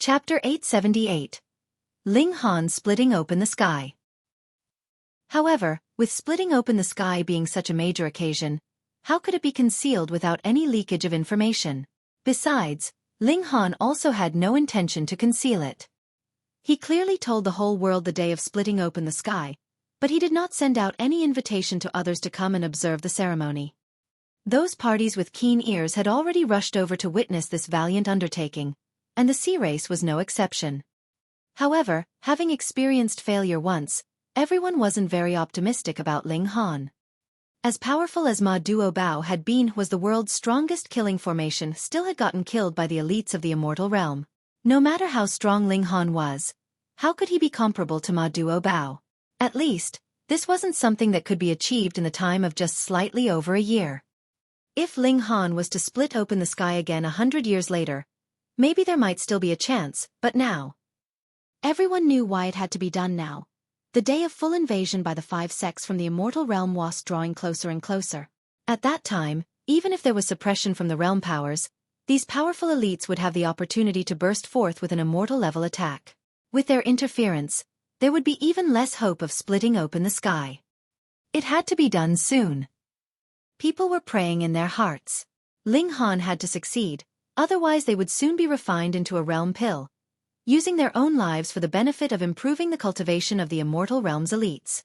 Chapter 878. Ling Han splitting open the sky. However, with splitting open the sky being such a major occasion, how could it be concealed without any leakage of information? Besides, Ling Han also had no intention to conceal it. He clearly told the whole world the day of splitting open the sky, but he did not send out any invitation to others to come and observe the ceremony. Those parties with keen ears had already rushed over to witness this valiant undertaking, and the sea race was no exception. However, having experienced failure once, everyone wasn't very optimistic about Ling Han. As powerful as Ma Duo Bao had been, was the world's strongest killing formation, still had gotten killed by the elites of the Immortal realm. No matter how strong Ling Han was, how could he be comparable to Ma Duo Bao? At least, this wasn't something that could be achieved in the time of just slightly over a year. If Ling Han was to split open the sky again 100 years later, maybe there might still be a chance, but now. Everyone knew why it had to be done now. The day of full invasion by the 5 sects from the Immortal realm was drawing closer and closer. At that time, even if there was suppression from the realm powers, these powerful elites would have the opportunity to burst forth with an immortal-level attack. With their interference, there would be even less hope of splitting open the sky. It had to be done soon. People were praying in their hearts. Ling Han had to succeed, otherwise they would soon be refined into a realm pill, using their own lives for the benefit of improving the cultivation of the Immortal realm's elites.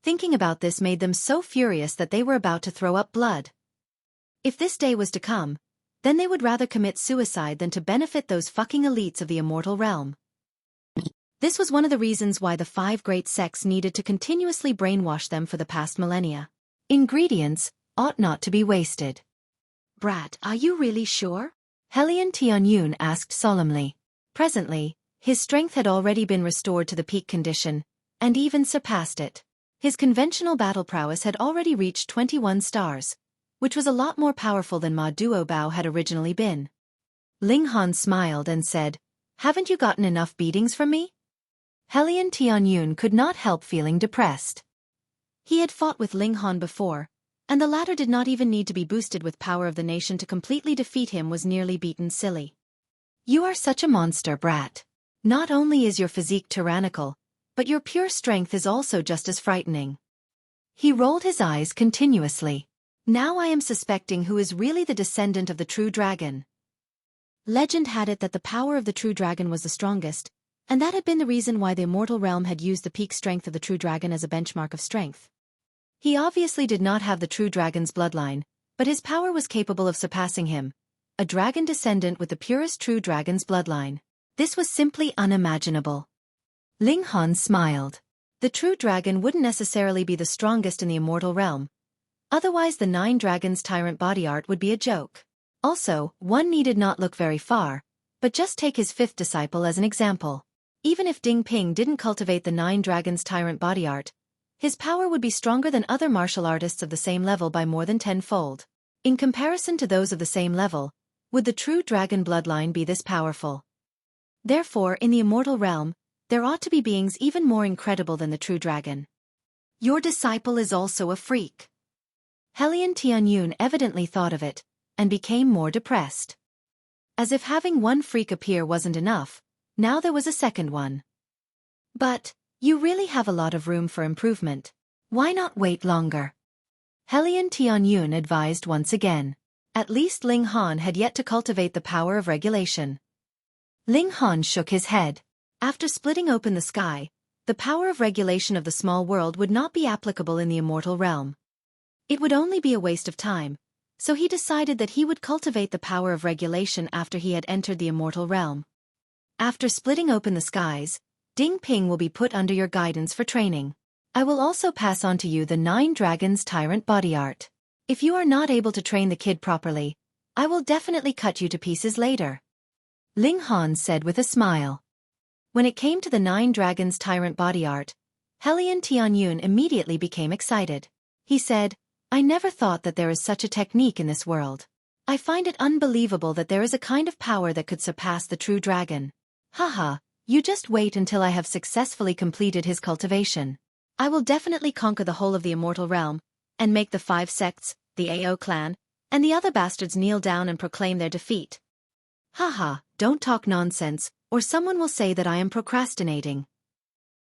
Thinking about this made them so furious that they were about to throw up blood. If this day was to come, then they would rather commit suicide than to benefit those fucking elites of the Immortal realm. This was one of the reasons why the 5 great sects needed to continuously brainwash them for the past millennia. Ingredients ought not to be wasted. "Brat, are you really sure?" Hellion Tianyun asked solemnly. Presently, his strength had already been restored to the peak condition, and even surpassed it. His conventional battle prowess had already reached 21 stars, which was a lot more powerful than Ma Duo Bao had originally been. Ling Han smiled and said, "Haven't you gotten enough beatings from me?" Hellion Tianyun could not help feeling depressed. He had fought with Ling Han before, and the latter did not even need to be boosted with power of the nation to completely defeat him, was nearly beaten silly. "You are such a monster, brat. Not only is your physique tyrannical, but your pure strength is also just as frightening." He rolled his eyes continuously. "Now I am suspecting who is really the descendant of the true dragon." Legend had it that the power of the true dragon was the strongest, and that had been the reason why the Immortal realm had used the peak strength of the true dragon as a benchmark of strength. He obviously did not have the true dragon's bloodline, but his power was capable of surpassing him, a dragon descendant with the purest true dragon's bloodline. This was simply unimaginable. Ling Han smiled. The true dragon wouldn't necessarily be the strongest in the Immortal realm. Otherwise the 9 dragons tyrant body art would be a joke. Also, one needed not look very far, but just take his 5th disciple as an example. Even if Ding Ping didn't cultivate the 9 dragons tyrant body art, his power would be stronger than other martial artists of the same level by more than 10-fold. In comparison to those of the same level, would the true dragon bloodline be this powerful? Therefore, in the Immortal realm, there ought to be beings even more incredible than the true dragon. "Your disciple is also a freak." Hellion Tianyun evidently thought of it, and became more depressed. As if having one freak appear wasn't enough, now there was a second one. "But, you really have a lot of room for improvement. Why not wait longer?" Hellion Tianyun advised once again. At least Ling Han had yet to cultivate the power of regulation. Ling Han shook his head. After splitting open the sky, the power of regulation of the small world would not be applicable in the Immortal realm. It would only be a waste of time, so he decided that he would cultivate the power of regulation after he had entered the Immortal realm. "After splitting open the skies, Ding Ping will be put under your guidance for training. I will also pass on to you the 9 dragons tyrant body art. If you are not able to train the kid properly, I will definitely cut you to pieces later," Ling Han said with a smile. When it came to the 9 dragons tyrant body art, Hellion Tianyun immediately became excited. He said, "I never thought that there is such a technique in this world. I find it unbelievable that there is a kind of power that could surpass the true dragon. Haha, you just wait until I have successfully completed his cultivation. I will definitely conquer the whole of the Immortal realm, and make the 5 sects, the AO clan, and the other bastards kneel down and proclaim their defeat." "Haha, don't talk nonsense, or someone will say that I am procrastinating.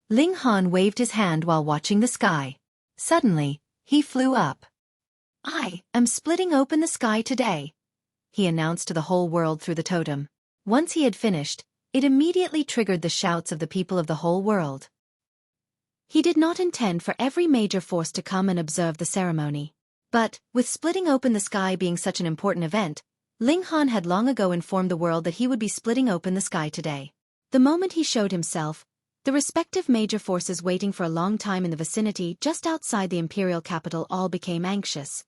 Ling Han waved his hand while watching the sky. Suddenly, he flew up. I am splitting open the sky today, he announced to the whole world through the totem. Once he had finished, it immediately triggered the shouts of the people of the whole world. He did not intend for every major force to come and observe the ceremony. But, with splitting open the sky being such an important event, Ling Han had long ago informed the world that he would be splitting open the sky today. The moment he showed himself, the respective major forces waiting for a long time in the vicinity just outside the imperial capital all became anxious.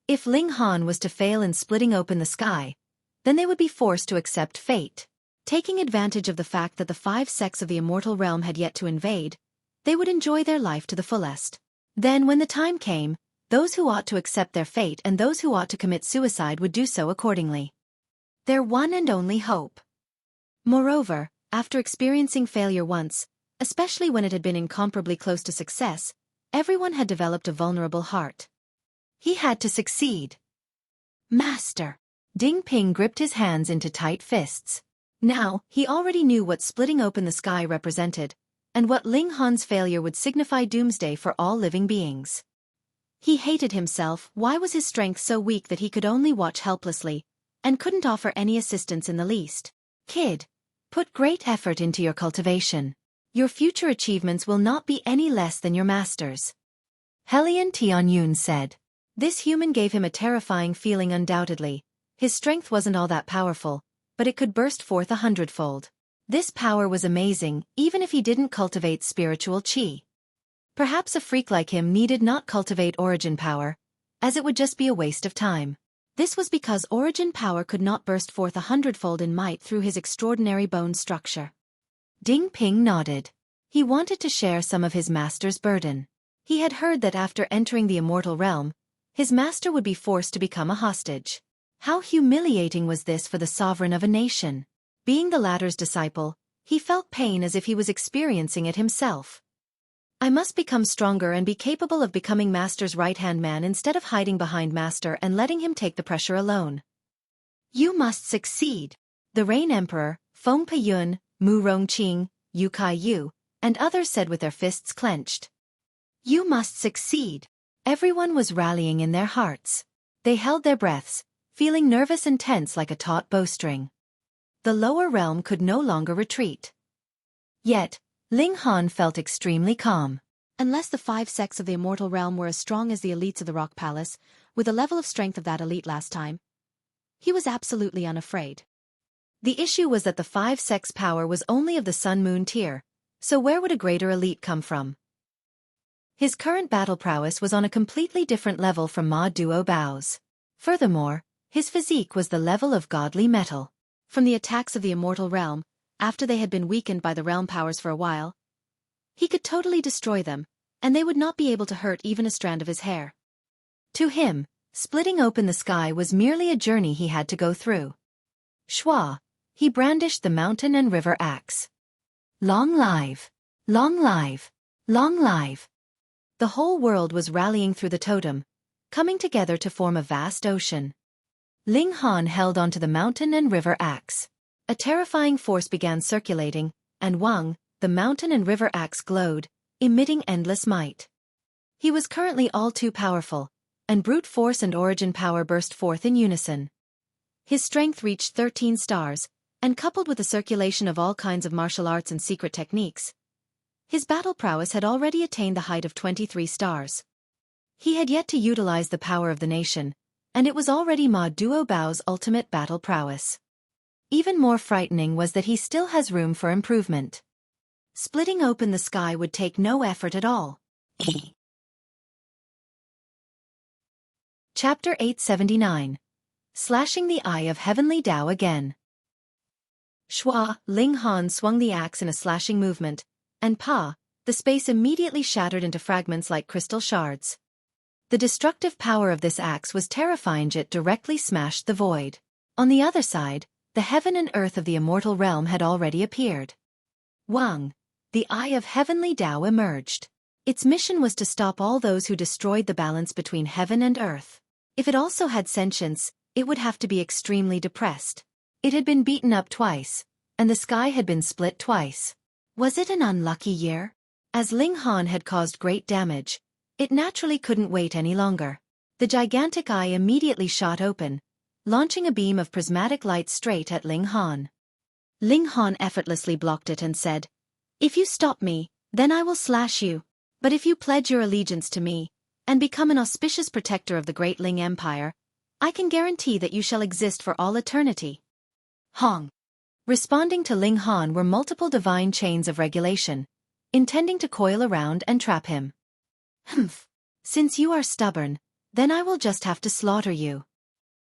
If Ling Han was to fail in splitting open the sky, then they would be forced to accept fate. Taking advantage of the fact that the 5 sects of the immortal realm had yet to invade, they would enjoy their life to the fullest. Then when the time came, those who ought to accept their fate and those who ought to commit suicide would do so accordingly. Their one and only hope. Moreover, after experiencing failure once, especially when it had been incomparably close to success, everyone had developed a vulnerable heart. He had to succeed. Master. Ding Ping gripped his hands into tight fists. Now, he already knew what splitting open the sky represented, and what Ling Han's failure would signify doomsday for all living beings. He hated himself. Why was his strength so weak that he could only watch helplessly, and couldn't offer any assistance in the least? Kid, put great effort into your cultivation. Your future achievements will not be any less than your master's. Helian Tianyun said. This human gave him a terrifying feeling undoubtedly. His strength wasn't all that powerful, but it could burst forth 100-fold. This power was amazing, even if he didn't cultivate spiritual qi. Perhaps a freak like him needed not cultivate origin power, as it would just be a waste of time. This was because origin power could not burst forth 100-fold in might through his extraordinary bone structure. Ding Ping nodded. He wanted to share some of his master's burden. He had heard that after entering the immortal realm, his master would be forced to become a hostage. How humiliating was this for the sovereign of a nation? Being the latter's disciple, he felt pain as if he was experiencing it himself. I must become stronger and be capable of becoming Master's right-hand man instead of hiding behind Master and letting him take the pressure alone. You must succeed. The Rain Emperor, Feng Peiyun, Mu Rongqing, Yu Kai Yu, and others said with their fists clenched. You must succeed. Everyone was rallying in their hearts. They held their breaths, feeling nervous and tense like a taut bowstring. The lower realm could no longer retreat. Yet, Ling Han felt extremely calm. Unless the 5 sects of the immortal realm were as strong as the elites of the Rock Palace, with the level of strength of that elite last time, he was absolutely unafraid. The issue was that the 5 sects' power was only of the Sun-Moon tier, so where would a greater elite come from? His current battle prowess was on a completely different level from Ma Duo Bao's. Furthermore, his physique was the level of godly metal. From the attacks of the immortal realm, after they had been weakened by the realm powers for a while, he could totally destroy them, and they would not be able to hurt even a strand of his hair. To him, splitting open the sky was merely a journey he had to go through. Schwa, he brandished the mountain and river axe. Long live! Long live! Long live! The whole world was rallying through the totem, coming together to form a vast ocean. Ling Han held onto the mountain and river axe. A terrifying force began circulating, and Wang, the mountain and river axe glowed, emitting endless might. He was currently all too powerful, and brute force and origin power burst forth in unison. His strength reached 13 stars, and coupled with the circulation of all kinds of martial arts and secret techniques, his battle prowess had already attained the height of 23 stars. He had yet to utilize the power of the nation, and it was already Ma Duo Bao's ultimate battle prowess. Even more frightening was that he still has room for improvement. Splitting open the sky would take no effort at all. Chapter 879. Slashing the Eye of Heavenly Tao Again. Schwa, Ling Han swung the axe in a slashing movement, and the space immediately shattered into fragments like crystal shards. The destructive power of this axe was terrifying. It directly smashed the void. On the other side, the heaven and earth of the immortal realm had already appeared. Wang, the Eye of Heavenly Tao, emerged. Its mission was to stop all those who destroyed the balance between heaven and earth. If it also had sentience, it would have to be extremely depressed. It had been beaten up twice, and the sky had been split twice. Was it an unlucky year? As Ling Han had caused great damage, it naturally couldn't wait any longer. The gigantic eye immediately shot open, launching a beam of prismatic light straight at Ling Han. Ling Han effortlessly blocked it and said, "If you stop me, then I will slash you. But if you pledge your allegiance to me, and become an auspicious protector of the great Ling Empire, I can guarantee that you shall exist for all eternity." Hong. Responding to Ling Han were multiple divine chains of regulation, intending to coil around and trap him. "Humph. Since you are stubborn, then I will just have to slaughter you."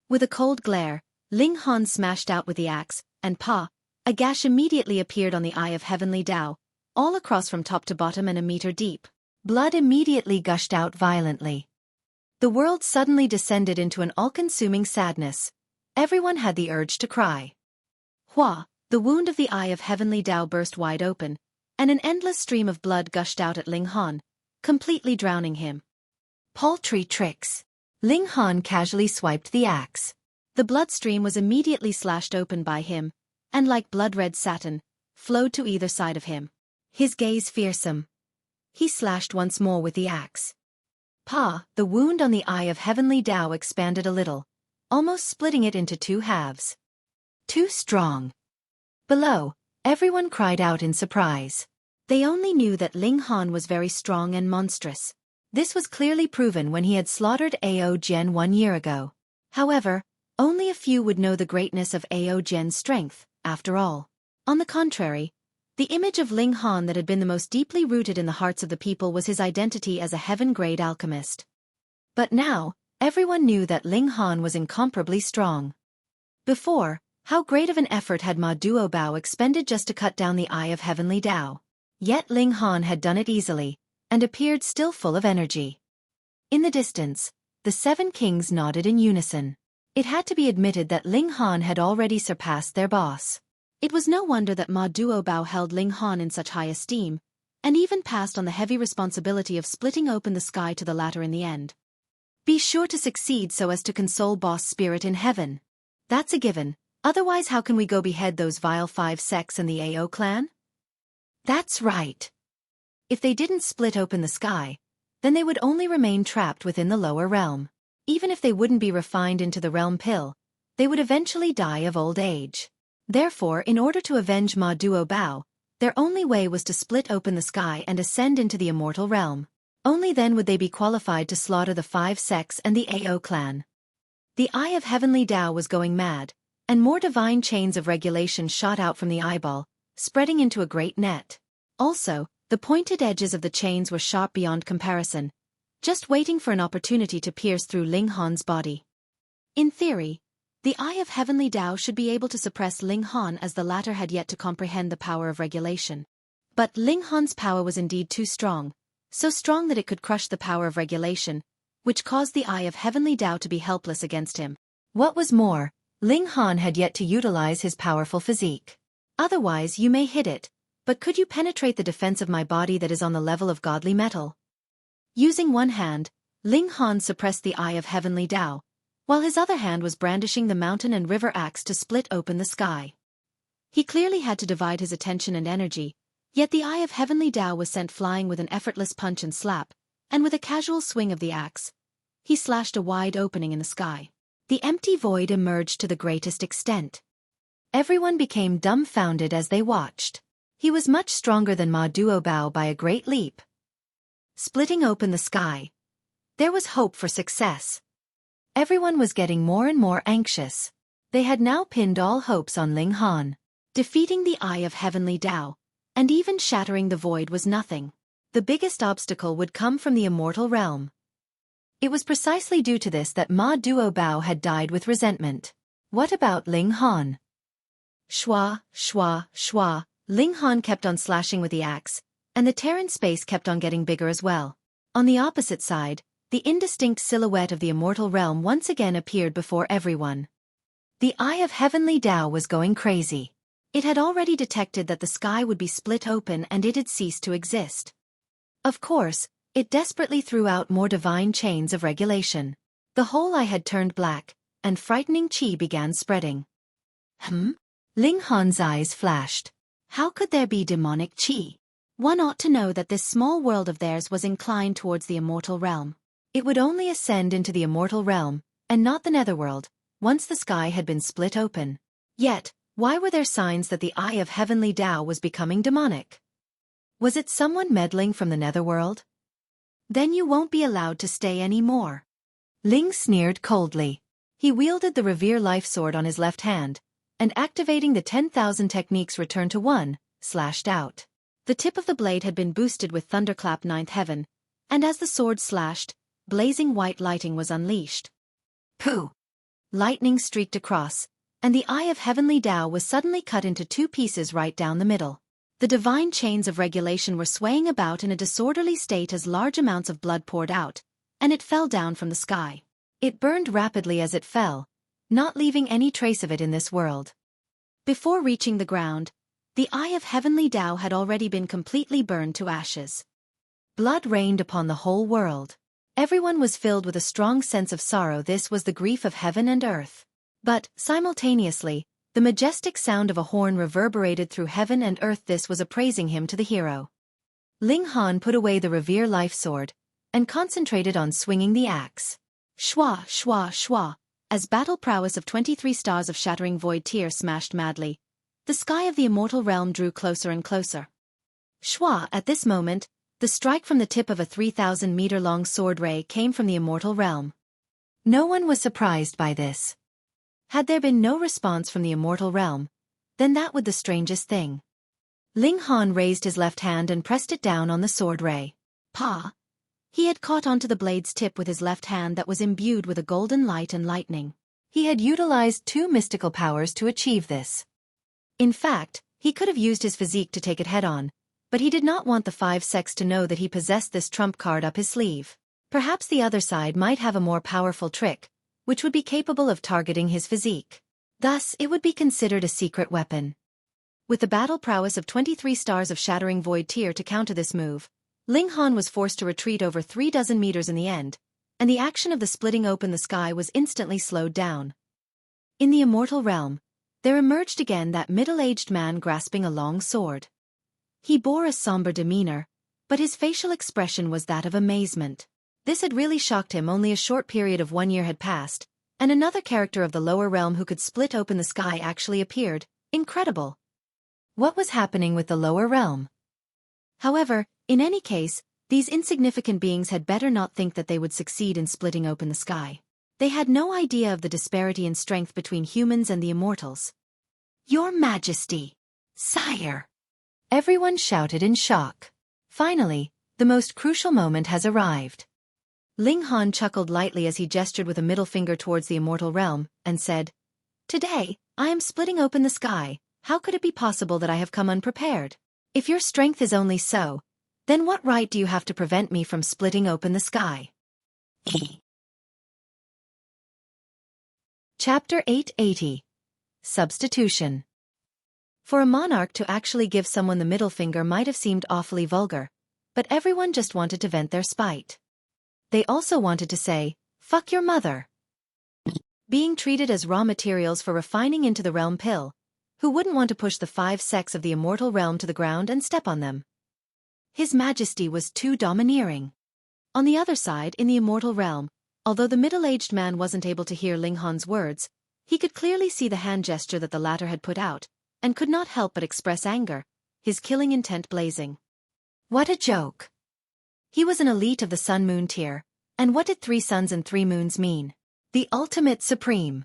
With a cold glare, Ling Han smashed out with the axe, and a gash immediately appeared on the eye of Heavenly Tao, all across from top to bottom and a meter deep. Blood immediately gushed out violently. The world suddenly descended into an all-consuming sadness. Everyone had the urge to cry. The wound of the eye of Heavenly Tao burst wide open, and an endless stream of blood gushed out at Ling Han, completely drowning him. Paltry tricks. Ling Han casually swiped the axe. The bloodstream was immediately slashed open by him, and like blood-red satin, flowed to either side of him. His gaze fearsome. He slashed once more with the axe. The wound on the eye of Heavenly Tao expanded a little, almost splitting it into two halves. Too strong. Below, everyone cried out in surprise. They only knew that Ling Han was very strong and monstrous. This was clearly proven when he had slaughtered Ao Jian 1 year ago. However, only a few would know the greatness of Ao Jian's strength, after all. On the contrary, the image of Ling Han that had been the most deeply rooted in the hearts of the people was his identity as a heaven-grade alchemist. But now, everyone knew that Ling Han was incomparably strong. Before, how great of an effort had Ma Duobao expended just to cut down the eye of Heavenly Tao. Yet Ling Han had done it easily, and appeared still full of energy. In the distance, the 7 kings nodded in unison. It had to be admitted that Ling Han had already surpassed their boss. It was no wonder that Ma Duobao held Ling Han in such high esteem, and even passed on the heavy responsibility of splitting open the sky to the latter in the end. Be sure to succeed so as to console Boss Spirit in heaven. That's a given. Otherwise how can we go behead those vile 5 sects and the Ao clan? That's right. If they didn't split open the sky, then they would only remain trapped within the lower realm. Even if they wouldn't be refined into the realm pill, they would eventually die of old age. Therefore, in order to avenge Ma Duobao, their only way was to split open the sky and ascend into the immortal realm. Only then would they be qualified to slaughter the 5 sects and the Ao clan. The eye of Heavenly Tao was going mad, and more divine chains of regulation shot out from the eyeball, spreading into a great net. Also, the pointed edges of the chains were sharp beyond comparison, just waiting for an opportunity to pierce through Ling Han's body. In theory, the eye of Heavenly Tao should be able to suppress Ling Han as the latter had yet to comprehend the power of regulation. But Ling Han's power was indeed too strong, so strong that it could crush the power of regulation, which caused the eye of Heavenly Tao to be helpless against him. What was more, Ling Han had yet to utilize his powerful physique. Otherwise you may hit it, but could you penetrate the defense of my body that is on the level of godly metal? Using one hand, Ling Han suppressed the eye of Heavenly Tao, while his other hand was brandishing the mountain and river axe to split open the sky. He clearly had to divide his attention and energy, yet the eye of Heavenly Tao was sent flying with an effortless punch and slap, and with a casual swing of the axe, he slashed a wide opening in the sky. The empty void emerged to the greatest extent. Everyone became dumbfounded as they watched. He was much stronger than Ma Duobao by a great leap. Splitting open the sky. There was hope for success. Everyone was getting more and more anxious. They had now pinned all hopes on Ling Han. Defeating the eye of Heavenly Tao, and even shattering the void was nothing. The biggest obstacle would come from the immortal realm. It was precisely due to this that Ma Duobao had died with resentment. What about Ling Han? Shwa, shwa, shwa. Ling Han kept on slashing with the axe, and the tear in space kept on getting bigger as well. On the opposite side, the indistinct silhouette of the immortal realm once again appeared before everyone. The eye of Heavenly Tao was going crazy. It had already detected that the sky would be split open and it had ceased to exist. Of course, it desperately threw out more divine chains of regulation. The whole eye had turned black, and frightening chi began spreading. Ling Han's eyes flashed. How could there be demonic qi? One ought to know that this small world of theirs was inclined towards the immortal realm. It would only ascend into the immortal realm, and not the netherworld, once the sky had been split open. Yet, why were there signs that the eye of heavenly Tao was becoming demonic? Was it someone meddling from the netherworld? Then you won't be allowed to stay any more. Ling sneered coldly. He wielded the Revere Life Sword on his left hand, and activating the 10,000 techniques return to one, slashed out. The tip of the blade had been boosted with Thunderclap Ninth Heaven, and as the sword slashed, blazing white lighting was unleashed. Pooh! Lightning streaked across, and the eye of heavenly Tao was suddenly cut into two pieces right down the middle. The divine chains of regulation were swaying about in a disorderly state as large amounts of blood poured out, and it fell down from the sky. It burned rapidly as it fell, not leaving any trace of it in this world. Before reaching the ground, the eye of heavenly Tao had already been completely burned to ashes. Blood rained upon the whole world. Everyone was filled with a strong sense of sorrow. This was the grief of heaven and earth. But, simultaneously, the majestic sound of a horn reverberated through heaven and earth. This was appraising him to the hero. Ling Han put away the Revere Life Sword, and concentrated on swinging the axe. Shwa, shwa, shwa, as battle prowess of 23 stars of Shattering Void Tear smashed madly, the sky of the immortal realm drew closer and closer. Shwa, at this moment, the strike from the tip of a 3,000-meter-long sword ray came from the immortal realm. No one was surprised by this. Had there been no response from the immortal realm, then that was the strangest thing. Ling Han raised his left hand and pressed it down on the sword ray. Pa! He had caught onto the blade's tip with his left hand that was imbued with a golden light and lightning. He had utilized two mystical powers to achieve this. In fact, he could have used his physique to take it head-on, but he did not want the 5 sects to know that he possessed this trump card up his sleeve. Perhaps the other side might have a more powerful trick, which would be capable of targeting his physique. Thus, it would be considered a secret weapon. With the battle prowess of 23 stars of Shattering Void Tear to counter this move, Ling Han was forced to retreat over 36 meters in the end, and the action of the splitting open the sky was instantly slowed down. In the immortal realm, there emerged again that middle-aged man grasping a long sword. He bore a somber demeanor, but his facial expression was that of amazement. This had really shocked him. Only a short period of 1 year had passed, and another character of the lower realm who could split open the sky actually appeared. Incredible! What was happening with the lower realm? However, in any case, these insignificant beings had better not think that they would succeed in splitting open the sky. They had no idea of the disparity in strength between humans and the immortals. Your Majesty! Sire! Everyone shouted in shock. Finally, the most crucial moment has arrived. Ling Han chuckled lightly as he gestured with a middle finger towards the immortal realm, and said, "Today, I am splitting open the sky. How could it be possible that I have come unprepared? If your strength is only so, then what right do you have to prevent me from splitting open the sky?" Chapter 880. Substitution. For a monarch to actually give someone the middle finger might have seemed awfully vulgar, but everyone just wanted to vent their spite. They also wanted to say, "Fuck your mother." Being treated as raw materials for refining into the realm pill, who wouldn't want to push the 5 sects of the immortal realm to the ground and step on them? His Majesty was too domineering. On the other side, in the immortal realm, although the middle-aged man wasn't able to hear Ling Han's words, he could clearly see the hand gesture that the latter had put out, and could not help but express anger, his killing intent blazing. What a joke! He was an elite of the Sun-Moon tier, and what did 3 suns and 3 moons mean? The ultimate supreme.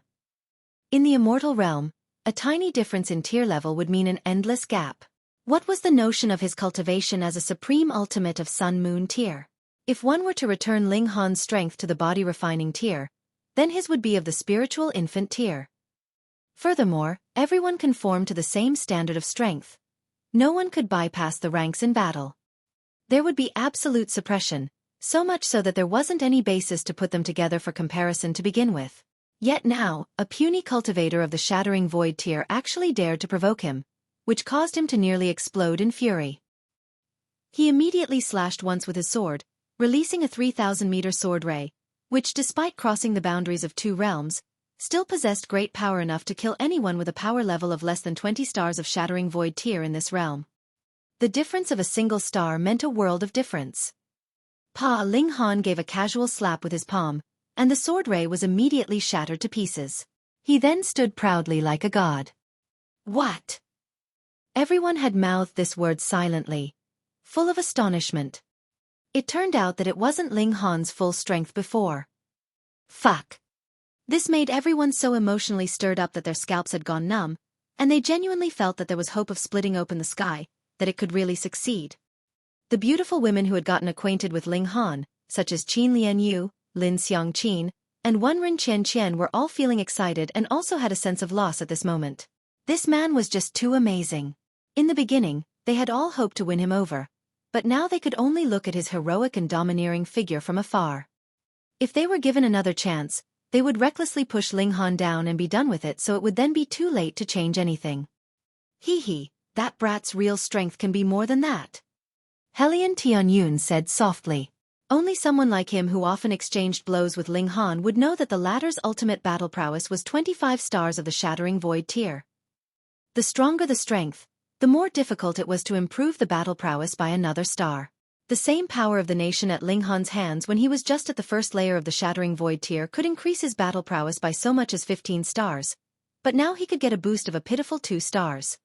In the immortal realm, a tiny difference in tier level would mean an endless gap. What was the notion of his cultivation as a supreme ultimate of Sun-Moon tier? If one were to return Ling Han's strength to the body-refining tier, then his would be of the spiritual infant tier. Furthermore, everyone conformed to the same standard of strength. No one could bypass the ranks in battle. There would be absolute suppression, so much so that there wasn't any basis to put them together for comparison to begin with. Yet now, a puny cultivator of the Shattering Void tier actually dared to provoke him, which caused him to nearly explode in fury. He immediately slashed once with his sword, releasing a 3,000-meter sword ray, which, despite crossing the boundaries of 2 realms, still possessed great power enough to kill anyone with a power level of less than 20 stars of Shattering Void tier in this realm. The difference of a single star meant a world of difference. Ling Han gave a casual slap with his palm, and the sword ray was immediately shattered to pieces. He then stood proudly like a god. What? Everyone had mouthed this word silently, full of astonishment. It turned out that it wasn't Ling Han's full strength before. Fuck. This made everyone so emotionally stirred up that their scalps had gone numb, and they genuinely felt that there was hope of splitting open the sky, that it could really succeed. The beautiful women who had gotten acquainted with Ling Han, such as Qin Lian Yu, Lin Xiang Qin, and Wenren Qian Qian were all feeling excited and also had a sense of loss at this moment. This man was just too amazing. In the beginning, they had all hoped to win him over, but now they could only look at his heroic and domineering figure from afar. If they were given another chance, they would recklessly push Ling Han down and be done with it, so it would then be too late to change anything. Hee, that brat's real strength can be more than that. Helian Tianyun said softly. Only someone like him who often exchanged blows with Ling Han would know that the latter's ultimate battle prowess was 25 stars of the Shattering Void tier. The stronger the strength, the more difficult it was to improve the battle prowess by another star. The same power of the nation at Ling Han's hands when he was just at the first layer of the Shattering Void tier could increase his battle prowess by so much as 15 stars, but now he could get a boost of a pitiful 2 stars.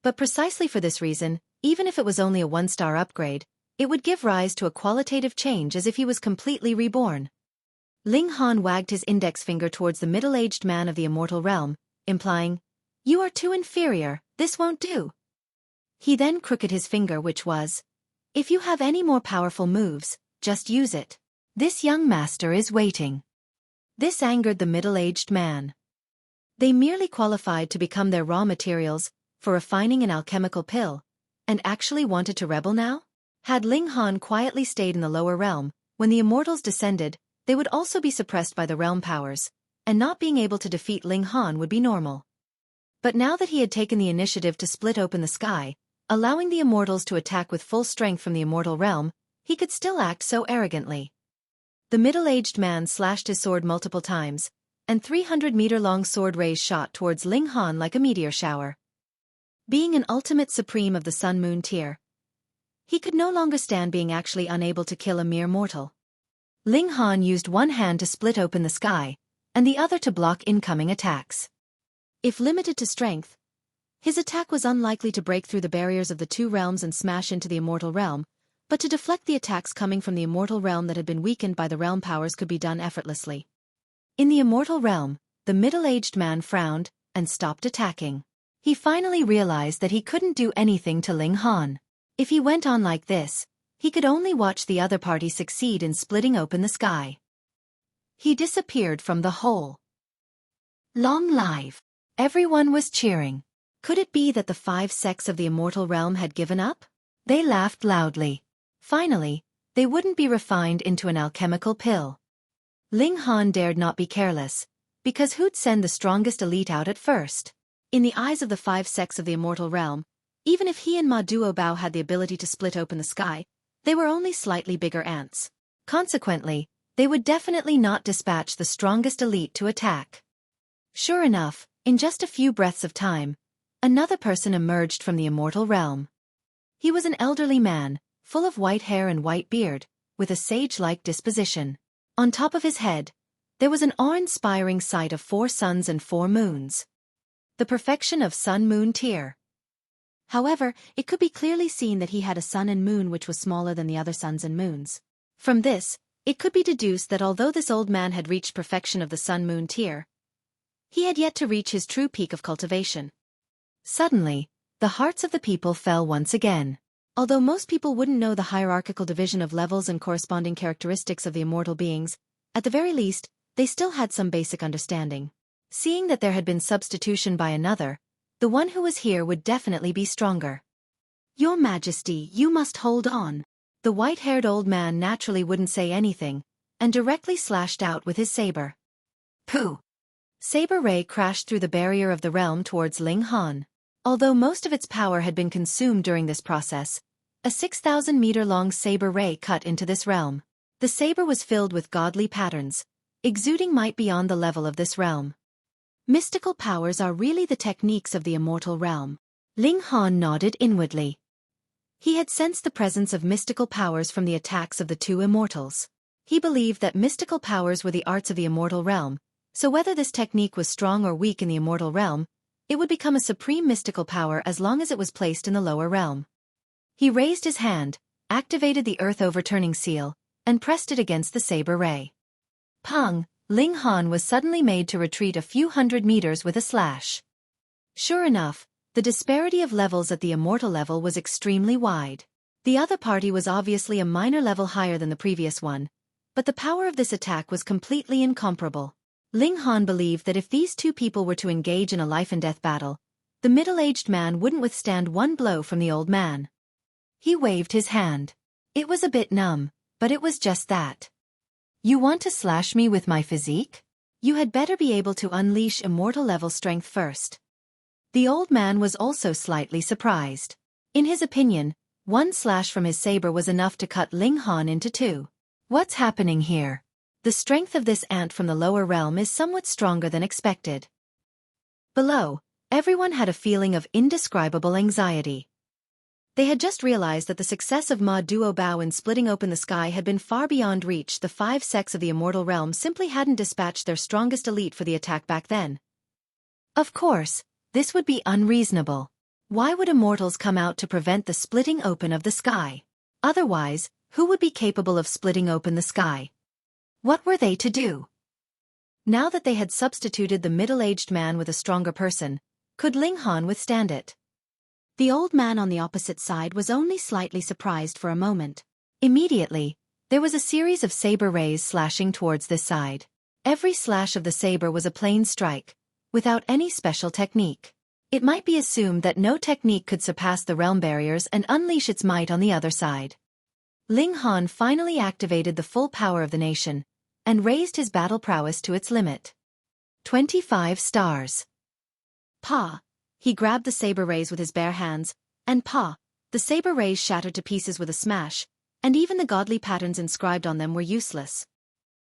But precisely for this reason, even if it was only a 1-star upgrade, it would give rise to a qualitative change as if he was completely reborn. Ling Han wagged his index finger towards the middle-aged man of the Immortal realm, implying, "You are too inferior, this won't do." He then crooked his finger, which was, "If you have any more powerful moves, just use it. This young master is waiting." This angered the middle-aged man. They merely qualified to become their raw materials, for refining an alchemical pill, and actually wanted to rebel now? Had Ling Han quietly stayed in the lower realm, when the Immortals descended, they would also be suppressed by the realm powers, and not being able to defeat Ling Han would be normal. But now that he had taken the initiative to split open the sky, allowing the Immortals to attack with full strength from the Immortal realm, he could still act so arrogantly. The middle-aged man slashed his sword multiple times, and 300-meter-long sword rays shot towards Ling Han like a meteor shower. Being an ultimate supreme of the Sun-Moon tier, he could no longer stand being actually unable to kill a mere mortal. Ling Han used one hand to split open the sky, and the other to block incoming attacks. If limited to strength, his attack was unlikely to break through the barriers of the two realms and smash into the Immortal realm, but to deflect the attacks coming from the Immortal realm that had been weakened by the realm powers could be done effortlessly. In the Immortal realm, the middle-aged man frowned and stopped attacking. He finally realized that he couldn't do anything to Ling Han. If he went on like this, he could only watch the other party succeed in splitting open the sky. He disappeared from the hole. Long live! Everyone was cheering. Could it be that the 5 sects of the Immortal realm had given up? They laughed loudly. Finally, they wouldn't be refined into an alchemical pill. Ling Han dared not be careless, because who'd send the strongest elite out at first? In the eyes of the 5 sects of the Immortal realm, even if he and Ma Duobao had the ability to split open the sky, they were only slightly bigger ants. Consequently, they would definitely not dispatch the strongest elite to attack. Sure enough, in just a few breaths of time, another person emerged from the Immortal realm. He was an elderly man, full of white hair and white beard, with a sage-like disposition. On top of his head, there was an awe-inspiring sight of 4 suns and 4 moons. The perfection of Sun-Moon tier. However, it could be clearly seen that he had a sun and moon which was smaller than the other suns and moons. From this, it could be deduced that although this old man had reached perfection of the Sun-Moon tier, he had yet to reach his true peak of cultivation. Suddenly, the hearts of the people fell once again. Although most people wouldn't know the hierarchical division of levels and corresponding characteristics of the immortal beings, at the very least, they still had some basic understanding. Seeing that there had been substitution by another, the one who was here would definitely be stronger. "Your Majesty, you must hold on." The white-haired old man naturally wouldn't say anything, and directly slashed out with his saber. Pooh! Saber ray crashed through the barrier of the realm towards Ling Han. Although most of its power had been consumed during this process, a 6,000-meter-long saber ray cut into this realm. The saber was filled with godly patterns, exuding might beyond the level of this realm. Mystical powers are really the techniques of the immortal realm. Ling Han nodded inwardly. He had sensed the presence of mystical powers from the attacks of the two immortals. He believed that mystical powers were the arts of the immortal realm, so whether this technique was strong or weak in the immortal realm, it would become a supreme mystical power as long as it was placed in the lower realm. He raised his hand, activated the earth overturning seal, and pressed it against the saber ray. Pang! Ling Han was suddenly made to retreat a few hundred meters with a slash. Sure enough, the disparity of levels at the immortal level was extremely wide. The other party was obviously a minor level higher than the previous one, but the power of this attack was completely incomparable. Ling Han believed that if these two people were to engage in a life-and-death battle, the middle-aged man wouldn't withstand one blow from the old man. He waved his hand. It was a bit numb, but it was just that. You want to slash me with my physique? You had better be able to unleash immortal-level strength first. The old man was also slightly surprised. In his opinion, one slash from his saber was enough to cut Ling Han into two. What's happening here? The strength of this ant from the lower realm is somewhat stronger than expected. Below, everyone had a feeling of indescribable anxiety. They had just realized that the success of Ma Duo Bao in splitting open the sky had been far beyond reach. The 5 sects of the immortal realm simply hadn't dispatched their strongest elite for the attack back then. Of course, this would be unreasonable. Why would immortals come out to prevent the splitting open of the sky? Otherwise, who would be capable of splitting open the sky? What were they to do? Now that they had substituted the middle-aged man with a stronger person, could Ling Han withstand it? The old man on the opposite side was only slightly surprised for a moment. Immediately, there was a series of saber rays slashing towards this side. Every slash of the saber was a plain strike, without any special technique. It might be assumed that no technique could surpass the realm barriers and unleash its might on the other side. Ling Han finally activated the full power of the nation, and raised his battle prowess to its limit. 25 stars. Pa! He grabbed the saber rays with his bare hands, and pa! The saber rays shattered to pieces with a smash, and even the godly patterns inscribed on them were useless.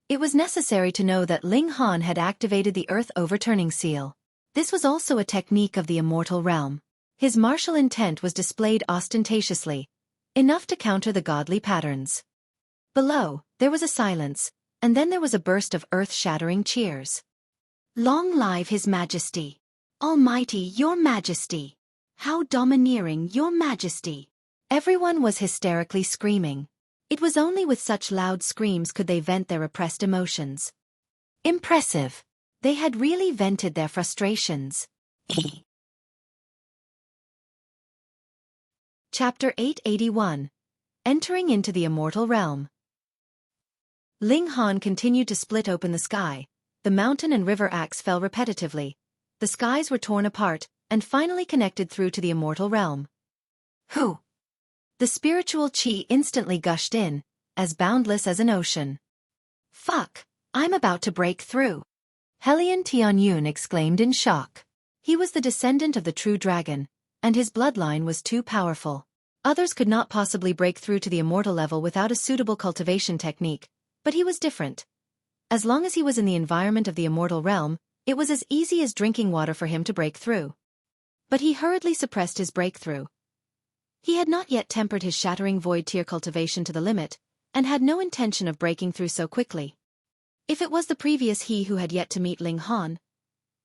It was necessary to know that Ling Han had activated the earth overturning seal. This was also a technique of the immortal realm. His martial intent was displayed ostentatiously, enough to counter the godly patterns. Below, there was a silence, and then there was a burst of earth-shattering cheers. Long live His Majesty! Almighty Your Majesty! How domineering Your Majesty! Everyone was hysterically screaming. It was only with such loud screams could they vent their repressed emotions. Impressive! They had really vented their frustrations. Chapter 881. Entering into the Immortal Realm. Ling Han continued to split open the sky. The mountain and river axe fell repetitively. The skies were torn apart, and finally connected through to the Immortal Realm. Whew! The spiritual chi instantly gushed in, as boundless as an ocean. Fuck! I'm about to break through! Helian Tianyun exclaimed in shock. He was the descendant of the true dragon, and his bloodline was too powerful. Others could not possibly break through to the immortal level without a suitable cultivation technique, but he was different. As long as he was in the environment of the immortal realm, it was as easy as drinking water for him to break through. But he hurriedly suppressed his breakthrough. He had not yet tempered his shattering void tier cultivation to the limit, and had no intention of breaking through so quickly. If it was the previous he who had yet to meet Ling Han,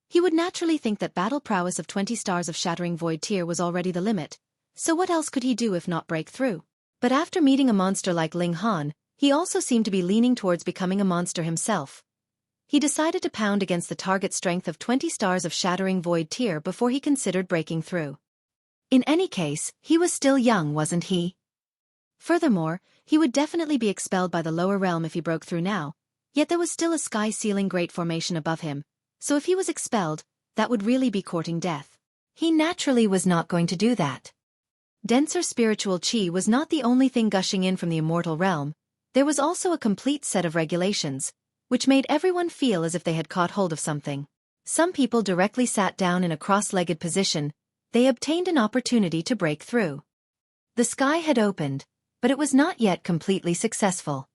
he would naturally think that battle prowess of 20 stars of shattering void tier was already the limit, so what else could he do if not break through? But after meeting a monster like Ling Han, he also seemed to be leaning towards becoming a monster himself. He decided to pound against the target strength of 20 stars of shattering void tier before he considered breaking through. In any case, he was still young, wasn't he? Furthermore, he would definitely be expelled by the lower realm if he broke through now, yet there was still a sky-ceiling great formation above him, so if he was expelled, that would really be courting death. He naturally was not going to do that. Denser spiritual chi was not the only thing gushing in from the immortal realm, there was also a complete set of regulations, which made everyone feel as if they had caught hold of something. Some people directly sat down in a cross-legged position, they obtained an opportunity to break through. The sky had opened, but it was not yet completely successful.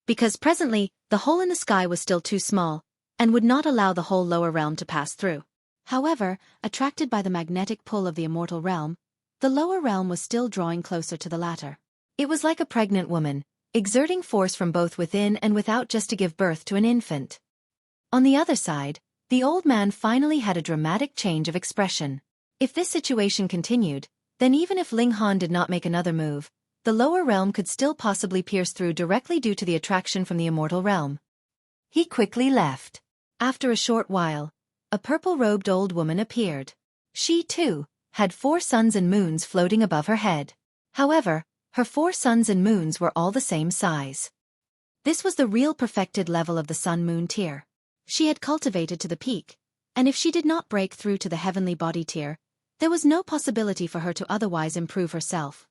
Because presently, the hole in the sky was still too small, and would not allow the whole lower realm to pass through. However, attracted by the magnetic pull of the immortal realm, the lower realm was still drawing closer to the latter. It was like a pregnant woman, exerting force from both within and without just to give birth to an infant. On the other side, the old man finally had a dramatic change of expression. If this situation continued, then even if Ling Han did not make another move, the lower realm could still possibly pierce through directly due to the attraction from the immortal realm. He quickly left. After a short while, a purple-robed old woman appeared. She, too, had 4 suns and moons floating above her head. However, her 4 suns and moons were all the same size. This was the real perfected level of the sun-moon tier. She had cultivated to the peak, and if she did not break through to the heavenly body tier, there was no possibility for her to otherwise improve herself.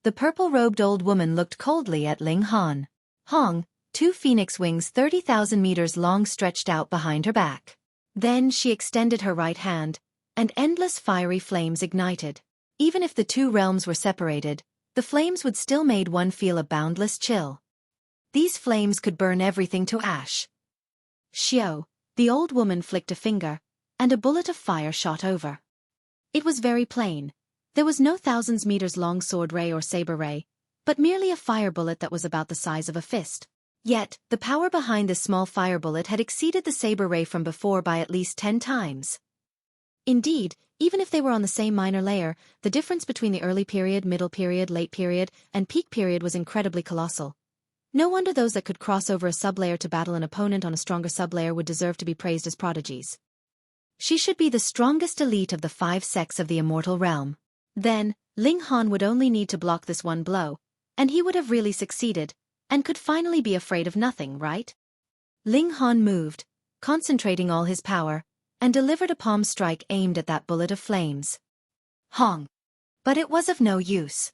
The purple-robed old woman looked coldly at Ling Han. Hong, 2 phoenix wings 30,000 meters long stretched out behind her back. Then she extended her right hand, and endless fiery flames ignited. Even if the 2 realms were separated, the flames would still made one feel a boundless chill. These flames could burn everything to ash. Xiao, the old woman flicked a finger, and a bullet of fire shot over. It was very plain. There was no thousands meters long sword ray or saber ray, but merely a fire bullet that was about the size of a fist. Yet, the power behind this small fire bullet had exceeded the saber ray from before by at least 10 times. Indeed, even if they were on the same minor layer, the difference between the early period, middle period, late period, and peak period was incredibly colossal. No wonder those that could cross over a sublayer to battle an opponent on a stronger sublayer would deserve to be praised as prodigies. She should be the strongest elite of the 5 sects of the immortal realm. Then, Ling Han would only need to block this one blow, and he would have really succeeded, and could finally be afraid of nothing, right? Ling Han moved, concentrating all his power, and delivered a palm strike aimed at that bullet of flames. Hong! But it was of no use.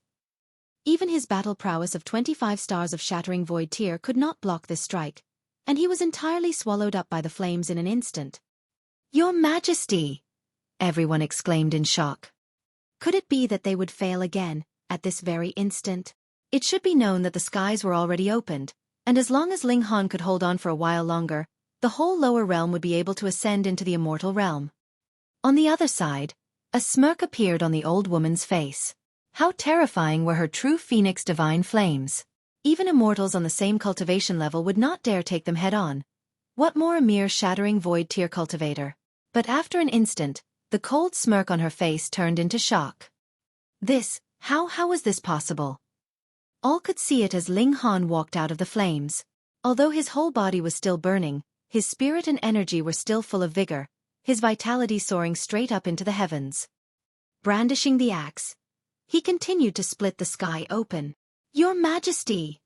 Even his battle prowess of 25 stars of Shattering Void tier could not block this strike, and he was entirely swallowed up by the flames in an instant. Your Majesty! Everyone exclaimed in shock. Could it be that they would fail again, at this very instant? It should be known that the skies were already opened, and as long as Ling Han could hold on for a while longer, the whole lower realm would be able to ascend into the immortal realm. On the other side, a smirk appeared on the old woman's face. How terrifying were her true phoenix divine flames. Even immortals on the same cultivation level would not dare take them head-on. What more a mere Shattering Void tier cultivator? But after an instant, the cold smirk on her face turned into shock. How was this possible? All could see it as Ling Han walked out of the flames. Although his whole body was still burning, his spirit and energy were still full of vigor, his vitality soaring straight up into the heavens. Brandishing the axe, he continued to split the sky open. Your Majesty!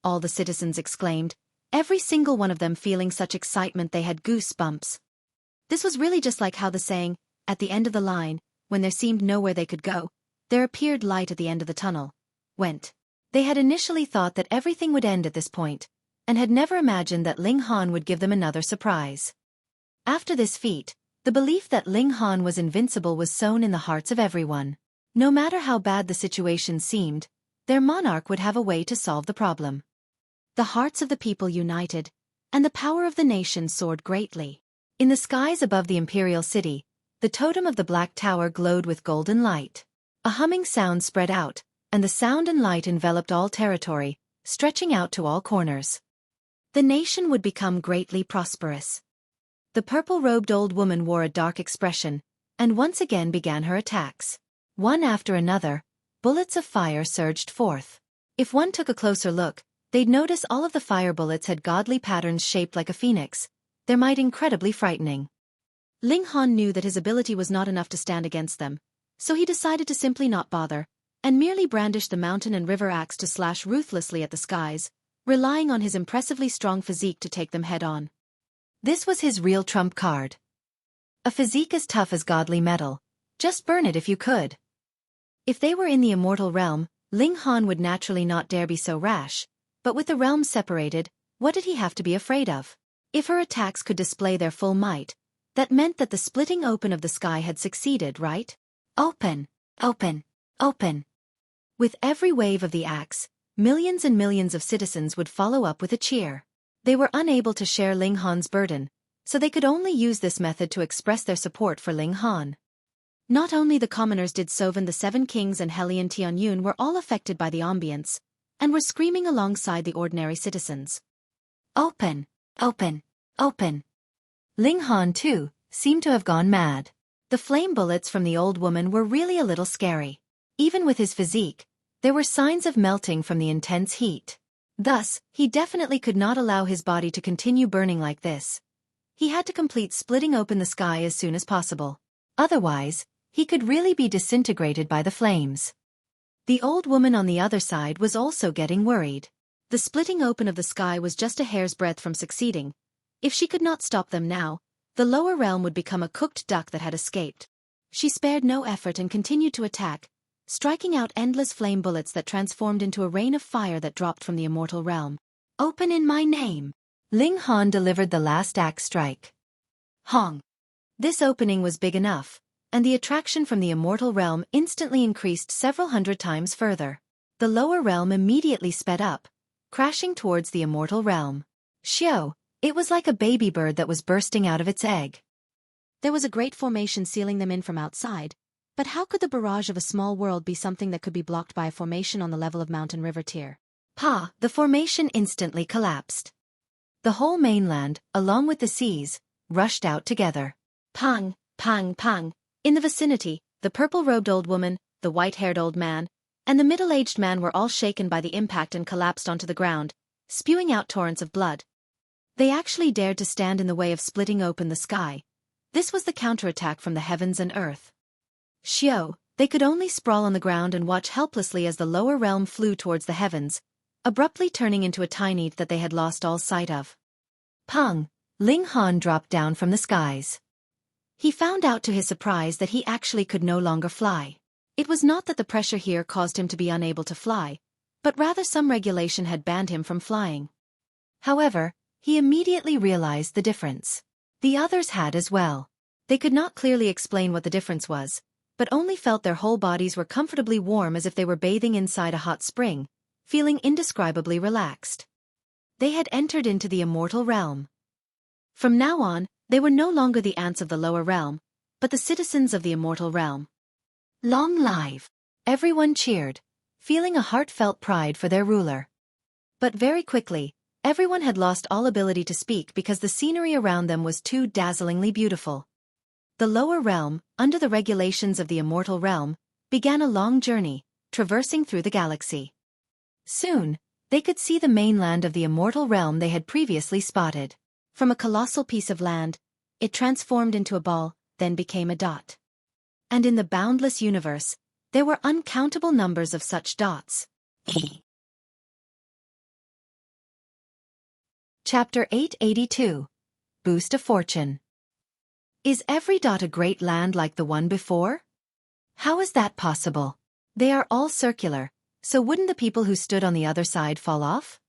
All the citizens exclaimed, every single one of them feeling such excitement they had goosebumps. This was really just like how the saying, at the end of the line, when there seemed nowhere they could go, there appeared light at the end of the tunnel, went. They had initially thought that everything would end at this point, and had never imagined that Ling Han would give them another surprise. After this feat, the belief that Ling Han was invincible was sown in the hearts of everyone. No matter how bad the situation seemed, their monarch would have a way to solve the problem. The hearts of the people united, and the power of the nation soared greatly. In the skies above the imperial city, the totem of the Black Tower glowed with golden light. A humming sound spread out, and the sound and light enveloped all territory, stretching out to all corners. The nation would become greatly prosperous. The purple-robed old woman wore a dark expression, and once again began her attacks. One after another, bullets of fire surged forth. If one took a closer look, they'd notice all of the fire bullets had godly patterns shaped like a phoenix, their might incredibly frightening. Ling Han knew that his ability was not enough to stand against them, so he decided to simply not bother, and merely brandish the mountain and river axe to slash ruthlessly at the skies, relying on his impressively strong physique to take them head-on. This was his real trump card. A physique as tough as godly metal. Just burn it if you could. If they were in the immortal realm, Ling Han would naturally not dare be so rash, but with the realms separated, what did he have to be afraid of? If her attacks could display their full might, that meant that the splitting open of the sky had succeeded, right? Open! Open! Open! With every wave of the axe, millions and millions of citizens would follow up with a cheer. They were unable to share Ling Han's burden, so they could only use this method to express their support for Ling Han. Not only the commoners did so, the 7 kings and Helian Tianyun were all affected by the ambience, and were screaming alongside the ordinary citizens. Open! Open! Open! Ling Han, too, seemed to have gone mad. The flame bullets from the old woman were really a little scary. Even with his physique, there were signs of melting from the intense heat. Thus, he definitely could not allow his body to continue burning like this. He had to complete splitting open the sky as soon as possible. Otherwise, he could really be disintegrated by the flames. The old woman on the other side was also getting worried. The splitting open of the sky was just a hair's breadth from succeeding. If she could not stop them now, the lower realm would become a cooked duck that had escaped. She spared no effort and continued to attack, striking out endless flame bullets that transformed into a rain of fire that dropped from the immortal realm. Open in my name! Ling Han delivered the last axe strike. Hong! This opening was big enough, and the attraction from the immortal realm instantly increased several hundred times further. The lower realm immediately sped up, crashing towards the immortal realm. Xiao! It was like a baby bird that was bursting out of its egg. There was a great formation sealing them in from outside, but how could the barrage of a small world be something that could be blocked by a formation on the level of mountain river tier? The formation instantly collapsed. The whole mainland, along with the seas, rushed out together. Pang, pang, pang. In the vicinity, the purple-robed old woman, the white-haired old man, and the middle-aged man were all shaken by the impact and collapsed onto the ground, spewing out torrents of blood. They actually dared to stand in the way of splitting open the sky. This was the counterattack from the heavens and earth. Xiao, they could only sprawl on the ground and watch helplessly as the lower realm flew towards the heavens, abruptly turning into a tiny that they had lost all sight of. Pang! Ling Han dropped down from the skies. He found out to his surprise that he actually could no longer fly. It was not that the pressure here caused him to be unable to fly, but rather some regulation had banned him from flying. However, he immediately realized the difference. The others had as well. They could not clearly explain what the difference was, but only felt their whole bodies were comfortably warm as if they were bathing inside a hot spring, feeling indescribably relaxed. They had entered into the immortal realm. From now on, they were no longer the ants of the lower realm, but the citizens of the immortal realm. Long live! Everyone cheered, feeling a heartfelt pride for their ruler. But very quickly, everyone had lost all ability to speak because the scenery around them was too dazzlingly beautiful. The lower realm, under the regulations of the immortal realm, began a long journey, traversing through the galaxy. Soon, they could see the mainland of the immortal realm they had previously spotted. From a colossal piece of land, it transformed into a ball, then became a dot. And in the boundless universe, there were uncountable numbers of such dots. Chapter 882. Boost of Fortune. Is every dot a great land like the one before? How is that possible? They are all circular, so wouldn't the people who stood on the other side fall off?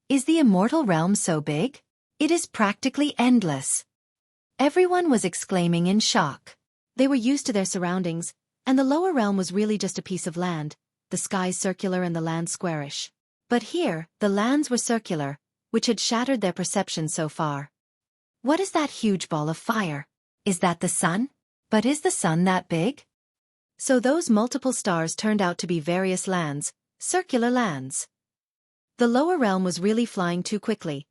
Is the immortal realm so big? It is practically endless. Everyone was exclaiming in shock. They were used to their surroundings, and the lower realm was really just a piece of land, the skies circular and the land squarish. But here, the lands were circular, which had shattered their perception so far. What is that huge ball of fire? Is that the sun? But is the sun that big? So those multiple stars turned out to be various lands, circular lands. The lower realm was really flying too quickly.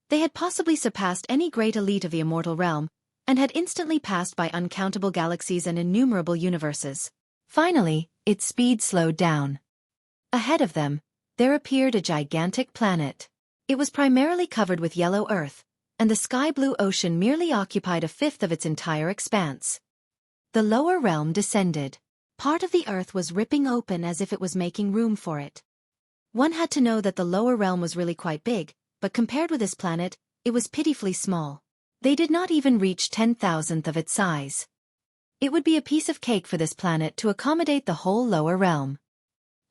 They had possibly surpassed any great elite of the immortal realm, and had instantly passed by uncountable galaxies and innumerable universes. Finally, its speed slowed down. Ahead of them, there appeared a gigantic planet. It was primarily covered with yellow earth, and the sky-blue ocean merely occupied a fifth of its entire expanse. The lower realm descended. Part of the earth was ripping open as if it was making room for it. One had to know that the lower realm was really quite big, but compared with this planet, it was pitifully small. They did not even reach 10,000th of its size. It would be a piece of cake for this planet to accommodate the whole lower realm.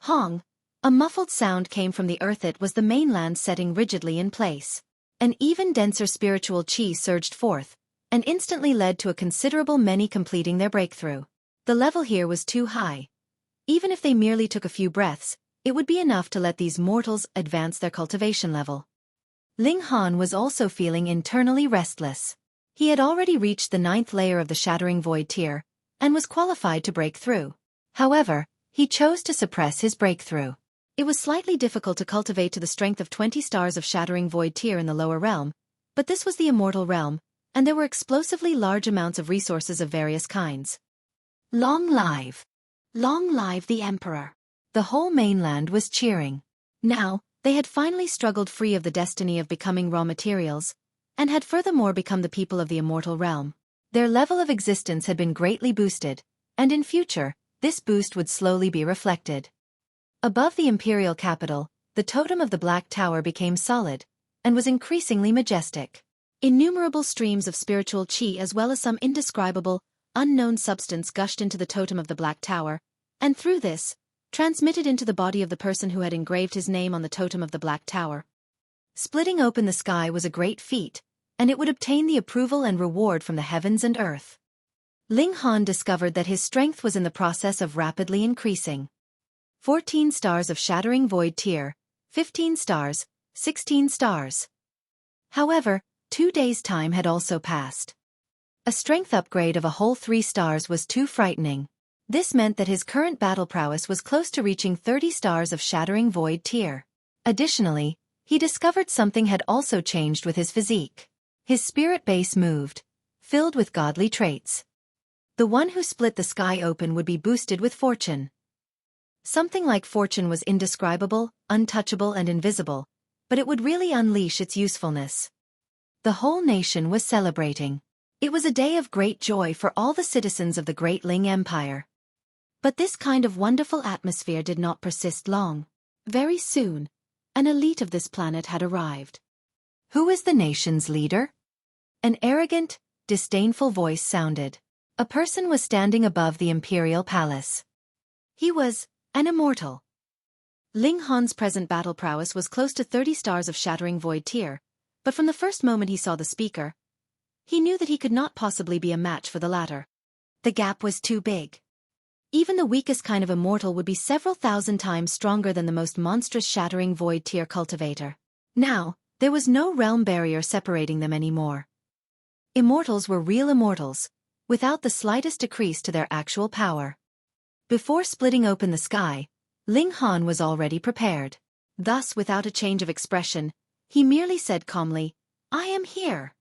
Hong! A muffled sound came from the earth. It was the mainland setting rigidly in place. An even denser spiritual chi surged forth, and instantly led to a considerable many completing their breakthrough. The level here was too high. Even if they merely took a few breaths, it would be enough to let these mortals advance their cultivation level. Ling Han was also feeling internally restless. He had already reached the 9th layer of the Shattering Void tier, and was qualified to break through. However, he chose to suppress his breakthrough. It was slightly difficult to cultivate to the strength of 20 stars of Shattering Void tier in the lower realm, but this was the Immortal realm, and there were explosively large amounts of resources of various kinds. Long live! Long live the Emperor! The whole mainland was cheering. Now, they had finally struggled free of the destiny of becoming raw materials, and had furthermore become the people of the Immortal realm. Their level of existence had been greatly boosted, and in future, this boost would slowly be reflected. Above the imperial capital, the totem of the Black Tower became solid, and was increasingly majestic. Innumerable streams of spiritual qi as well as some indescribable, unknown substance gushed into the totem of the Black Tower, and through this, transmitted into the body of the person who had engraved his name on the totem of the Black Tower. Splitting open the sky was a great feat, and it would obtain the approval and reward from the heavens and earth. Ling Han discovered that his strength was in the process of rapidly increasing. 14 stars of Shattering Void tier, 15 stars, 16 stars. However, 2 days' time had also passed. A strength upgrade of a whole 3 stars was too frightening. This meant that his current battle prowess was close to reaching 30 stars of Shattering Void tier. Additionally, he discovered something had also changed with his physique. His spirit base moved, filled with godly traits. The one who split the sky open would be boosted with fortune. Something like fortune was indescribable, untouchable and invisible, but it would really unleash its usefulness. The whole nation was celebrating. It was a day of great joy for all the citizens of the great Ling Empire. But this kind of wonderful atmosphere did not persist long. Very soon, an elite of this planet had arrived. Who is the nation's leader? An arrogant, disdainful voice sounded. A person was standing above the imperial palace. He was an immortal. Ling Han's present battle prowess was close to 30 stars of Shattering Void tier, but from the first moment he saw the speaker, he knew that he could not possibly be a match for the latter. The gap was too big. Even the weakest kind of immortal would be several thousand times stronger than the most monstrous Shattering Void tier cultivator. Now, there was no realm barrier separating them anymore. Immortals were real immortals, without the slightest decrease to their actual power. Before splitting open the sky, Ling Han was already prepared. Thus, without a change of expression, he merely said calmly, "I am here."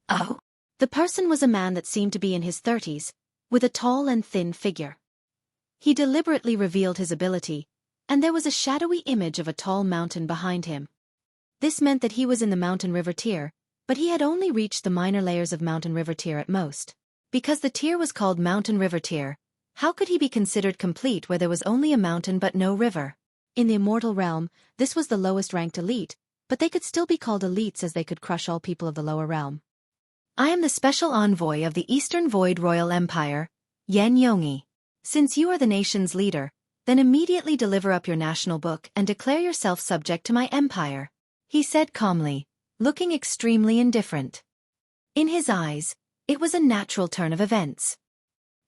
Oh? The person was a man that seemed to be in his 30s, with a tall and thin figure. He deliberately revealed his ability, and there was a shadowy image of a tall mountain behind him. This meant that he was in the Mountain River tier, but he had only reached the minor layers of Mountain River tier at most. Because the tier was called Mountain River tier, how could he be considered complete where there was only a mountain but no river? In the Immortal realm, this was the lowest ranked elite, but they could still be called elites as they could crush all people of the lower realm. I am the special envoy of the Eastern Void Royal Empire, Yan Yongyi. Since you are the nation's leader, then immediately deliver up your national book and declare yourself subject to my empire, he said calmly, looking extremely indifferent. In his eyes, it was a natural turn of events.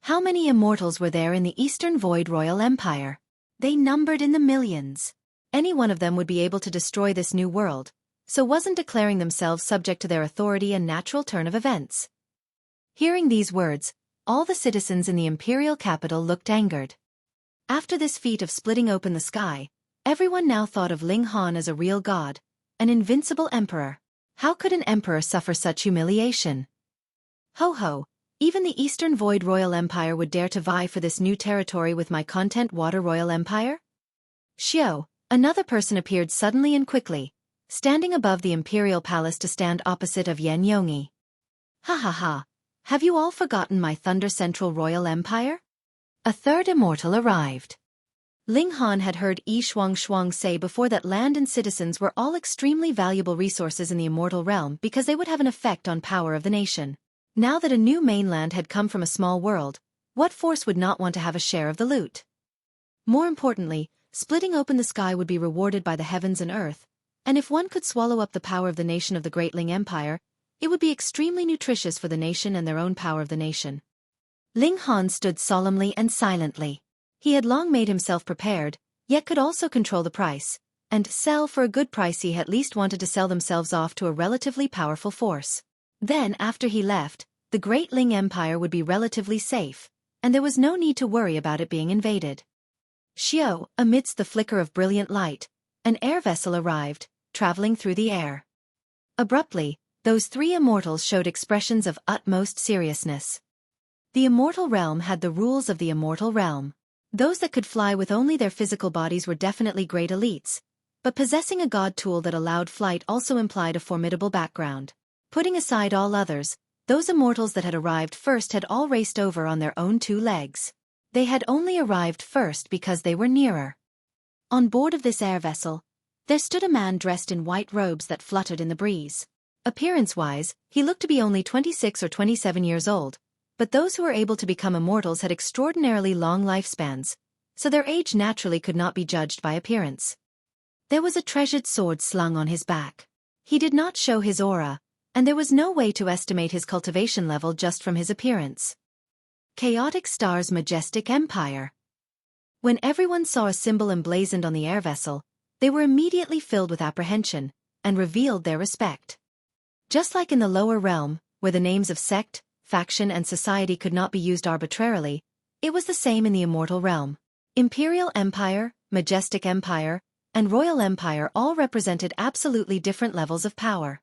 How many immortals were there in the Eastern Void Royal Empire? They numbered in the millions. Any one of them would be able to destroy this new world, so wasn't declaring themselves subject to their authority a natural turn of events? Hearing these words, all the citizens in the imperial capital looked angered. After this feat of splitting open the sky, everyone now thought of Ling Han as a real god, an invincible emperor. How could an emperor suffer such humiliation? Ho ho, even the Eastern Void Royal Empire would dare to vie for this new territory with my Content Water Royal Empire? Xiao, another person appeared suddenly and quickly, standing above the imperial palace to stand opposite of Yan Yongyi. Ha ha ha. Have you all forgotten my Thunder Central Royal Empire? A third immortal arrived. Ling Han had heard Yi Shuang say before that land and citizens were all extremely valuable resources in the immortal realm because they would have an effect on power of the nation. Now that a new mainland had come from a small world, what force would not want to have a share of the loot? More importantly, splitting open the sky would be rewarded by the heavens and earth, and if one could swallow up the power of the nation of the Great Ling Empire, it would be extremely nutritious for the nation and their own power of the nation. Ling Han stood solemnly and silently. He had long made himself prepared, yet could also control the price, and sell for a good price. He at least wanted to sell themselves off to a relatively powerful force. Then after he left, the Great Ling Empire would be relatively safe, and there was no need to worry about it being invaded. Amidst the flicker of brilliant light, an air vessel arrived, traveling through the air. Abruptly, those three immortals showed expressions of utmost seriousness. The immortal realm had the rules of the immortal realm. Those that could fly with only their physical bodies were definitely great elites, but possessing a god tool that allowed flight also implied a formidable background. Putting aside all others, those immortals that had arrived first had all raced over on their own two legs. They had only arrived first because they were nearer. On board of this air vessel, there stood a man dressed in white robes that fluttered in the breeze. Appearance-wise, he looked to be only 26 or 27 years old, but those who were able to become immortals had extraordinarily long lifespans, so their age naturally could not be judged by appearance. There was a treasured sword slung on his back. He did not show his aura, and there was no way to estimate his cultivation level just from his appearance. Chaotic Star's Majestic Empire. When everyone saw a symbol emblazoned on the air vessel, they were immediately filled with apprehension, and revealed their respect. Just like in the lower realm, where the names of sect, faction and society could not be used arbitrarily, it was the same in the immortal realm. Imperial Empire, Majestic Empire, and Royal Empire all represented absolutely different levels of power.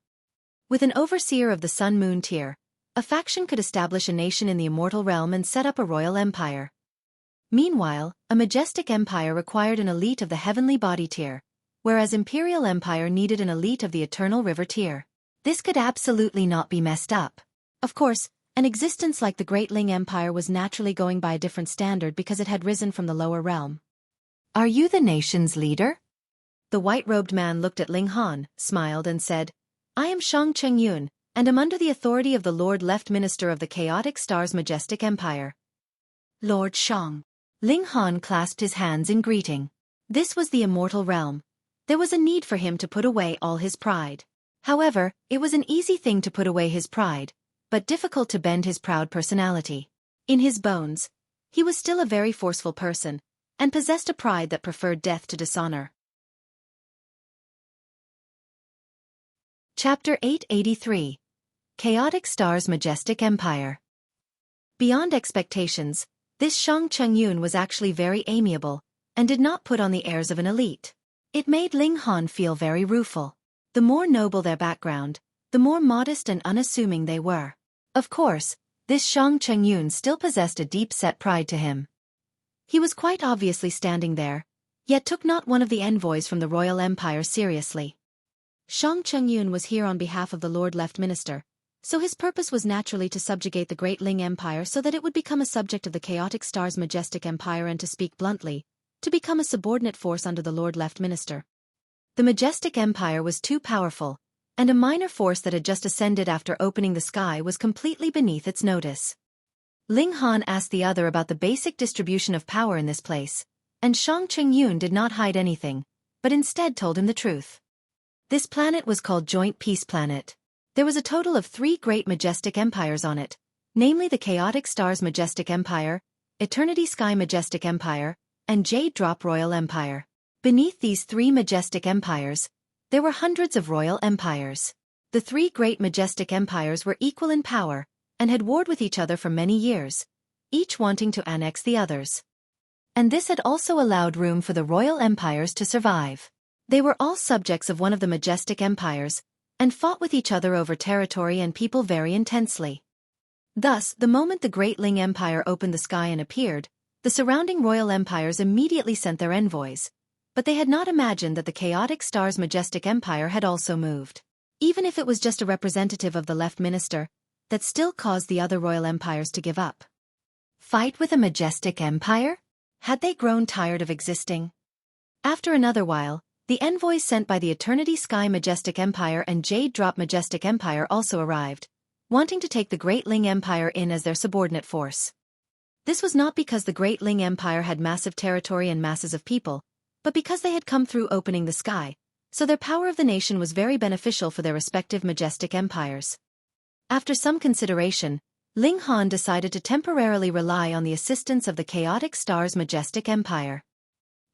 With an overseer of the Sun-Moon tier, a faction could establish a nation in the immortal realm and set up a royal empire. Meanwhile, a Majestic Empire required an elite of the Heavenly Body tier, whereas Imperial Empire needed an elite of the Eternal River tier. This could absolutely not be messed up. Of course, an existence like the Great Ling Empire was naturally going by a different standard because it had risen from the lower realm. "Are you the nation's leader?" The white-robed man looked at Ling Han, smiled and said, "I am Shang Chengyun, and am under the authority of the Lord Left Minister of the Chaotic Star's Majestic Empire." "Lord Shang." Ling Han clasped his hands in greeting. This was the immortal realm. There was a need for him to put away all his pride. However, it was an easy thing to put away his pride, but difficult to bend his proud personality. In his bones, he was still a very forceful person, and possessed a pride that preferred death to dishonor. Chapter 883. Chaotic Star's Majestic Empire. Beyond expectations, this Shang Chengyun was actually very amiable, and did not put on the airs of an elite. It made Ling Han feel very rueful. The more noble their background, the more modest and unassuming they were. Of course, this Shang Chengyun still possessed a deep-set pride to him. He was quite obviously standing there, yet took not one of the envoys from the Royal Empire seriously. Shang Chengyun was here on behalf of the Lord Left Minister, so his purpose was naturally to subjugate the Great Ling Empire so that it would become a subject of the Chaotic Star's Majestic Empire and, to speak bluntly, to become a subordinate force under the Lord Left Minister. The Majestic Empire was too powerful, and a minor force that had just ascended after opening the sky was completely beneath its notice. Ling Han asked the other about the basic distribution of power in this place, and Shang Chengyun did not hide anything, but instead told him the truth. This planet was called Joint Peace Planet. There was a total of 3 great majestic empires on it, namely the Chaotic Star's Majestic Empire, Eternity Sky Majestic Empire, and Jade Drop Royal Empire. Beneath these 3 majestic empires, there were hundreds of royal empires. The 3 great majestic empires were equal in power, and had warred with each other for many years, each wanting to annex the others. And this had also allowed room for the royal empires to survive. They were all subjects of one of the majestic empires, and fought with each other over territory and people very intensely. Thus, the moment the Great Ling Empire opened the sky and appeared, the surrounding royal empires immediately sent their envoys, but they had not imagined that the Chaotic Star's Majestic Empire had also moved. Even if it was just a representative of the Left Minister, that still caused the other royal empires to give up. Fight with a majestic empire? Had they grown tired of existing? After another while, the envoys sent by the Eternity Sky Majestic Empire and Jade Drop Majestic Empire also arrived, wanting to take the Great Ling Empire in as their subordinate force. This was not because the Great Ling Empire had massive territory and masses of people, but because they had come through opening the sky, so their power of the nation was very beneficial for their respective majestic empires. After some consideration, Ling Han decided to temporarily rely on the assistance of the Chaotic Star's Majestic Empire.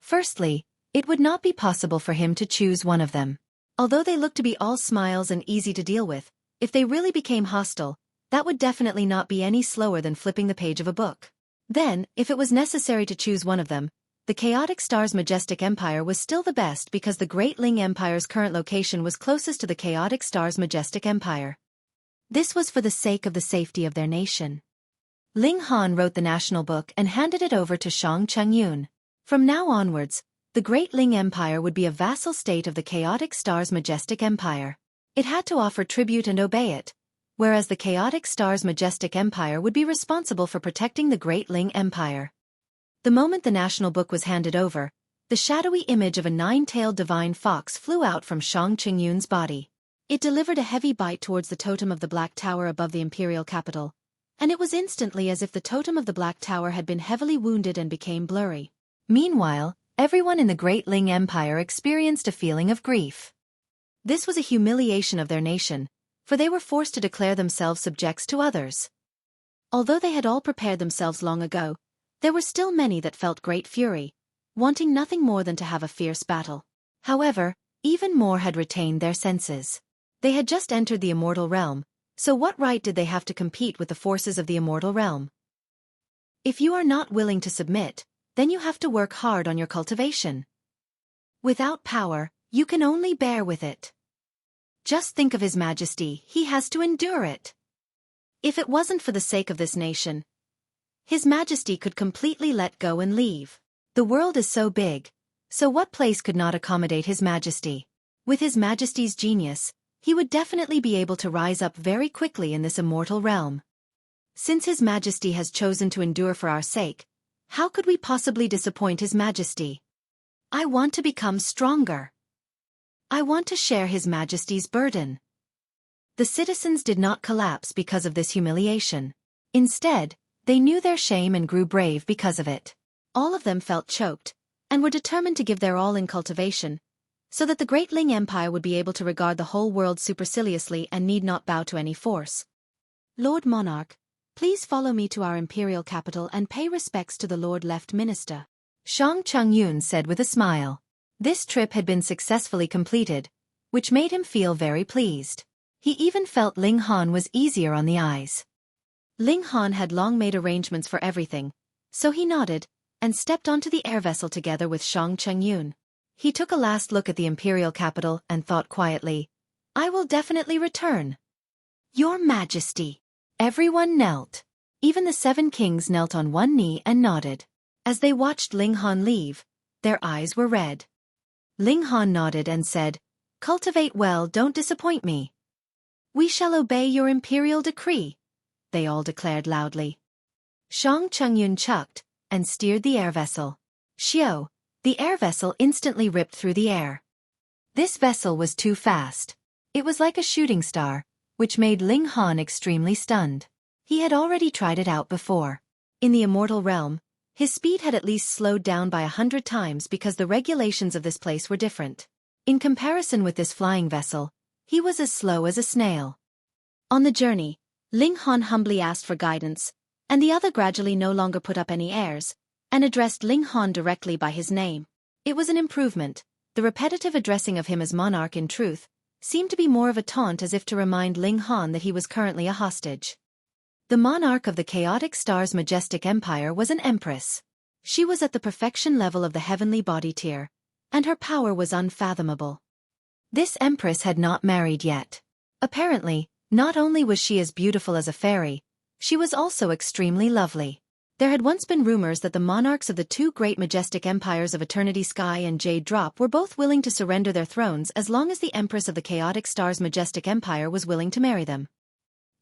Firstly, it would not be possible for him to choose one of them. Although they looked to be all smiles and easy to deal with, If they really became hostile, that would definitely not be any slower than flipping the page of a book. Then, if it was necessary to choose one of them, the Chaotic Star's Majestic Empire was still the best because the Great Ling Empire's current location was closest to the Chaotic Star's Majestic Empire. This was for the sake of the safety of their nation. Ling Han wrote the national book and handed it over to Shang Chengyun. From now onwards, the Great Ling Empire would be a vassal state of the Chaotic Star's Majestic Empire. It had to offer tribute and obey it, whereas the Chaotic Star's Majestic Empire would be responsible for protecting the Great Ling Empire. The moment the national book was handed over, the shadowy image of a nine-tailed divine fox flew out from Shang Chengyun's body. It delivered a heavy bite towards the totem of the Black Tower above the imperial capital, and it was instantly as if the totem of the Black Tower had been heavily wounded and became blurry. Meanwhile, everyone in the Great Ling Empire experienced a feeling of grief. This was a humiliation of their nation, for they were forced to declare themselves subjects to others. Although they had all prepared themselves long ago, there were still many that felt great fury, wanting nothing more than to have a fierce battle. However, even more had retained their senses. They had just entered the Immortal realm, so what right did they have to compete with the forces of the Immortal realm? If you are not willing to submit, then you have to work hard on your cultivation. Without power, you can only bear with it. Just think of His Majesty, he has to endure it. If it wasn't for the sake of this nation, His Majesty could completely let go and leave. The world is so big, so what place could not accommodate His Majesty? With His Majesty's genius, he would definitely be able to rise up very quickly in this immortal realm. Since His Majesty has chosen to endure for our sake, how could we possibly disappoint His Majesty? I want to become stronger. I want to share His Majesty's burden. The citizens did not collapse because of this humiliation. Instead, they knew their shame and grew brave because of it. All of them felt choked, and were determined to give their all in cultivation, so that the Great Ling Empire would be able to regard the whole world superciliously and need not bow to any force. Lord Monarch, please follow me to our imperial capital and pay respects to the Lord Left Minister, Shang Chengyun said with a smile. This trip had been successfully completed, which made him feel very pleased. He even felt Ling Han was easier on the eyes. Ling Han had long made arrangements for everything, so he nodded, and stepped onto the air vessel together with Shang Chengyun. He took a last look at the imperial capital and thought quietly, I will definitely return. Your Majesty. Everyone knelt. Even the 7 kings knelt on one knee and nodded. As they watched Ling Han leave, their eyes were red. Ling Han nodded and said, Cultivate well, don't disappoint me. We shall obey your imperial decree, they all declared loudly. Shang Chengyun chucked and steered the air vessel. Xiao, the air vessel instantly ripped through the air. This vessel was too fast. It was like a shooting star, which made Ling Han extremely stunned. He had already tried it out before. In the Immortal realm, his speed had at least slowed down by 100 times because the regulations of this place were different. In comparison with this flying vessel, he was as slow as a snail. On the journey, Ling Han humbly asked for guidance, and the other gradually no longer put up any airs, and addressed Ling Han directly by his name. It was an improvement. The repetitive addressing of him as monarch in truth seemed to be more of a taunt, as if to remind Ling Han that he was currently a hostage. The monarch of the Chaotic Star's Majestic Empire was an empress. She was at the perfection level of the heavenly body tier, and her power was unfathomable. This empress had not married yet. Apparently, not only was she as beautiful as a fairy, she was also extremely lovely. There had once been rumors that the monarchs of the 2 great majestic empires of Eternity Sky and Jade Drop were both willing to surrender their thrones as long as the Empress of the Chaotic Star's Majestic Empire was willing to marry them.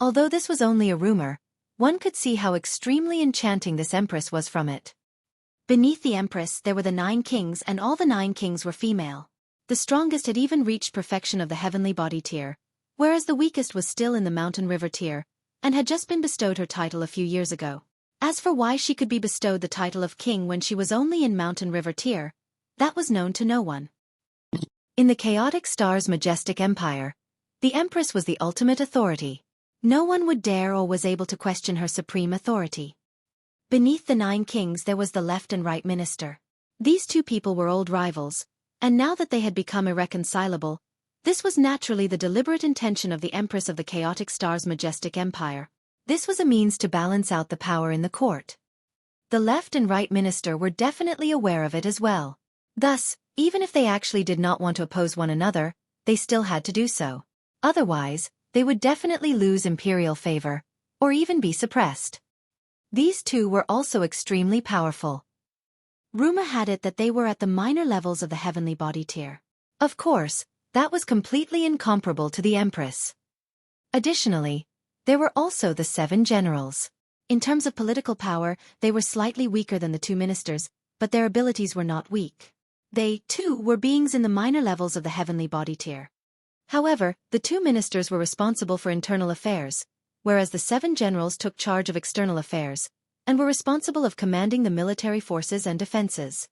Although this was only a rumor, one could see how extremely enchanting this empress was from it. Beneath the empress there were the 9 kings, and all the 9 kings were female. The strongest had even reached perfection of the heavenly body tier, whereas the weakest was still in the mountain river tier, and had just been bestowed her title a few years ago. As for why she could be bestowed the title of king when she was only in mountain river tier, that was known to no one. In the Chaotic Star's Majestic Empire, the empress was the ultimate authority. No one would dare or was able to question her supreme authority. Beneath the 9 kings there was the left and right minister. These 2 people were old rivals, and now that they had become irreconcilable, This was naturally the deliberate intention of the Empress of the Chaotic Star's Majestic Empire. This was a means to balance out the power in the court. The left and right minister were definitely aware of it as well. Thus, even if they actually did not want to oppose one another, they still had to do so. Otherwise, they would definitely lose imperial favor, or even be suppressed. These two were also extremely powerful. Rumor had it that they were at the minor levels of the heavenly body tier. Of course, that was completely incomparable to the Empress. Additionally, there were also the 7 generals. In terms of political power, they were slightly weaker than the 2 ministers, but their abilities were not weak. They, too, were beings in the minor levels of the heavenly body tier. However, the 2 ministers were responsible for internal affairs, whereas the 7 generals took charge of external affairs, and were responsible of commanding the military forces and defenses.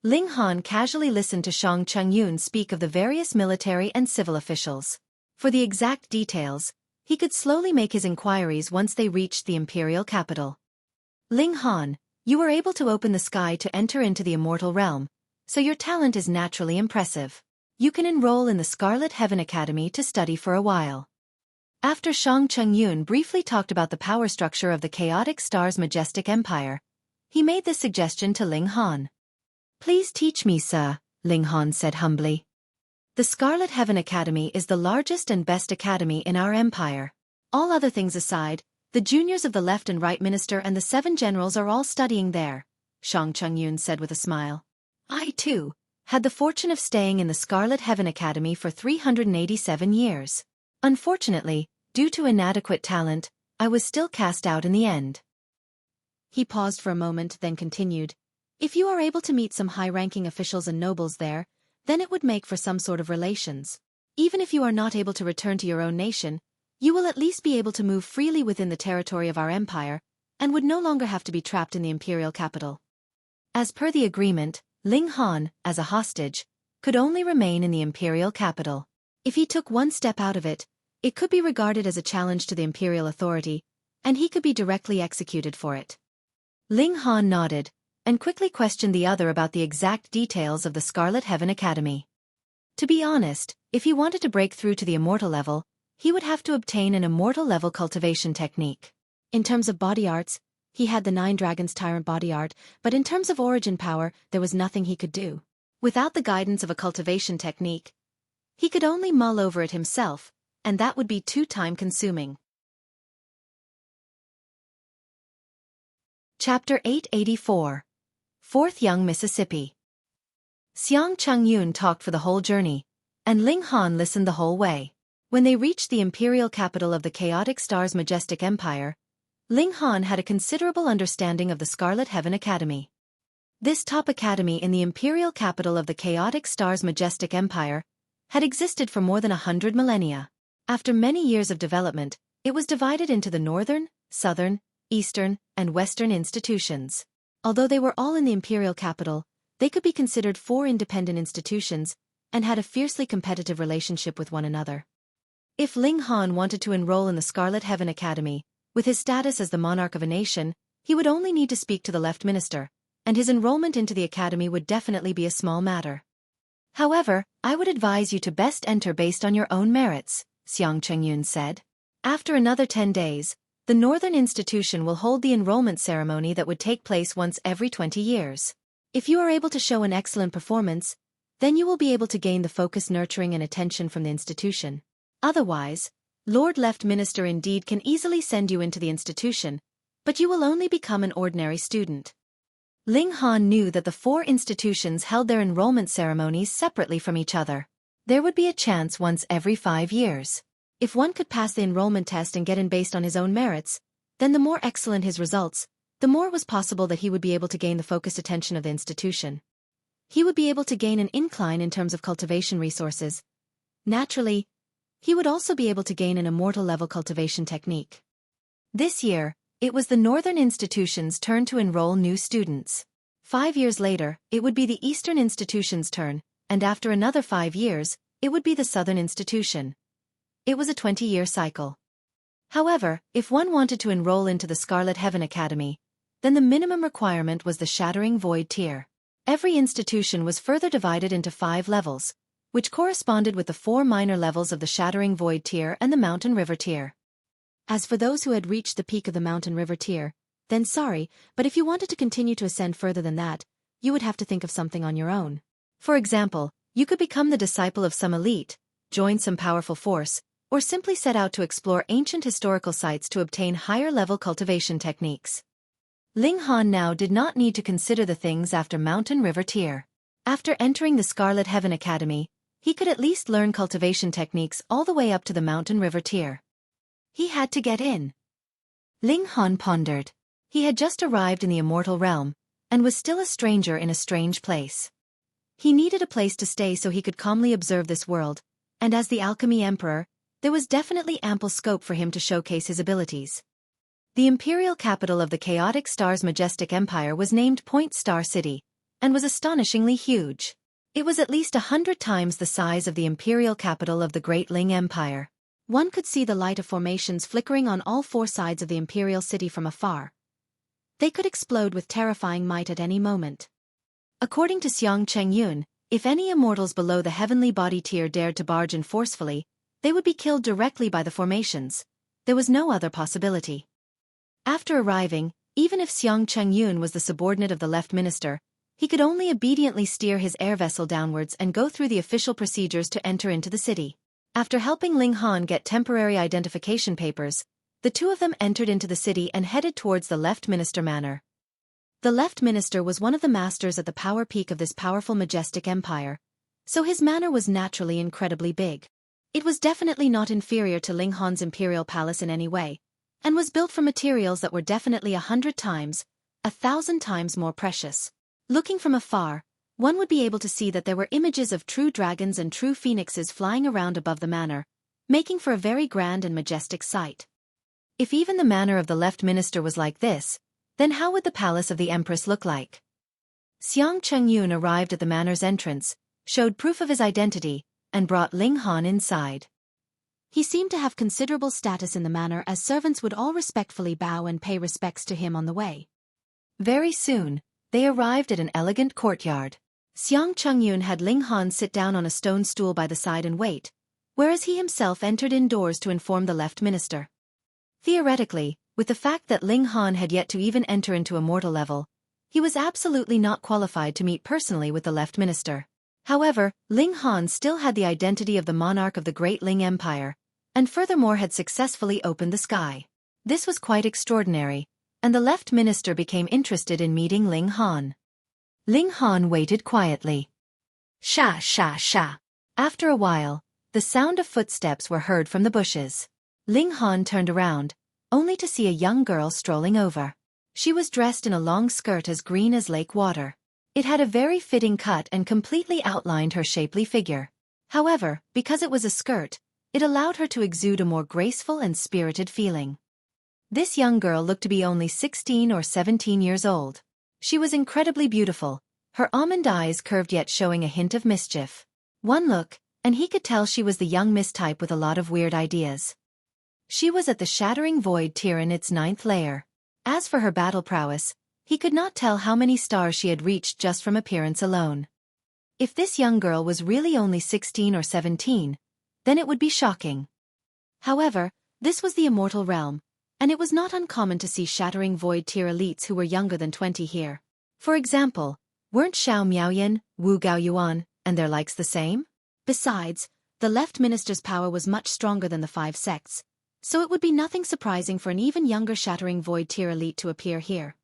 Ling Han casually listened to Shang Chengyun speak of the various military and civil officials. For the exact details, he could slowly make his inquiries once they reached the imperial capital. Ling Han, you were able to open the sky to enter into the immortal realm, so your talent is naturally impressive. You can enroll in the Scarlet Heaven Academy to study for a while. After Shang Chengyun briefly talked about the power structure of the Chaotic Star's Majestic Empire, he made this suggestion to Ling Han. Please teach me, sir, Ling Han said humbly. The Scarlet Heaven Academy is the largest and best academy in our empire. All other things aside, the juniors of the left and right minister and the 7 generals are all studying there, Shang Chengyun said with a smile. I, too, had the fortune of staying in the Scarlet Heaven Academy for 387 years. Unfortunately, due to inadequate talent, I was still cast out in the end. He paused for a moment, then continued. If you are able to meet some high-ranking officials and nobles there, then it would make for some sort of relations. Even if you are not able to return to your own nation, you will at least be able to move freely within the territory of our empire, and would no longer have to be trapped in the imperial capital. As per the agreement, Ling Han, as a hostage, could only remain in the imperial capital. If he took one step out of it, it could be regarded as a challenge to the imperial authority, and he could be directly executed for it. Ling Han nodded, and quickly questioned the other about the exact details of the Scarlet Heaven Academy. To be honest, if he wanted to break through to the immortal level, he would have to obtain an immortal level cultivation technique. In terms of body arts, he had the 9 Dragons Tyrant body art, but in terms of origin power, there was nothing he could do. Without the guidance of a cultivation technique, he could only mull over it himself, and that would be too time-consuming. Chapter 884. 4th Young Mississippi. Xiang Chengyun talked for the whole journey, and Ling Han listened the whole way. When they reached the imperial capital of the Chaotic Star's Majestic Empire, Ling Han had a considerable understanding of the Scarlet Heaven Academy. This top academy in the imperial capital of the Chaotic Star's Majestic Empire had existed for more than 100 millennia. After many years of development, it was divided into the northern, southern, eastern, and western institutions. Although they were all in the imperial capital, they could be considered 4 independent institutions, and had a fiercely competitive relationship with one another. If Ling Han wanted to enroll in the Scarlet Heaven Academy, with his status as the monarch of a nation, he would only need to speak to the left minister, and his enrollment into the academy would definitely be a small matter. However, I would advise you to best enter based on your own merits, Xiang Chengyun said. After another 10 days, the Northern Institution will hold the enrollment ceremony that would take place once every 20 years. If you are able to show an excellent performance, then you will be able to gain the focus, nurturing, and attention from the institution. Otherwise, Lord Left Minister indeed can easily send you into the institution, but you will only become an ordinary student. Ling Han knew that the 4 institutions held their enrollment ceremonies separately from each other. There would be a chance once every 5 years. If one could pass the enrollment test and get in based on his own merits, then the more excellent his results, the more it was possible that he would be able to gain the focused attention of the institution. He would be able to gain an incline in terms of cultivation resources. Naturally, he would also be able to gain an immortal level cultivation technique. This year, it was the Northern Institution's turn to enroll new students. 5 years later, it would be the Eastern Institution's turn, and after another 5 years, it would be the Southern Institution. It was a 20-year cycle. However, if one wanted to enroll into the Scarlet Heaven Academy, then the minimum requirement was the Shattering Void tier. Every institution was further divided into 5 levels, which corresponded with the 4 minor levels of the Shattering Void tier and the Mountain River tier. As for those who had reached the peak of the Mountain River tier, then sorry, but if you wanted to continue to ascend further than that, you would have to think of something on your own. For example, you could become the disciple of some elite, join some powerful force, or simply set out to explore ancient historical sites to obtain higher-level cultivation techniques. Ling Han now did not need to consider the things after Mountain River tier. After entering the Scarlet Heaven Academy, he could at least learn cultivation techniques all the way up to the Mountain River tier. He had to get in. Ling Han pondered. He had just arrived in the Immortal realm, and was still a stranger in a strange place. He needed a place to stay so he could calmly observe this world, and as the Alchemy Emperor, there was definitely ample scope for him to showcase his abilities. The imperial capital of the Chaotic Star's Majestic Empire was named Point Star City, and was astonishingly huge. It was at least 100 times the size of the imperial capital of the Great Ling Empire. One could see the light of formations flickering on all 4 sides of the imperial city from afar. They could explode with terrifying might at any moment. According to Xiang Chengyun, if any immortals below the heavenly body tier dared to barge in forcefully, they would be killed directly by the formations. There was no other possibility. After arriving, even if Xiang Chengyun was the subordinate of the left minister, he could only obediently steer his air vessel downwards and go through the official procedures to enter into the city. After helping Ling Han get temporary identification papers, the two of them entered into the city and headed towards the left minister manor. The left minister was one of the masters at the power peak of this powerful Majestic Empire, so his manor was naturally incredibly big. It was definitely not inferior to Ling Han's imperial palace in any way, and was built from materials that were definitely 100 times, 1,000 times more precious. Looking from afar, one would be able to see that there were images of true dragons and true phoenixes flying around above the manor, making for a very grand and majestic sight. If even the manor of the left minister was like this, then how would the palace of the empress look like? Xiang Chengyun arrived at the manor's entrance, showed proof of his identity, and brought Ling Han inside. He seemed to have considerable status in the manor as servants would all respectfully bow and pay respects to him on the way. Very soon, they arrived at an elegant courtyard. Xiang Chengyun had Ling Han sit down on a stone stool by the side and wait, whereas he himself entered indoors to inform the left minister. Theoretically, with the fact that Ling Han had yet to even enter into Immortal level, he was absolutely not qualified to meet personally with the left minister. However, Ling Han still had the identity of the monarch of the Great Ling Empire, and furthermore had successfully opened the sky. This was quite extraordinary, and the left minister became interested in meeting Ling Han. Ling Han waited quietly. Sha sha sha. After a while, the sound of footsteps were heard from the bushes. Ling Han turned around, only to see a young girl strolling over. She was dressed in a long skirt as green as lake water. It had a very fitting cut and completely outlined her shapely figure. However, because it was a skirt, it allowed her to exude a more graceful and spirited feeling. This young girl looked to be only 16 or 17 years old. She was incredibly beautiful, her almond eyes curved yet showing a hint of mischief. One look, and he could tell she was the young Miss type with a lot of weird ideas. She was at the Shattering Void tier in its 9th layer. As for her battle prowess, he could not tell how many stars she had reached just from appearance alone. If this young girl was really only 16 or 17, then it would be shocking. However, this was the Immortal realm, and it was not uncommon to see Shattering Void tier elites who were younger than 20 here. For example, weren't Xiao Miaoyan, Wu Gaoyuan, and their likes the same? Besides, the left minister's power was much stronger than the 5 sects, so it would be nothing surprising for an even younger Shattering Void tier elite to appear here.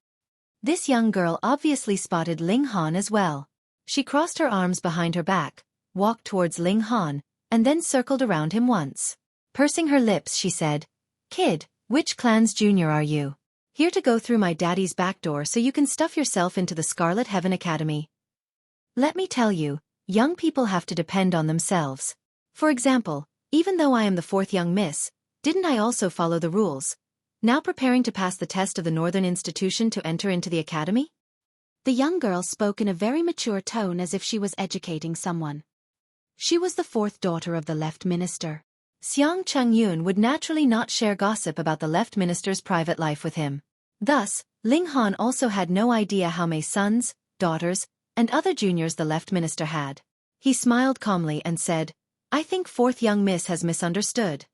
This young girl obviously spotted Ling Han as well. She crossed her arms behind her back, walked towards Ling Han, and then circled around him once. Pursing her lips, she said, "Kid, which clan's junior are you? Here to go through my daddy's back door so you can stuff yourself into the Scarlet Heaven Academy. Let me tell you, young people have to depend on themselves. For example, even though I am the 4th young miss, didn't I also follow the rules? Now preparing to pass the test of the Northern Institution to enter into the academy?" The young girl spoke in a very mature tone as if she was educating someone. She was the 4th daughter of the left minister. Xiang Chengyun would naturally not share gossip about the left minister's private life with him. Thus, Ling Han also had no idea how many sons, daughters, and other juniors the left minister had. He smiled calmly and said, "I think fourth young miss has misunderstood."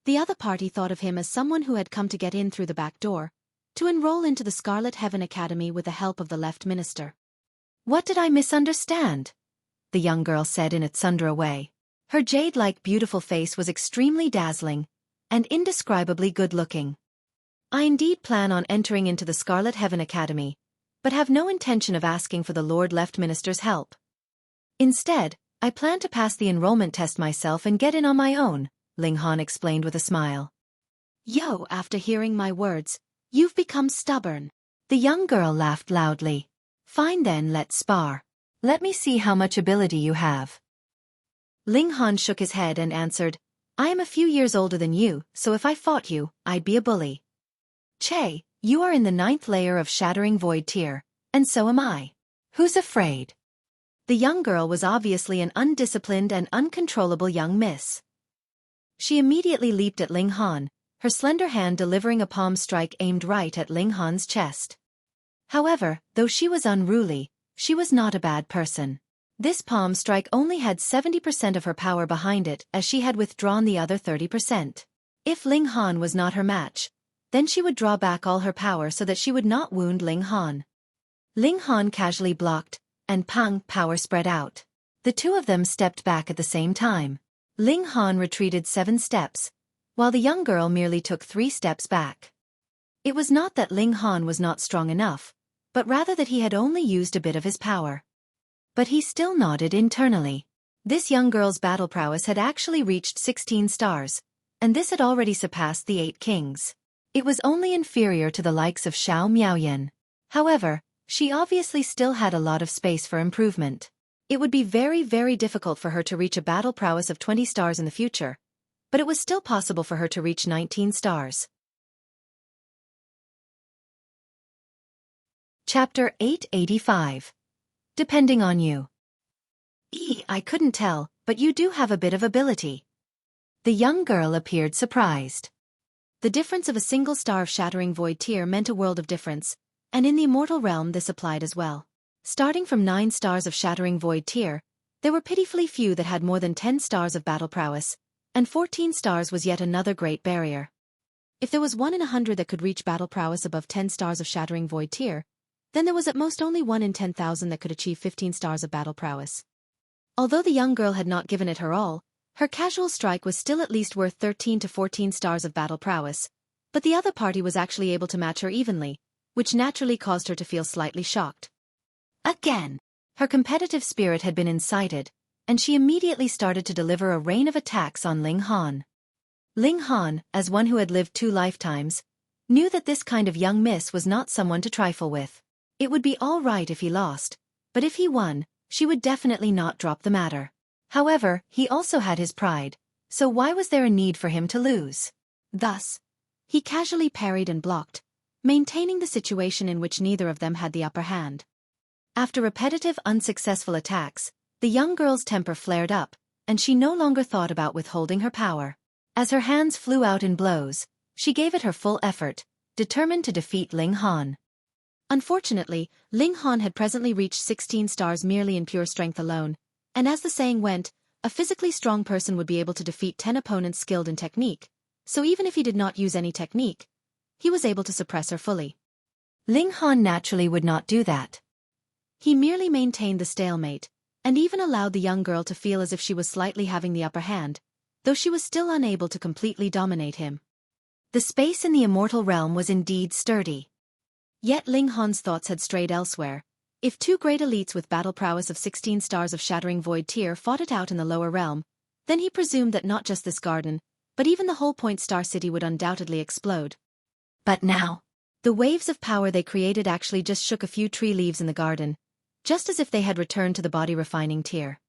The other party thought of him as someone who had come to get in through the back door, to enroll into the Scarlet Heaven Academy with the help of the left minister. "What did I misunderstand?" the young girl said in a tsundere way. Her jade-like beautiful face was extremely dazzling and indescribably good-looking. "I indeed plan on entering into the Scarlet Heaven Academy, but have no intention of asking for the Lord Left Minister's help. Instead, I plan to pass the enrollment test myself and get in on my own," Ling Han explained with a smile. "Yo, after hearing my words, you've become stubborn." The young girl laughed loudly. "Fine then, let's spar. Let me see how much ability you have." Ling Han shook his head and answered, "I am a few years older than you, so if I fought you, I'd be a bully. Che, you are in the 9th layer of Shattering Void tier, and so am I. Who's afraid?" The young girl was obviously an undisciplined and uncontrollable young miss. She immediately leaped at Ling Han, her slender hand delivering a palm strike aimed right at Ling Han's chest. However, though she was unruly, she was not a bad person. This palm strike only had 70% of her power behind it, as she had withdrawn the other 30%. If Ling Han was not her match, then she would draw back all her power so that she would not wound Ling Han. Ling Han casually blocked, and Pang power spread out. The two of them stepped back at the same time. Ling Han retreated 7 steps, while the young girl merely took 3 steps back. It was not that Ling Han was not strong enough, but rather that he had only used a bit of his power. But he still nodded internally. This young girl's battle prowess had actually reached 16 stars, and this had already surpassed the 8 kings. It was only inferior to the likes of Xiao Miaoyan. However, she obviously still had a lot of space for improvement. It would be very, very difficult for her to reach a battle prowess of 20 stars in the future, but it was still possible for her to reach 19 stars. Chapter 885. Depending on you. I couldn't tell, but you do have a bit of ability. The young girl appeared surprised. The difference of a single star of Shattering Void tier meant a world of difference, and in the Immortal realm this applied as well. Starting from 9 stars of Shattering Void tier, there were pitifully few that had more than 10 stars of battle prowess, and 14 stars was yet another great barrier. If there was 1 in 100 that could reach battle prowess above 10 stars of Shattering Void tier, then there was at most only 1 in 10,000 that could achieve 15 stars of battle prowess. Although the young girl had not given it her all, her casual strike was still at least worth 13 to 14 stars of battle prowess, but the other party was actually able to match her evenly, which naturally caused her to feel slightly shocked. Again, her competitive spirit had been incited, and she immediately started to deliver a rain of attacks on Ling Han. Ling Han, as one who had lived 2 lifetimes, knew that this kind of young miss was not someone to trifle with. It would be all right if he lost, but if he won, she would definitely not drop the matter. However, he also had his pride, so why was there a need for him to lose? Thus, he casually parried and blocked, maintaining the situation in which neither of them had the upper hand. After repetitive unsuccessful attacks, the young girl's temper flared up, and she no longer thought about withholding her power. As her hands flew out in blows, she gave it her full effort, determined to defeat Ling Han. Unfortunately, Ling Han had presently reached 16 stars merely in pure strength alone, and as the saying went, a physically strong person would be able to defeat 10 opponents skilled in technique, so even if he did not use any technique, he was able to suppress her fully. Ling Han naturally would not do that. He merely maintained the stalemate, and even allowed the young girl to feel as if she was slightly having the upper hand, though she was still unable to completely dominate him. The space in the Immortal realm was indeed sturdy. Yet Ling Han's thoughts had strayed elsewhere. If 2 great elites with battle prowess of 16 stars of Shattering Void tier fought it out in the lower realm, then he presumed that not just this garden, but even the whole Point Star City would undoubtedly explode. But now, the waves of power they created actually just shook a few tree leaves in the garden, just as if they had returned to the body refining tier.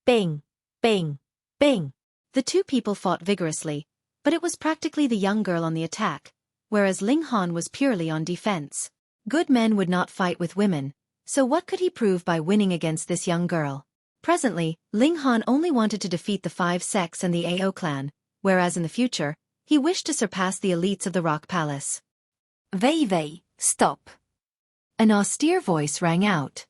Bing! Bing! Bing! The 2 people fought vigorously, but it was practically the young girl on the attack, whereas Ling Han was purely on defense. Good men would not fight with women, so what could he prove by winning against this young girl? Presently, Ling Han only wanted to defeat the 5 sects and the AO clan, whereas in the future, he wished to surpass the elites of the Rock Palace. Wei, stop! An austere voice rang out.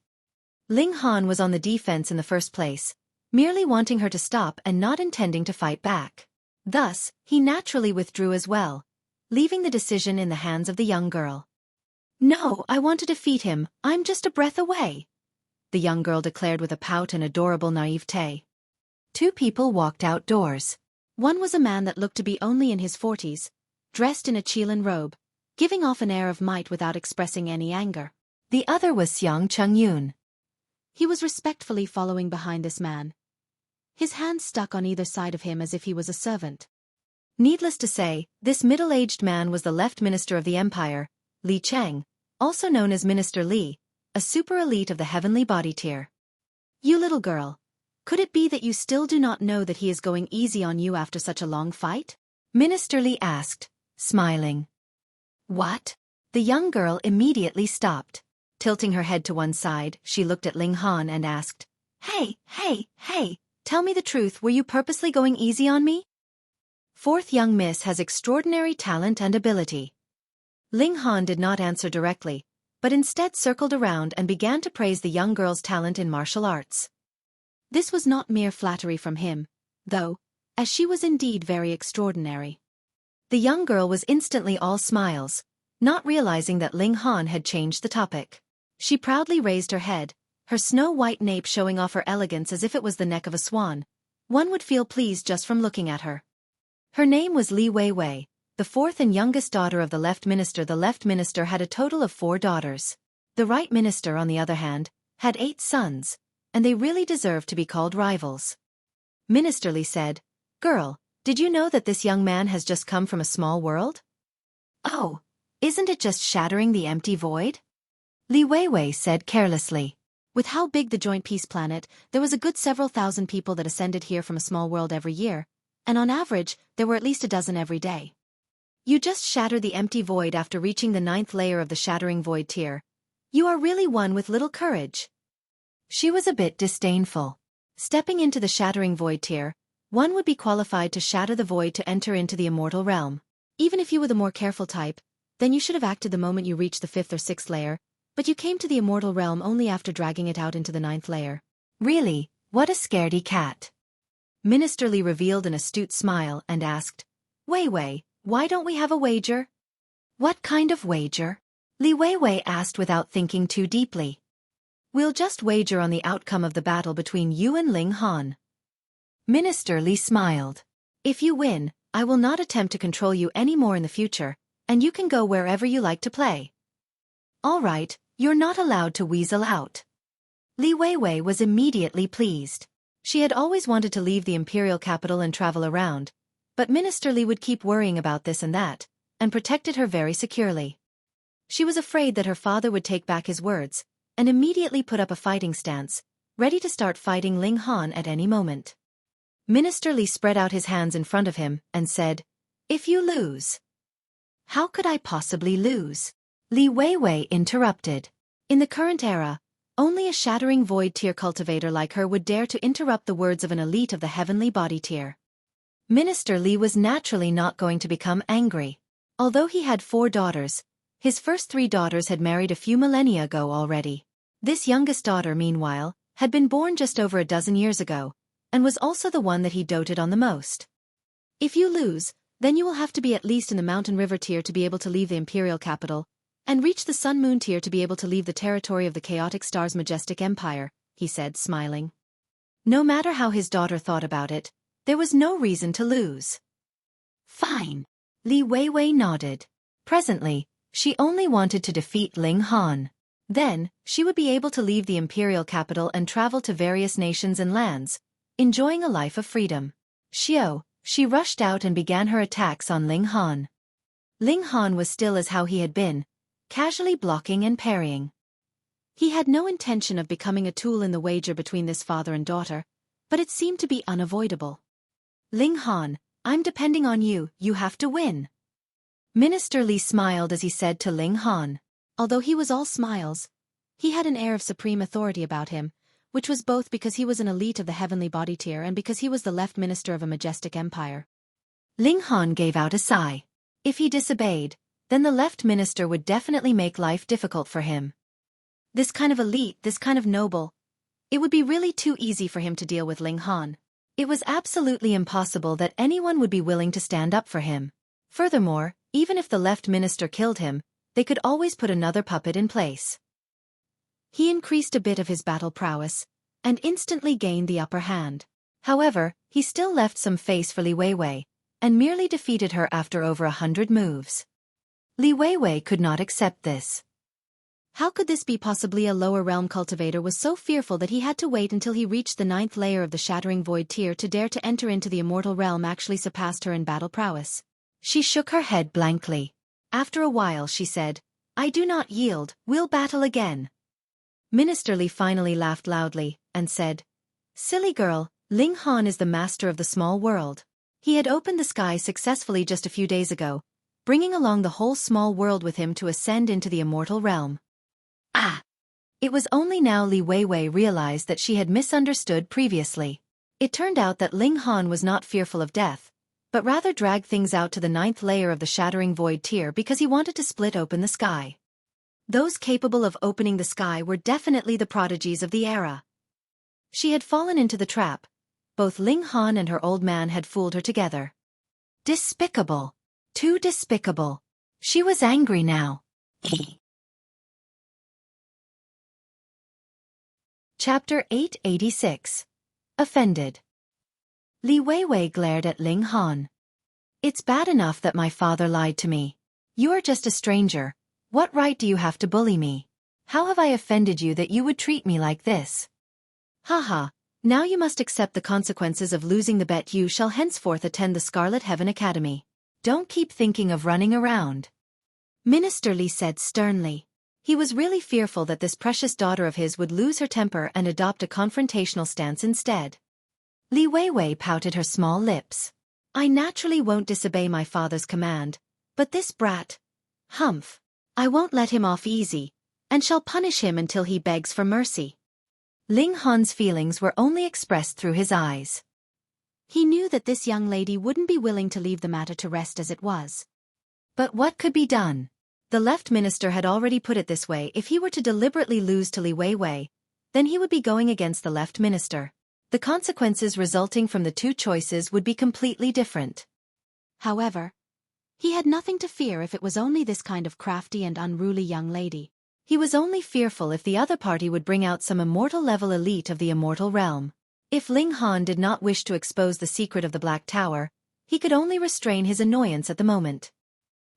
Ling Han was on the defense in the first place, merely wanting her to stop and not intending to fight back. Thus, he naturally withdrew as well, leaving the decision in the hands of the young girl. "No, I want to defeat him, I'm just a breath away," the young girl declared with a pout and adorable naivete. Two people walked outdoors. One was a man that looked to be only in his 40s, dressed in a Qilin robe, giving off an air of might without expressing any anger. The other was Xiang Chengyun. He was respectfully following behind this man, his hands stuck on either side of him as if he was a servant. Needless to say, this middle-aged man was the left minister of the empire, Li Cheng, also known as Minister Li, a super elite of the heavenly body tier. "You little girl, could it be that you still do not know that he is going easy on you after such a long fight?" Minister Li asked, smiling. "What?" The young girl immediately stopped. Tilting her head to one side, she looked at Ling Han and asked, Hey, tell me the truth, were you purposely going easy on me?" Fourth young miss has extraordinary talent and ability. Ling Han did not answer directly, but instead circled around and began to praise the young girl's talent in martial arts. This was not mere flattery from him, though, as she was indeed very extraordinary. The young girl was instantly all smiles, not realizing that Ling Han had changed the topic. She proudly raised her head, her snow-white nape showing off her elegance as if it was the neck of a swan. One would feel pleased just from looking at her. Her name was Li Weiwei, the fourth and youngest daughter of the left minister. The left minister had a total of 4 daughters. The right minister, on the other hand, had 8 sons, and they really deserved to be called rivals. Minister Li said, "Girl, did you know that this young man has just come from a small world?" "Oh, isn't it just shattering the empty void?" Li Weiwei said carelessly. With how big the Joint Peace Planet, there was a good several thousand people that ascended here from a small world every year, and on average, there were at least a dozen every day. You just shatter the empty void after reaching the 9th layer of the Shattering Void tier. You are really one with little courage. She was a bit disdainful. Stepping into the Shattering Void tier, one would be qualified to shatter the void to enter into the Immortal realm. Even if you were the more careful type, then you should have acted the moment you reached the 5th or 6th layer, but you came to the Immortal realm only after dragging it out into the 9th layer. Really, what a scaredy cat. Minister Li revealed an astute smile and asked, Weiwei, why don't we have a wager? What kind of wager? Li Weiwei asked without thinking too deeply. We'll just wager on the outcome of the battle between you and Ling Han. Minister Li smiled. If you win, I will not attempt to control you any more in the future, and you can go wherever you like to play. All right, you're not allowed to weasel out. Li Weiwei was immediately pleased. She had always wanted to leave the imperial capital and travel around, but Minister Li would keep worrying about this and that, and protected her very securely. She was afraid that her father would take back his words, and immediately put up a fighting stance, ready to start fighting Ling Han at any moment. Minister Li spread out his hands in front of him and said, If you lose. How could I possibly lose? Li Weiwei interrupted. In the current era, only a Shattering Void tier cultivator like her would dare to interrupt the words of an elite of the heavenly body tier. Minister Li was naturally not going to become angry. Although he had 4 daughters, his first 3 daughters had married a few millennia ago already. This youngest daughter, meanwhile, had been born just over a dozen years ago, and was also the one that he doted on the most. If you lose, then you will have to be at least in the Mountain River tier to be able to leave the imperial capital, and reach the Sun Moon tier to be able to leave the territory of the Chaotic Star's Majestic Empire, he said, smiling. No matter how his daughter thought about it, there was no reason to lose. Fine. Li Weiwei nodded. Presently, she only wanted to defeat Ling Han. Then, she would be able to leave the imperial capital and travel to various nations and lands, enjoying a life of freedom. She rushed out and began her attacks on Ling Han. Ling Han was still as how he had been, casually blocking and parrying. He had no intention of becoming a tool in the wager between this father and daughter, but it seemed to be unavoidable. Ling Han, I'm depending on you, you have to win. Minister Li smiled as he said to Ling Han. Although he was all smiles, he had an air of supreme authority about him, which was both because he was an elite of the heavenly body tier and because he was the left minister of a majestic empire. Ling Han gave out a sigh. If he disobeyed, then the left minister would definitely make life difficult for him. This kind of elite, this kind of noble, It would be really too easy for him to deal with Ling Han. It was absolutely impossible that anyone would be willing to stand up for him. Furthermore, even if the left minister killed him, they could always put another puppet in place. He increased a bit of his battle prowess, and instantly gained the upper hand. However, he still left some face for Li Weiwei, and merely defeated her after over 100 moves. Li Weiwei could not accept this. How could this be? Possibly a lower realm cultivator was so fearful that he had to wait until he reached the 9th layer of the Shattering Void tier to dare to enter into the Immortal realm. Actually surpassed her in battle prowess. She shook her head blankly. After a while she said, "I do not yield, we'll battle again." Minister Li finally laughed loudly, and said, "Silly girl, Ling Han is the master of the small world. He had opened the sky successfully just a few days ago, bringing along the whole small world with him to ascend into the Immortal realm." Ah! It was only now Li Weiwei realized that she had misunderstood previously. It turned out that Ling Han was not fearful of death, but rather dragged things out to the 9th layer of the Shattering Void tier because he wanted to split open the sky. Those capable of opening the sky were definitely the prodigies of the era. She had fallen into the trap. Both Ling Han and her old man had fooled her together. Despicable. Too despicable. She was angry now. Chapter 886. Offended. Li Weiwei glared at Ling Han. "It's bad enough that my father lied to me. You are just a stranger. What right do you have to bully me? How have I offended you that you would treat me like this? Haha, now you must accept the consequences of losing the bet. You shall henceforth attend the Scarlet Heaven Academy. Don't keep thinking of running around." Minister Li said sternly. He was really fearful that this precious daughter of his would lose her temper and adopt a confrontational stance instead. Li Weiwei pouted her small lips. "I naturally won't disobey my father's command, but this brat, humph. I won't let him off easy, and shall punish him until he begs for mercy." Ling Han's feelings were only expressed through his eyes. He knew that this young lady wouldn't be willing to leave the matter to rest as it was. But what could be done? The left minister had already put it this way: if he were to deliberately lose to Li Weiwei, then he would be going against the left minister. The consequences resulting from the two choices would be completely different. However, he had nothing to fear if it was only this kind of crafty and unruly young lady. He was only fearful if the other party would bring out some immortal-level elite of the Immortal realm. If Ling Han did not wish to expose the secret of the Black Tower, he could only restrain his annoyance at the moment.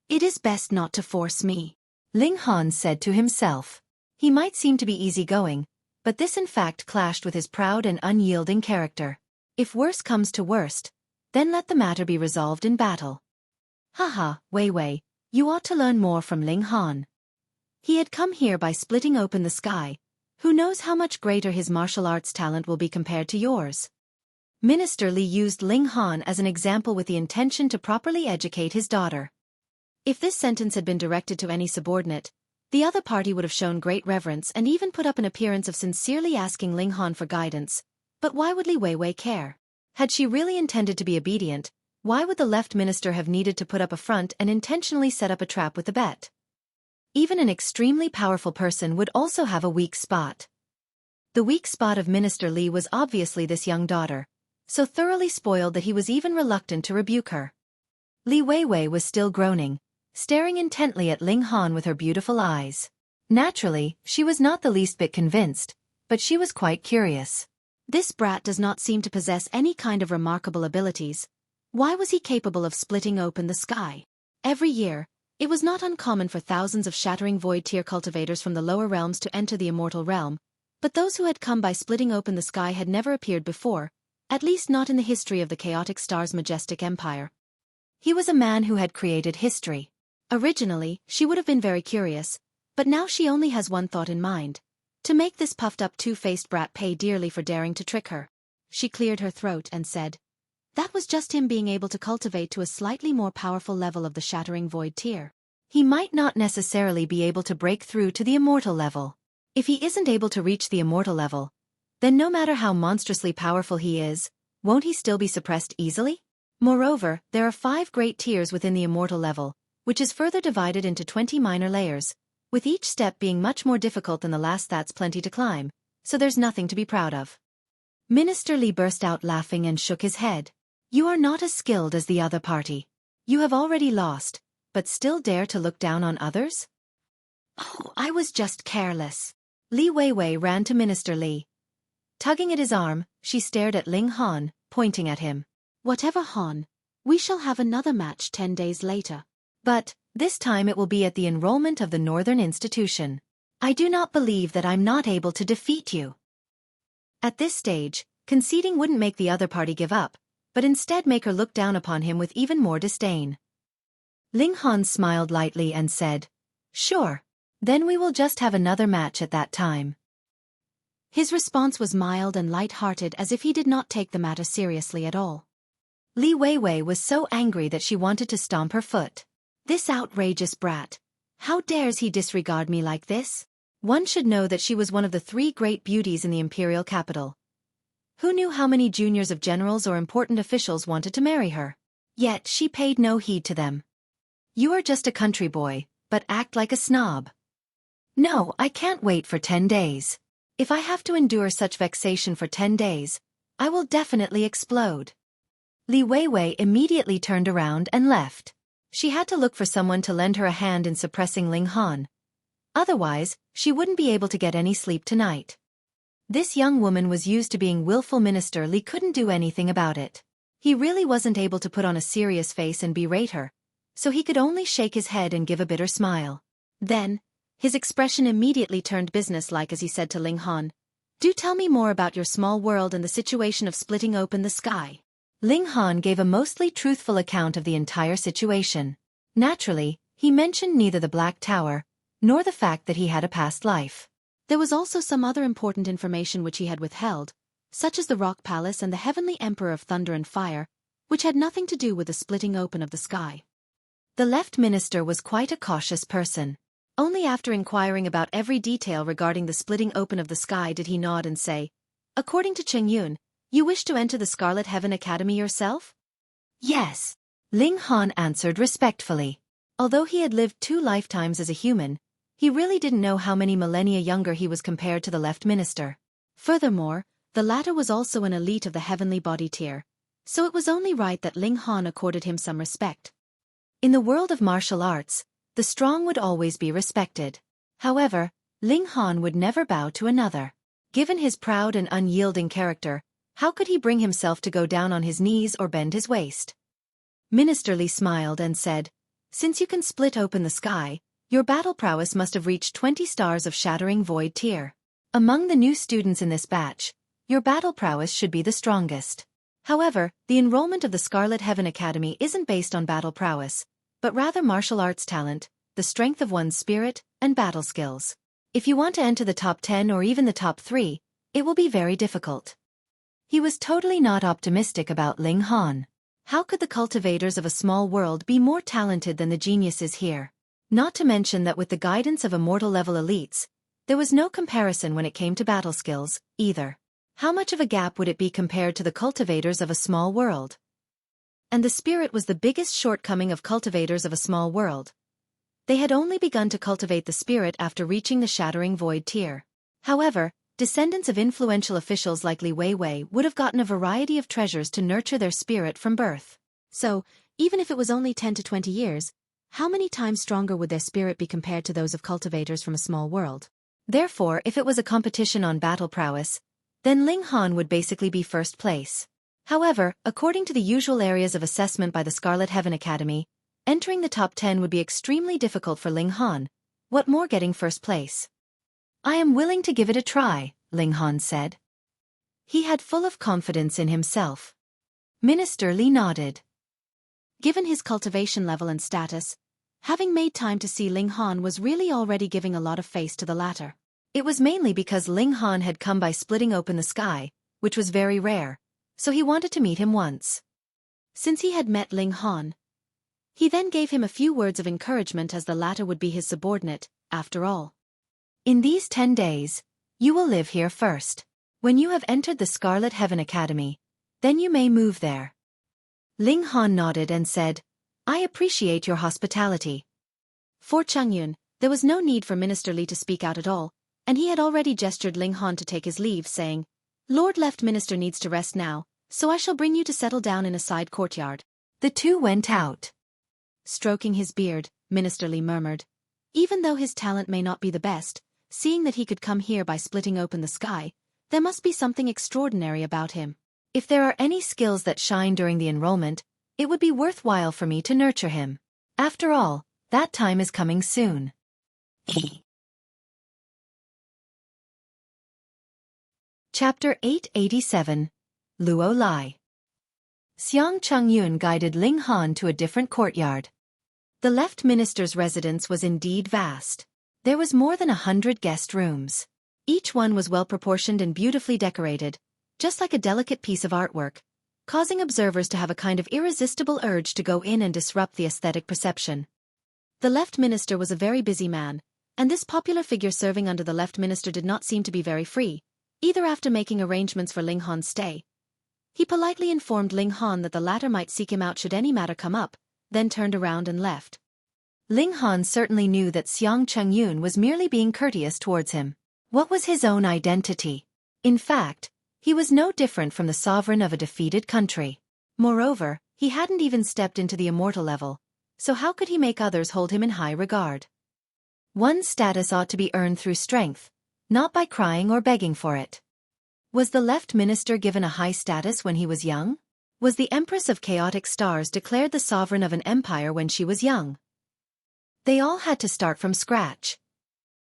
"It is best not to force me," Ling Han said to himself. He might seem to be easygoing, but this in fact clashed with his proud and unyielding character. If worse comes to worst, then let the matter be resolved in battle. Haha, Weiwei, you ought to learn more from Ling Han. He had come here by splitting open the sky. Who knows how much greater his martial arts talent will be compared to yours? Minister Li used Ling Han as an example with the intention to properly educate his daughter. If this sentence had been directed to any subordinate, the other party would have shown great reverence and even put up an appearance of sincerely asking Ling Han for guidance. But why would Li Weiwei care? Had she really intended to be obedient, why would the left minister have needed to put up a front and intentionally set up a trap with the bet? Even an extremely powerful person would also have a weak spot. The weak spot of Minister Li was obviously this young daughter, so thoroughly spoiled that he was even reluctant to rebuke her. Li Weiwei was still groaning, staring intently at Ling Han with her beautiful eyes. Naturally, she was not the least bit convinced, but she was quite curious. This brat does not seem to possess any kind of remarkable abilities. Why was he capable of splitting open the sky? Every year, it was not uncommon for thousands of Shattering Void tier cultivators from the lower realms to enter the Immortal realm, but those who had come by splitting open the sky had never appeared before, at least not in the history of the Chaotic Star's Majestic Empire. He was a man who had created history. Originally, she would have been very curious, but now she only has one thought in mind: to make this puffed-up two-faced brat pay dearly for daring to trick her. She cleared her throat and said, "That was just him being able to cultivate to a slightly more powerful level of the Shattering Void tier. He might not necessarily be able to break through to the Immortal level. If he isn't able to reach the Immortal level, then no matter how monstrously powerful he is, won't he still be suppressed easily? Moreover, there are 5 great tiers within the Immortal level, which is further divided into 20 minor layers, with each step being much more difficult than the last. That's plenty to climb, so there's nothing to be proud of. Minister Lie burst out laughing and shook his head. You are not as skilled as the other party. You have already lost, but still dare to look down on others? Oh, I was just careless. Li Weiwei ran to Minister Lie. Tugging at his arm, she stared at Ling Han, pointing at him. Whatever, Han. We shall have another match 10 days later. But, this time it will be at the enrollment of the Northern Institution. I do not believe that I'm not able to defeat you. At this stage, conceding wouldn't make the other party give up, but instead make her look down upon him with even more disdain. Ling Han smiled lightly and said, Sure. Then we will just have another match at that time. His response was mild and light-hearted, as if he did not take the matter seriously at all. Li Weiwei was so angry that she wanted to stomp her foot. This outrageous brat. How dares he disregard me like this? One should know that she was one of the 3 great beauties in the imperial capital. Who knew how many juniors of generals or important officials wanted to marry her? Yet she paid no heed to them. You are just a country boy, but act like a snob. No, I can't wait for 10 days. If I have to endure such vexation for 10 days, I will definitely explode. Li Weiwei immediately turned around and left. She had to look for someone to lend her a hand in suppressing Ling Han. Otherwise, she wouldn't be able to get any sleep tonight. This young woman was used to being willful. Minister Lie couldn't do anything about it. He really wasn't able to put on a serious face and berate her, so he could only shake his head and give a bitter smile. Then, his expression immediately turned businesslike as he said to Ling Han, Do tell me more about your small world and the situation of splitting open the sky. Ling Han gave a mostly truthful account of the entire situation. Naturally, he mentioned neither the Black Tower, nor the fact that he had a past life. There was also some other important information which he had withheld, such as the Rock Palace and the Heavenly Emperor of Thunder and Fire, which had nothing to do with the splitting open of the sky. The left minister was quite a cautious person. Only after inquiring about every detail regarding the splitting open of the sky did he nod and say, According to Cheng Yun, you wish to enter the Scarlet Heaven Academy yourself? Yes. Ling Han answered respectfully. Although he had lived 2 lifetimes as a human, he really didn't know how many millennia younger he was compared to the left minister. Furthermore, the latter was also an elite of the heavenly body tier, so it was only right that Ling Han accorded him some respect. In the world of martial arts, the strong would always be respected. However, Ling Han would never bow to another. Given his proud and unyielding character, how could he bring himself to go down on his knees or bend his waist? Minister Lie smiled and said, Since you can split open the sky, your battle prowess must have reached 20 stars of Shattering Void tier. Among the new students in this batch, your battle prowess should be the strongest. However, the enrollment of the Scarlet Heaven Academy isn't based on battle prowess, but rather martial arts talent, the strength of one's spirit, and battle skills. If you want to enter the top 10 or even the top 3, it will be very difficult. He was totally not optimistic about Ling Han. How could the cultivators of a small world be more talented than the geniuses here? Not to mention that with the guidance of immortal-level elites, there was no comparison when it came to battle skills, either. How much of a gap would it be compared to the cultivators of a small world? And the spirit was the biggest shortcoming of cultivators of a small world. They had only begun to cultivate the spirit after reaching the Shattering Void tier. However, descendants of influential officials like Li Weiwei would have gotten a variety of treasures to nurture their spirit from birth. So, even if it was only 10 to 20 years, how many times stronger would their spirit be compared to those of cultivators from a small world? Therefore, if it was a competition on battle prowess, then Ling Han would basically be first place. However, according to the usual areas of assessment by the Scarlet Heaven Academy, entering the top 10 would be extremely difficult for Ling Han, what more getting first place. I am willing to give it a try, Ling Han said. He had full of confidence in himself. Minister Lie nodded. Given his cultivation level and status, having made time to see Ling Han was really already giving a lot of face to the latter. It was mainly because Ling Han had come by splitting open the sky, which was very rare, so he wanted to meet him once. Since he had met Ling Han, he then gave him a few words of encouragement as the latter would be his subordinate, after all. In these 10 days, you will live here first. When you have entered the Scarlet Heaven Academy, then you may move there. Ling Han nodded and said, I appreciate your hospitality. For Cheng Yun, there was no need for Minister Lie to speak out at all, and he had already gestured Ling Han to take his leave, saying, "Lord Left Minister needs to rest now, so I shall bring you to settle down in a side courtyard." The two went out. Stroking his beard, Minister Lie murmured, "Even though his talent may not be the best, seeing that he could come here by splitting open the sky, there must be something extraordinary about him. If there are any skills that shine during the enrollment, it would be worthwhile for me to nurture him. After all, that time is coming soon." Chapter 887, Luo Lie. Xiang Chengyun guided Ling Han to a different courtyard. The Left Minister's residence was indeed vast. There was more than 100 guest rooms. Each one was well-proportioned and beautifully decorated, just like a delicate piece of artwork, causing observers to have a kind of irresistible urge to go in and disrupt the aesthetic perception. The Left Minister was a very busy man, and this popular figure serving under the Left Minister did not seem to be very free, either. After making arrangements for Ling Han's stay, he politely informed Ling Han that the latter might seek him out should any matter come up, then turned around and left. Ling Han certainly knew that Xiang Chengyun was merely being courteous towards him. What was his own identity? In fact, he was no different from the sovereign of a defeated country. Moreover, he hadn't even stepped into the immortal level, so how could he make others hold him in high regard? One's status ought to be earned through strength, not by crying or begging for it. Was the Left Minister given a high status when he was young? Was the Empress of Chaotic Stars declared the sovereign of an empire when she was young? They all had to start from scratch.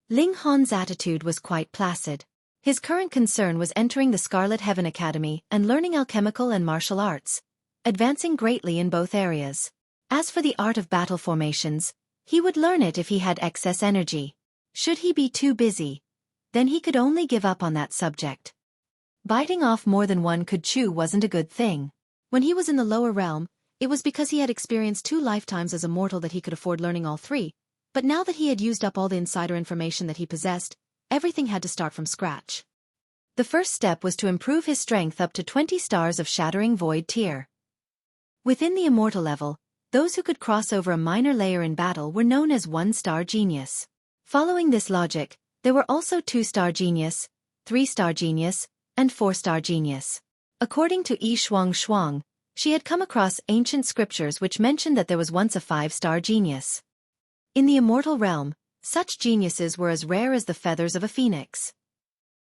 Ling Han's attitude was quite placid. His current concern was entering the Scarlet Heaven Academy and learning alchemical and martial arts, advancing greatly in both areas. As for the art of battle formations, he would learn it if he had excess energy. Should he be too busy, then he could only give up on that subject. Biting off more than one could chew wasn't a good thing. When he was in the lower realm, it was because he had experienced 2 lifetimes as a mortal that he could afford learning all 3, but now that he had used up all the insider information that he possessed, everything had to start from scratch. The first step was to improve his strength up to 20 stars of Shattering Void tier. Within the immortal level, those who could cross over a minor layer in battle were known as 1-star genius. Following this logic, there were also 2-star genius, 3-star genius, and 4-star genius. According to Yi Shuang, she had come across ancient scriptures which mentioned that there was once a 5-star genius. In the immortal realm, such geniuses were as rare as the feathers of a phoenix.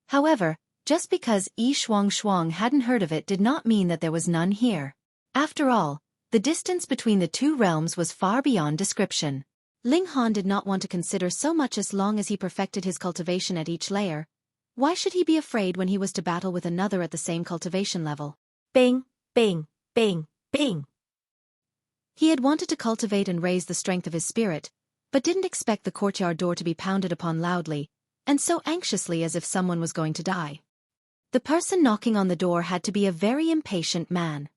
However, just because Yi Shuang hadn't heard of it did not mean that there was none here. After all, the distance between the two realms was far beyond description. Ling Han did not want to consider so much as long as he perfected his cultivation at each layer. Why should he be afraid when he was to battle with another at the same cultivation level? Bing, bing, bing, bing. He had wanted to cultivate and raise the strength of his spirit, but didn't expect the courtyard door to be pounded upon loudly, and so anxiously as if someone was going to die. The person knocking on the door had to be a very impatient man.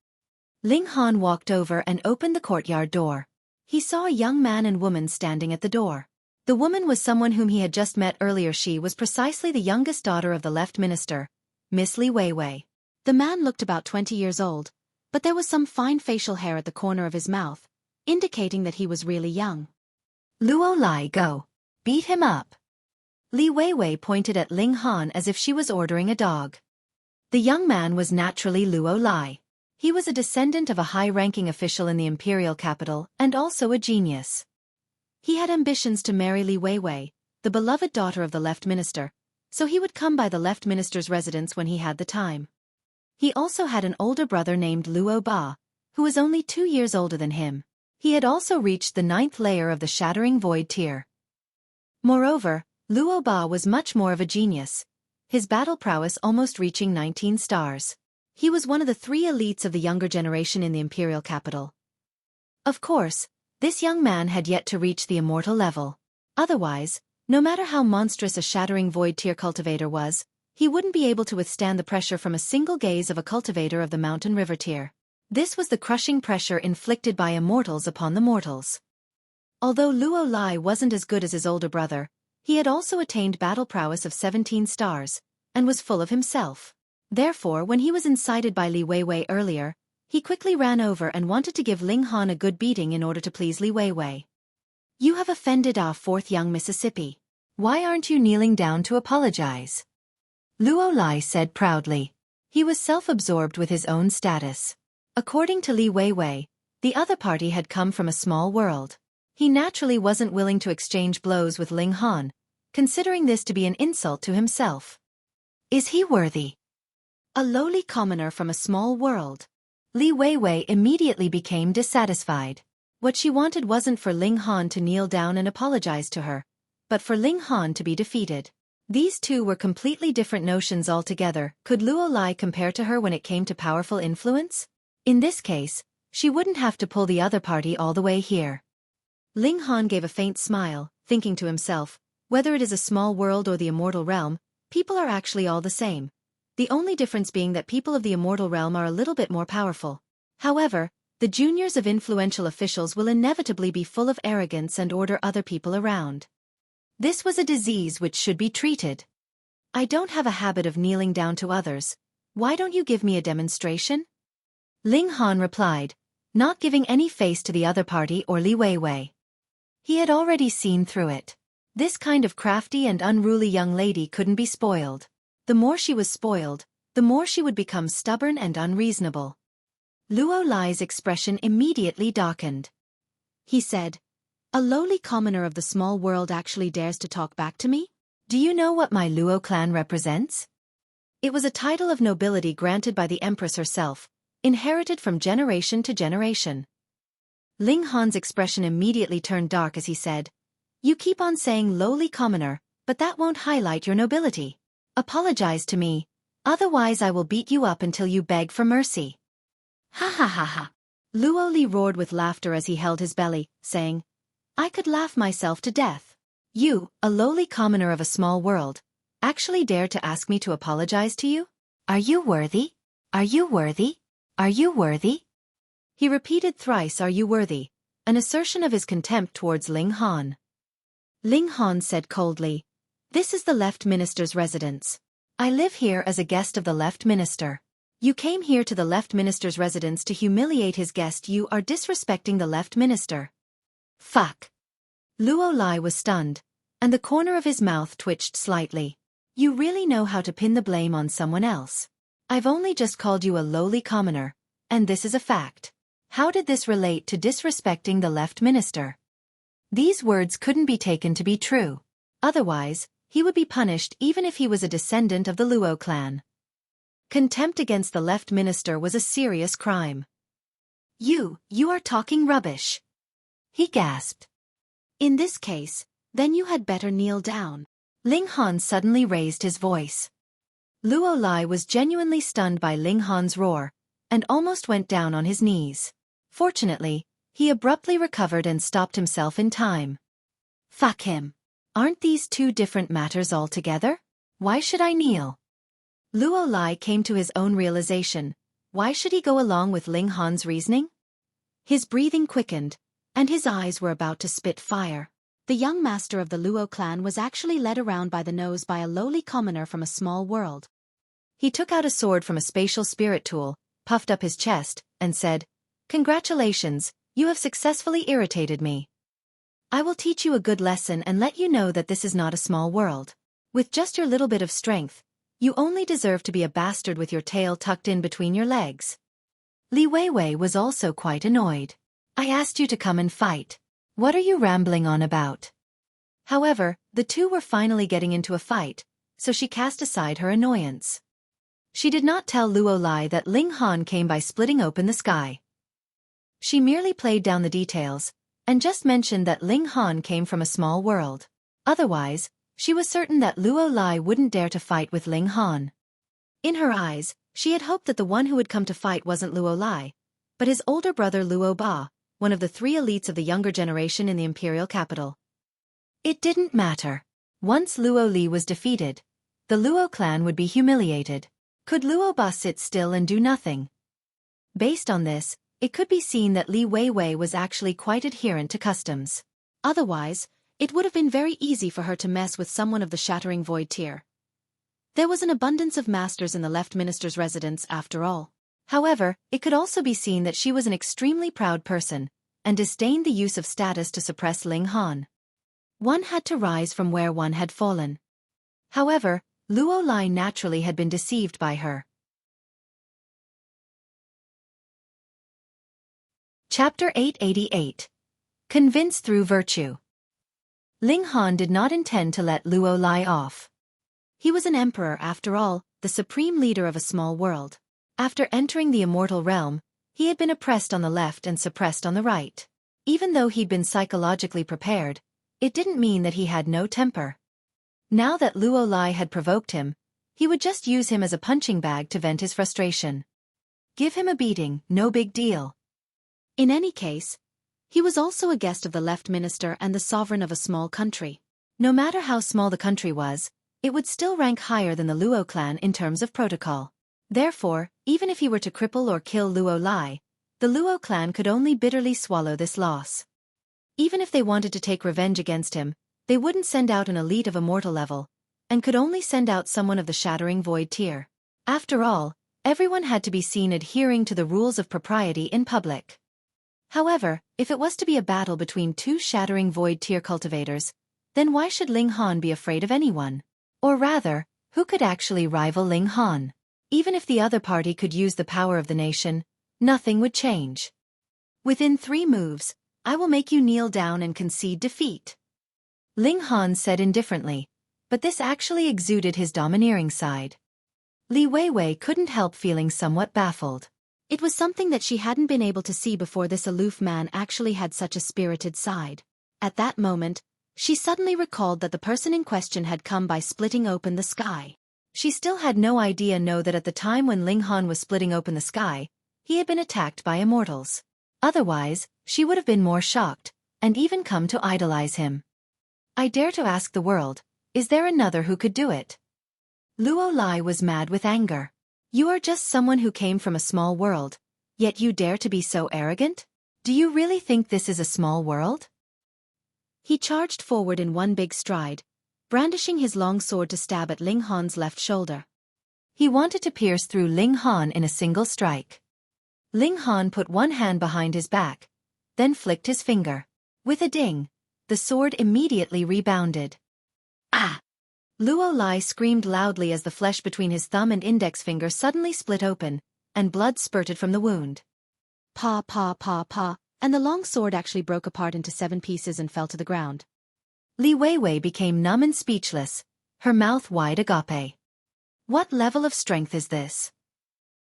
Ling Han walked over and opened the courtyard door. He saw a young man and woman standing at the door. The woman was someone whom he had just met earlier. She was precisely the youngest daughter of the Left Minister, Miss Li Weiwei. The man looked about 20 years old, but there was some fine facial hair at the corner of his mouth, indicating that he was really young. "Luo Lie, go. Beat him up." Li Weiwei pointed at Ling Han as if she was ordering a dog. The young man was naturally Luo Lie. He was a descendant of a high-ranking official in the imperial capital and also a genius. He had ambitions to marry Li Weiwei, the beloved daughter of the Left Minister, so he would come by the Left Minister's residence when he had the time. He also had an older brother named Luo Ba, who was only 2 years older than him. He had also reached the 9th layer of the Shattering Void tier. Moreover, Luo Ba was much more of a genius, his battle prowess almost reaching 19 stars. He was one of the 3 elites of the younger generation in the imperial capital. Of course, this young man had yet to reach the immortal level. Otherwise, no matter how monstrous a Shattering Void tier cultivator was, he wouldn't be able to withstand the pressure from a single gaze of a cultivator of the Mountain River tier. This was the crushing pressure inflicted by immortals upon the mortals. Although Luo Lie wasn't as good as his older brother, he had also attained battle prowess of 17 stars, and was full of himself. Therefore, when he was incited by Li Weiwei earlier, he quickly ran over and wanted to give Ling Han a good beating in order to please Li Weiwei. "You have offended our 4th young Mississippi. Why aren't you kneeling down to apologize? Luo Lie said proudly. He was self-absorbed with his own status. According to Li Weiwei, the other party had come from a small world. He naturally wasn't willing to exchange blows with Ling Han, considering this to be an insult to himself. Is he worthy? A lowly commoner from a small world. Li Weiwei immediately became dissatisfied. What she wanted wasn't for Ling Han to kneel down and apologize to her, but for Ling Han to be defeated. These two were completely different notions altogether. Could Luo Lie compare to her when it came to powerful influence? In this case, she wouldn't have to pull the other party all the way here. Ling Han gave a faint smile, thinking to himself, whether it is a small world or the immortal realm, people are actually all the same. The only difference being that people of the immortal realm are a little bit more powerful. However, the juniors of influential officials will inevitably be full of arrogance and order other people around. This was a disease which should be treated. I don't have a habit of kneeling down to others. Why don't you give me a demonstration? Ling Han replied, not giving any face to the other party or Li Weiwei. He had already seen through it. This kind of crafty and unruly young lady couldn't be spoiled. The more she was spoiled, the more she would become stubborn and unreasonable. Luo Lie's expression immediately darkened. He said, a lowly commoner of the small world actually dares to talk back to me? Do you know what my Luo clan represents? It was a title of nobility granted by the Empress herself, inherited from generation to generation. Ling Han's expression immediately turned dark as he said, you keep on saying lowly commoner, but that won't highlight your nobility. Apologize to me, otherwise I will beat you up until you beg for mercy. Ha ha ha ha. Luo Lie roared with laughter as he held his belly, saying, I could laugh myself to death. You, a lowly commoner of a small world, actually dare to ask me to apologize to you? Are you worthy? Are you worthy? Are you worthy? He repeated thrice, are you worthy, an assertion of his contempt towards Ling Han. Ling Han said coldly, this is the left minister's residence. I live here as a guest of the left minister. You came here to the left minister's residence to humiliate his guest. You are disrespecting the left minister. Fuck. Luo Lie was stunned, and the corner of his mouth twitched slightly. You really know how to pin the blame on someone else. I've only just called you a lowly commoner, and this is a fact. How did this relate to disrespecting the left minister? These words couldn't be taken to be true. Otherwise, he would be punished even if he was a descendant of the Luo clan. Contempt against the left minister was a serious crime. You are talking rubbish. He gasped. In this case, then you had better kneel down. Ling Han suddenly raised his voice. Luo Lie was genuinely stunned by Ling Han's roar, and almost went down on his knees. Fortunately, he abruptly recovered and stopped himself in time. Fuck him. Aren't these two different matters altogether? Why should I kneel? Luo Lie came to his own realization. Why should he go along with Ling Han's reasoning? His breathing quickened, and his eyes were about to spit fire. The young master of the Luo clan was actually led around by the nose by a lowly commoner from a small world. He took out a sword from a spatial spirit tool, puffed up his chest, and said, Congratulations, you have successfully irritated me. I will teach you a good lesson and let you know that this is not a small world. With just your little bit of strength, you only deserve to be a bastard with your tail tucked in between your legs. Li Weiwei was also quite annoyed. I asked you to come and fight. What are you rambling on about? However, the two were finally getting into a fight, so she cast aside her annoyance. She did not tell Luo Lie that Ling Han came by splitting open the sky. She merely played down the details, and just mentioned that Ling Han came from a small world. Otherwise, she was certain that Luo Lie wouldn't dare to fight with Ling Han. In her eyes, she had hoped that the one who would come to fight wasn't Luo Lie, but his older brother Luo Ba, one of the three elites of the younger generation in the imperial capital. It didn't matter. Once Luo Lie was defeated, the Luo clan would be humiliated. Could Luo Ba sit still and do nothing? Based on this, it could be seen that Li Weiwei was actually quite adherent to customs. Otherwise, it would have been very easy for her to mess with someone of the Shattering Void tier. There was an abundance of masters in the left minister's residence after all. However, it could also be seen that she was an extremely proud person, and disdained the use of status to suppress Ling Han. One had to rise from where one had fallen. However, Luo Lie naturally had been deceived by her. Chapter 888. Convince through virtue. Ling Han did not intend to let Luo Lie off. He was an emperor after all, the supreme leader of a small world. After entering the immortal realm, he had been oppressed on the left and suppressed on the right. Even though he'd been psychologically prepared, it didn't mean that he had no temper. Now that Luo Lie had provoked him, he would just use him as a punching bag to vent his frustration. Give him a beating, no big deal. In any case, he was also a guest of the left minister and the sovereign of a small country. No matter how small the country was, it would still rank higher than the Luo clan in terms of protocol. Therefore, even if he were to cripple or kill Luo Lie, the Luo clan could only bitterly swallow this loss. Even if they wanted to take revenge against him, they wouldn't send out an elite of immortal level, and could only send out someone of the Shattering Void tier. After all, everyone had to be seen adhering to the rules of propriety in public. However, if it was to be a battle between two Shattering Void tier cultivators, then why should Ling Han be afraid of anyone? Or rather, who could actually rival Ling Han? Even if the other party could use the power of the nation, nothing would change. Within 3 moves, I will make you kneel down and concede defeat. Ling Han said indifferently, but this actually exuded his domineering side. Li Weiwei couldn't help feeling somewhat baffled. It was something that she hadn't been able to see before. This aloof man actually had such a spirited side. At that moment, she suddenly recalled that the person in question had come by splitting open the sky. She still had no idea that at the time when Ling Han was splitting open the sky, he had been attacked by immortals. Otherwise, she would have been more shocked, and even come to idolize him. I dare to ask the world, is there another who could do it? Luo Lie was mad with anger. You are just someone who came from a small world, yet you dare to be so arrogant? Do you really think this is a small world? He charged forward in one big stride, brandishing his long sword to stab at Ling Han's left shoulder. He wanted to pierce through Ling Han in a single strike. Ling Han put one hand behind his back, then flicked his finger. With a ding, the sword immediately rebounded. Ah! Luo Lie screamed loudly as the flesh between his thumb and index finger suddenly split open, and blood spurted from the wound. Pa pa pa pa, and the long sword actually broke apart into 7 pieces and fell to the ground. Li Weiwei became numb and speechless, her mouth wide agape. What level of strength is this?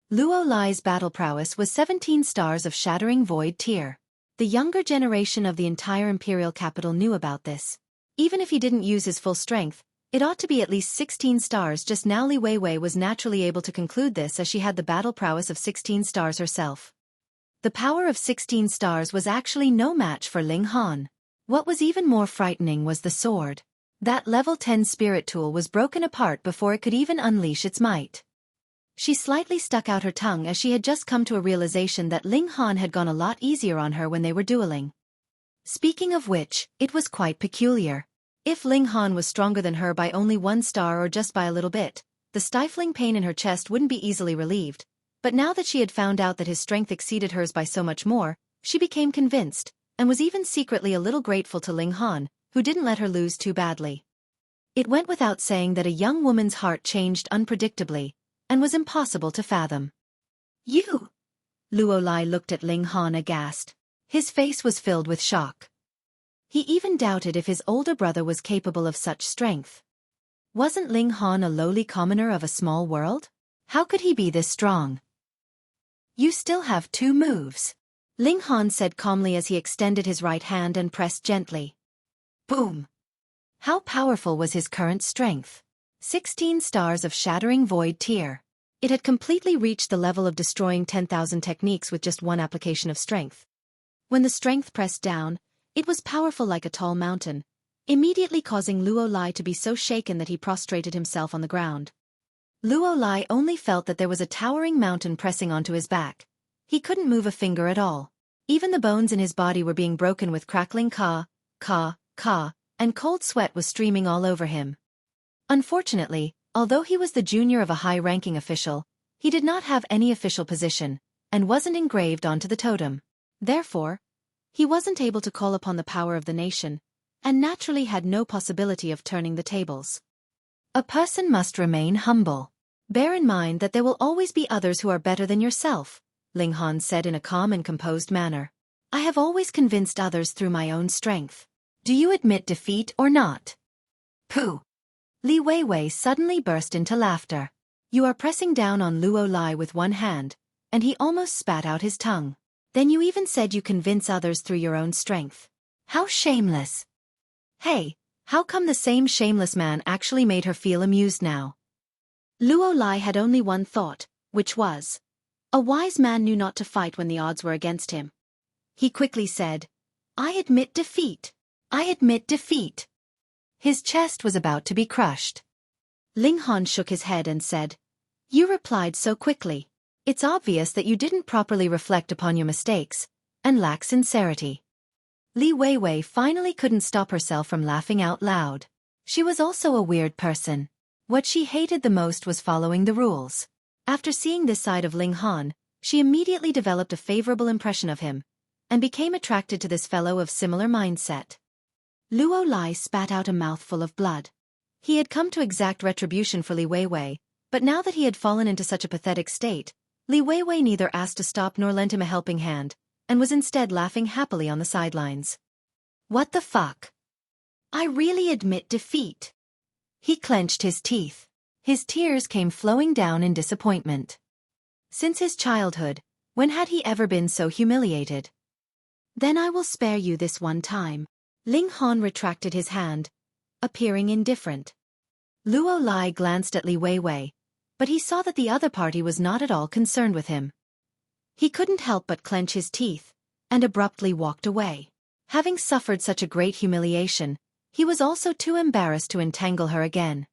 Luo Lie's battle prowess was 17 stars of Shattering Void tier. The younger generation of the entire imperial capital knew about this. Even if he didn't use his full strength, it ought to be at least 16 stars. Just now Li Weiwei was naturally able to conclude this as she had the battle prowess of 16 stars herself. The power of 16 stars was actually no match for Ling Han. What was even more frightening was the sword. That level 10 spirit tool was broken apart before it could even unleash its might. She slightly stuck out her tongue as she had just come to a realization that Ling Han had gone a lot easier on her when they were dueling. Speaking of which, it was quite peculiar. If Ling Han was stronger than her by only 1 star or just by a little bit, the stifling pain in her chest wouldn't be easily relieved, but now that she had found out that his strength exceeded hers by so much more, she became convinced, and was even secretly a little grateful to Ling Han, who didn't let her lose too badly. It went without saying that a young woman's heart changed unpredictably, and was impossible to fathom. You! Luo Lie looked at Ling Han aghast. His face was filled with shock. He even doubted if his older brother was capable of such strength. Wasn't Ling Han a lowly commoner of a small world? How could he be this strong? You still have 2 moves, Ling Han said calmly as he extended his right hand and pressed gently. Boom! How powerful was his current strength? 16 stars of Shattering Void tier. It had completely reached the level of destroying 10,000 techniques with just one application of strength. When the strength pressed down, it was powerful like a tall mountain, immediately causing Luo Lie to be so shaken that he prostrated himself on the ground. Luo Lie only felt that there was a towering mountain pressing onto his back. He couldn't move a finger at all. Even the bones in his body were being broken with crackling ka, and cold sweat was streaming all over him. Unfortunately, although he was the junior of a high-ranking official, he did not have any official position, and wasn't engraved onto the totem. Therefore, he wasn't able to call upon the power of the nation, and naturally had no possibility of turning the tables. A person must remain humble. Bear in mind that there will always be others who are better than yourself, Ling Han said in a calm and composed manner. I have always convinced others through my own strength. Do you admit defeat or not? Pooh! Li Weiwei suddenly burst into laughter. You are pressing down on Luo Lie with one hand, and he almost spat out his tongue. Then you even said you convince others through your own strength. How shameless! Hey, how come the same shameless man actually made her feel amused now? Luo Lie had only one thought, which was, a wise man knew not to fight when the odds were against him. He quickly said, I admit defeat. I admit defeat. His chest was about to be crushed. Ling Han shook his head and said, You replied so quickly. It's obvious that you didn't properly reflect upon your mistakes, and lack sincerity. Li Weiwei finally couldn't stop herself from laughing out loud. She was also a weird person. What she hated the most was following the rules. After seeing this side of Ling Han, she immediately developed a favorable impression of him, and became attracted to this fellow of similar mindset. Luo Lie spat out a mouthful of blood. He had come to exact retribution for Li Weiwei, but now that he had fallen into such a pathetic state, Li Weiwei neither asked to stop nor lent him a helping hand, and was instead laughing happily on the sidelines. What the fuck? I really admit defeat. He clenched his teeth. His tears came flowing down in disappointment. Since his childhood, when had he ever been so humiliated? Then I will spare you this one time. Ling Han retracted his hand, appearing indifferent. Luo Lie glanced at Li Weiwei, but he saw that the other party was not at all concerned with him. He couldn't help but clench his teeth, and abruptly walked away. Having suffered such a great humiliation, he was also too embarrassed to entangle her again.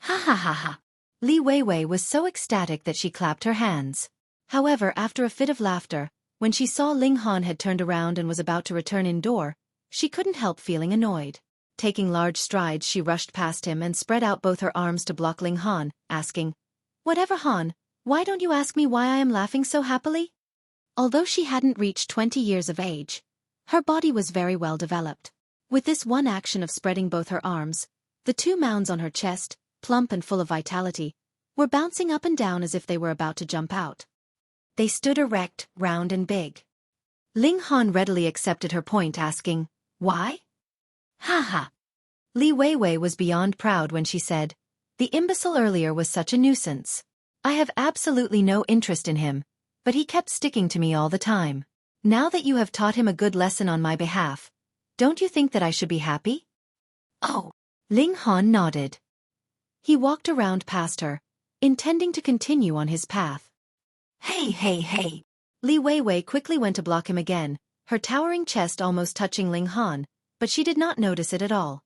Ha ha ha ha! Li Weiwei was so ecstatic that she clapped her hands. However, after a fit of laughter, when she saw Ling Han had turned around and was about to return indoor, she couldn't help feeling annoyed. Taking large strides, she rushed past him and spread out both her arms to block Ling Han, asking, Whatever Han, why don't you ask me why I am laughing so happily? Although she hadn't reached 20 years of age, her body was very well developed. With this one action of spreading both her arms, the two mounds on her chest, plump and full of vitality, were bouncing up and down as if they were about to jump out. They stood erect, round and big. Ling Han readily accepted her point, asking, Why? Ha ha! Li Weiwei was beyond proud when she said, The imbecile earlier was such a nuisance. I have absolutely no interest in him, but he kept sticking to me all the time. Now that you have taught him a good lesson on my behalf, don't you think that I should be happy? Oh! Ling Han nodded. He walked around past her, intending to continue on his path. Hey hey hey! Li Weiwei quickly went to block him again, her towering chest almost touching Ling Han, but she did not notice it at all.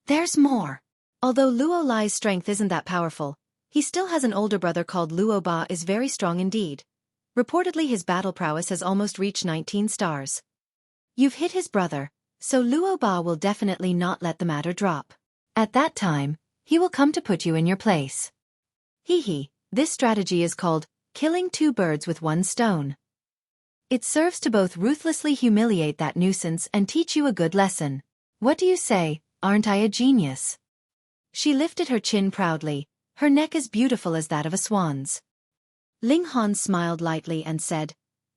There's more. Although Luo Lie's strength isn't that powerful, he still has an older brother called Luo Ba is very strong indeed. Reportedly his battle prowess has almost reached 19 stars. You've hit his brother, so Luo Ba will definitely not let the matter drop. At that time, he will come to put you in your place. Hee, this strategy is called killing two birds with one stone. It serves to both ruthlessly humiliate that nuisance and teach you a good lesson. What do you say, aren't I a genius? She lifted her chin proudly, her neck as beautiful as that of a swan's. Ling Han smiled lightly and said,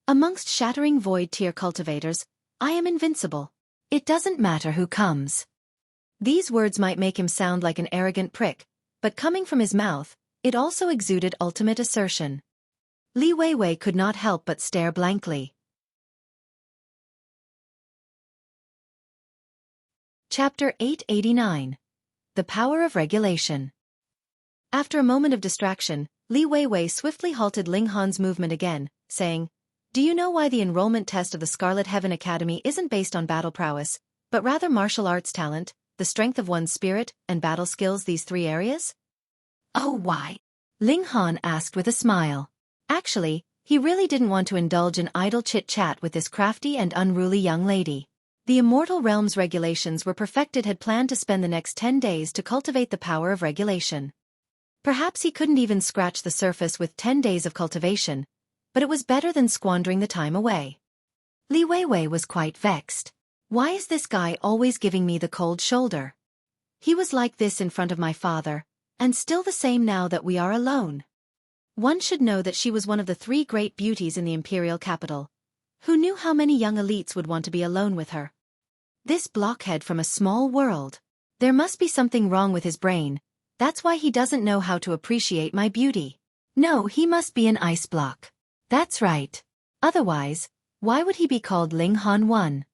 Amongst shattering void tier cultivators, I am invincible. It doesn't matter who comes. These words might make him sound like an arrogant prick, but coming from his mouth, it also exuded ultimate assertion. Li Weiwei could not help but stare blankly. Chapter 889. The Power of Regulation. After a moment of distraction, Li Weiwei swiftly halted Ling Han's movement again, saying, Do you know why the enrollment test of the Scarlet Heaven Academy isn't based on battle prowess, but rather martial arts talent, the strength of one's spirit, and battle skills, these three areas? Oh, why? Ling Han asked with a smile. Actually, he really didn't want to indulge in idle chit-chat with this crafty and unruly young lady. The Immortal Realm's regulations were perfected had planned to spend the next 10 days to cultivate the power of regulation. Perhaps he couldn't even scratch the surface with 10 days of cultivation, but it was better than squandering the time away. Li Weiwei was quite vexed. Why is this guy always giving me the cold shoulder? He was like this in front of my father, and still the same now that we are alone. One should know that she was one of the 3 great beauties in the imperial capital. Who knew how many young elites would want to be alone with her? This blockhead from a small world. There must be something wrong with his brain. That's why he doesn't know how to appreciate my beauty. No, he must be an ice block. That's right. Otherwise, why would he be called Ling Han 1?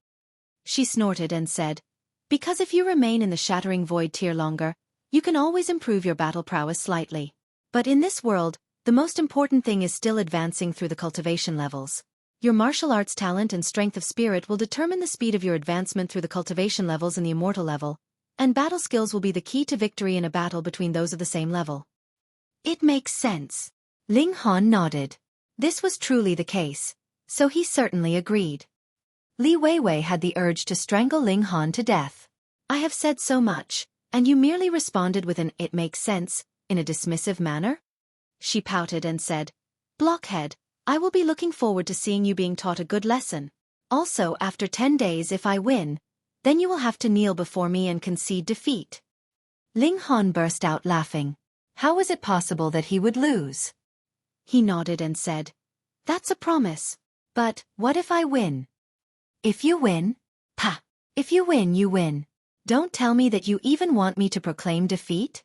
She snorted and said, because if you remain in the Shattering Void tier longer, you can always improve your battle prowess slightly. But in this world, the most important thing is still advancing through the cultivation levels. Your martial arts talent and strength of spirit will determine the speed of your advancement through the cultivation levels in the Immortal level, and battle skills will be the key to victory in a battle between those of the same level. It makes sense. Ling Han nodded. This was truly the case, so he certainly agreed. Li Weiwei had the urge to strangle Ling Han to death. I have said so much, and you merely responded with an "it makes sense," in a dismissive manner? She pouted and said, blockhead, I will be looking forward to seeing you being taught a good lesson. Also, after 10 days if I win, then you will have to kneel before me and concede defeat. Ling Han burst out laughing. How was it possible that he would lose? He nodded and said, that's a promise. But, what if I win? If you win? Pah! If you win, you win. Don't tell me that you even want me to proclaim defeat?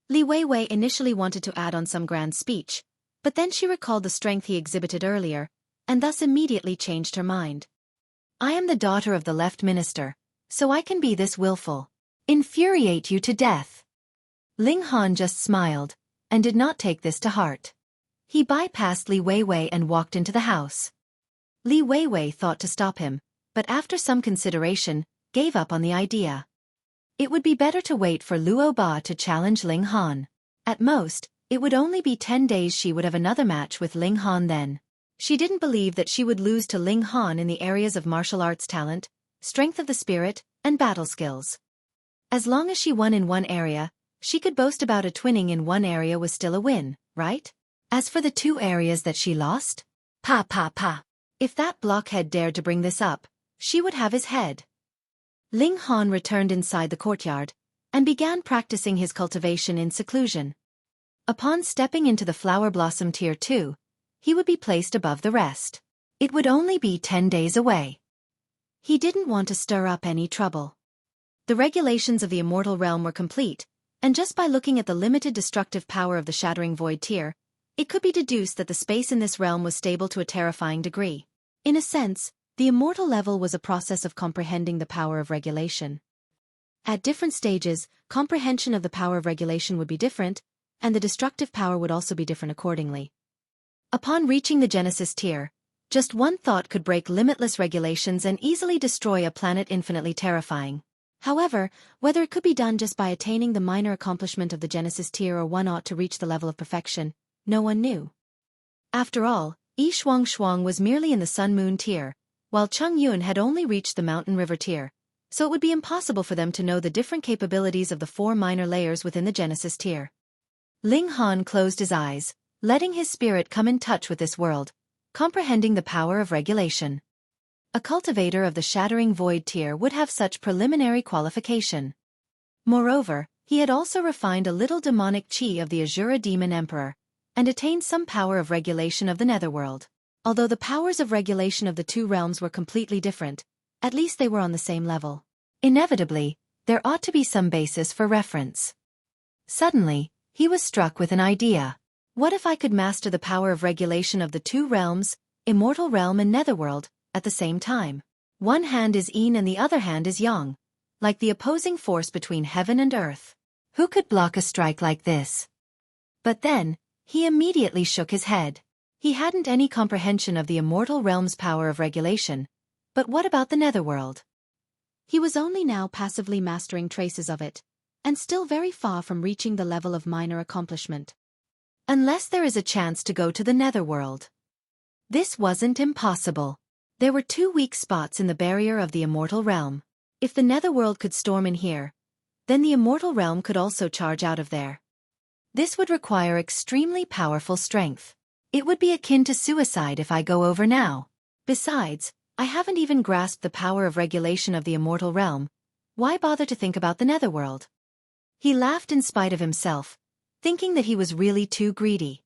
Li Weiwei initially wanted to add on some grand speech, but then she recalled the strength he exhibited earlier, and thus immediately changed her mind. I am the daughter of the left minister, so I can be this willful. Infuriate you to death. Ling Han just smiled, and did not take this to heart. He bypassed Li Weiwei and walked into the house. Li Weiwei thought to stop him, but after some consideration, gave up on the idea. It would be better to wait for Luo Ba to challenge Ling Han. At most, it would only be 10 days she would have another match with Ling Han then. She didn't believe that she would lose to Ling Han in the areas of martial arts talent, strength of the spirit, and battle skills. As long as she won in one area, she could boast about a twinning in one area was still a win, right? As for the 2 areas that she lost? Pa pa pa. If that blockhead dared to bring this up, she would have his head. Ling Han returned inside the courtyard, and began practicing his cultivation in seclusion. Upon stepping into the Flower Blossom Tier 2, he would be placed above the rest. It would only be 10 days away. He didn't want to stir up any trouble. The regulations of the Immortal realm were complete, and just by looking at the limited destructive power of the Shattering Void Tier, it could be deduced that the space in this realm was stable to a terrifying degree. In a sense, the Immortal level was a process of comprehending the power of regulation. At different stages, comprehension of the power of regulation would be different, and the destructive power would also be different accordingly. Upon reaching the Genesis tier, just one thought could break limitless regulations and easily destroy a planet infinitely terrifying. However, whether it could be done just by attaining the minor accomplishment of the Genesis tier or one ought to reach the level of perfection, no one knew. After all, Yi Shuang was merely in the Sun-Moon tier, while Cheng Yun had only reached the Mountain River tier, so it would be impossible for them to know the different capabilities of the 4 minor layers within the Genesis tier. Ling Han closed his eyes, letting his spirit come in touch with this world, comprehending the power of regulation. A cultivator of the Shattering Void tier would have such preliminary qualification. Moreover, he had also refined a little demonic chi of the Azura Demon Emperor, and attained some power of regulation of the Netherworld. Although the powers of regulation of the 2 realms were completely different, at least they were on the same level. Inevitably, there ought to be some basis for reference. Suddenly, he was struck with an idea. What if I could master the power of regulation of the 2 realms, Immortal realm and Netherworld, at the same time? One hand is yin and the other hand is yang, like the opposing force between heaven and earth. Who could block a strike like this? But then, he immediately shook his head. He hadn't any comprehension of the Immortal realm's power of regulation, but what about the Netherworld? He was only now passively mastering traces of it, and still very far from reaching the level of minor accomplishment. Unless there is a chance to go to the Netherworld. This wasn't impossible. There were 2 weak spots in the barrier of the Immortal realm. If the Netherworld could storm in here, then the Immortal realm could also charge out of there. This would require extremely powerful strength. It would be akin to suicide if I go over now. Besides, I haven't even grasped the power of regulation of the immortal realm. Why bother to think about the netherworld? He laughed in spite of himself, thinking that he was really too greedy.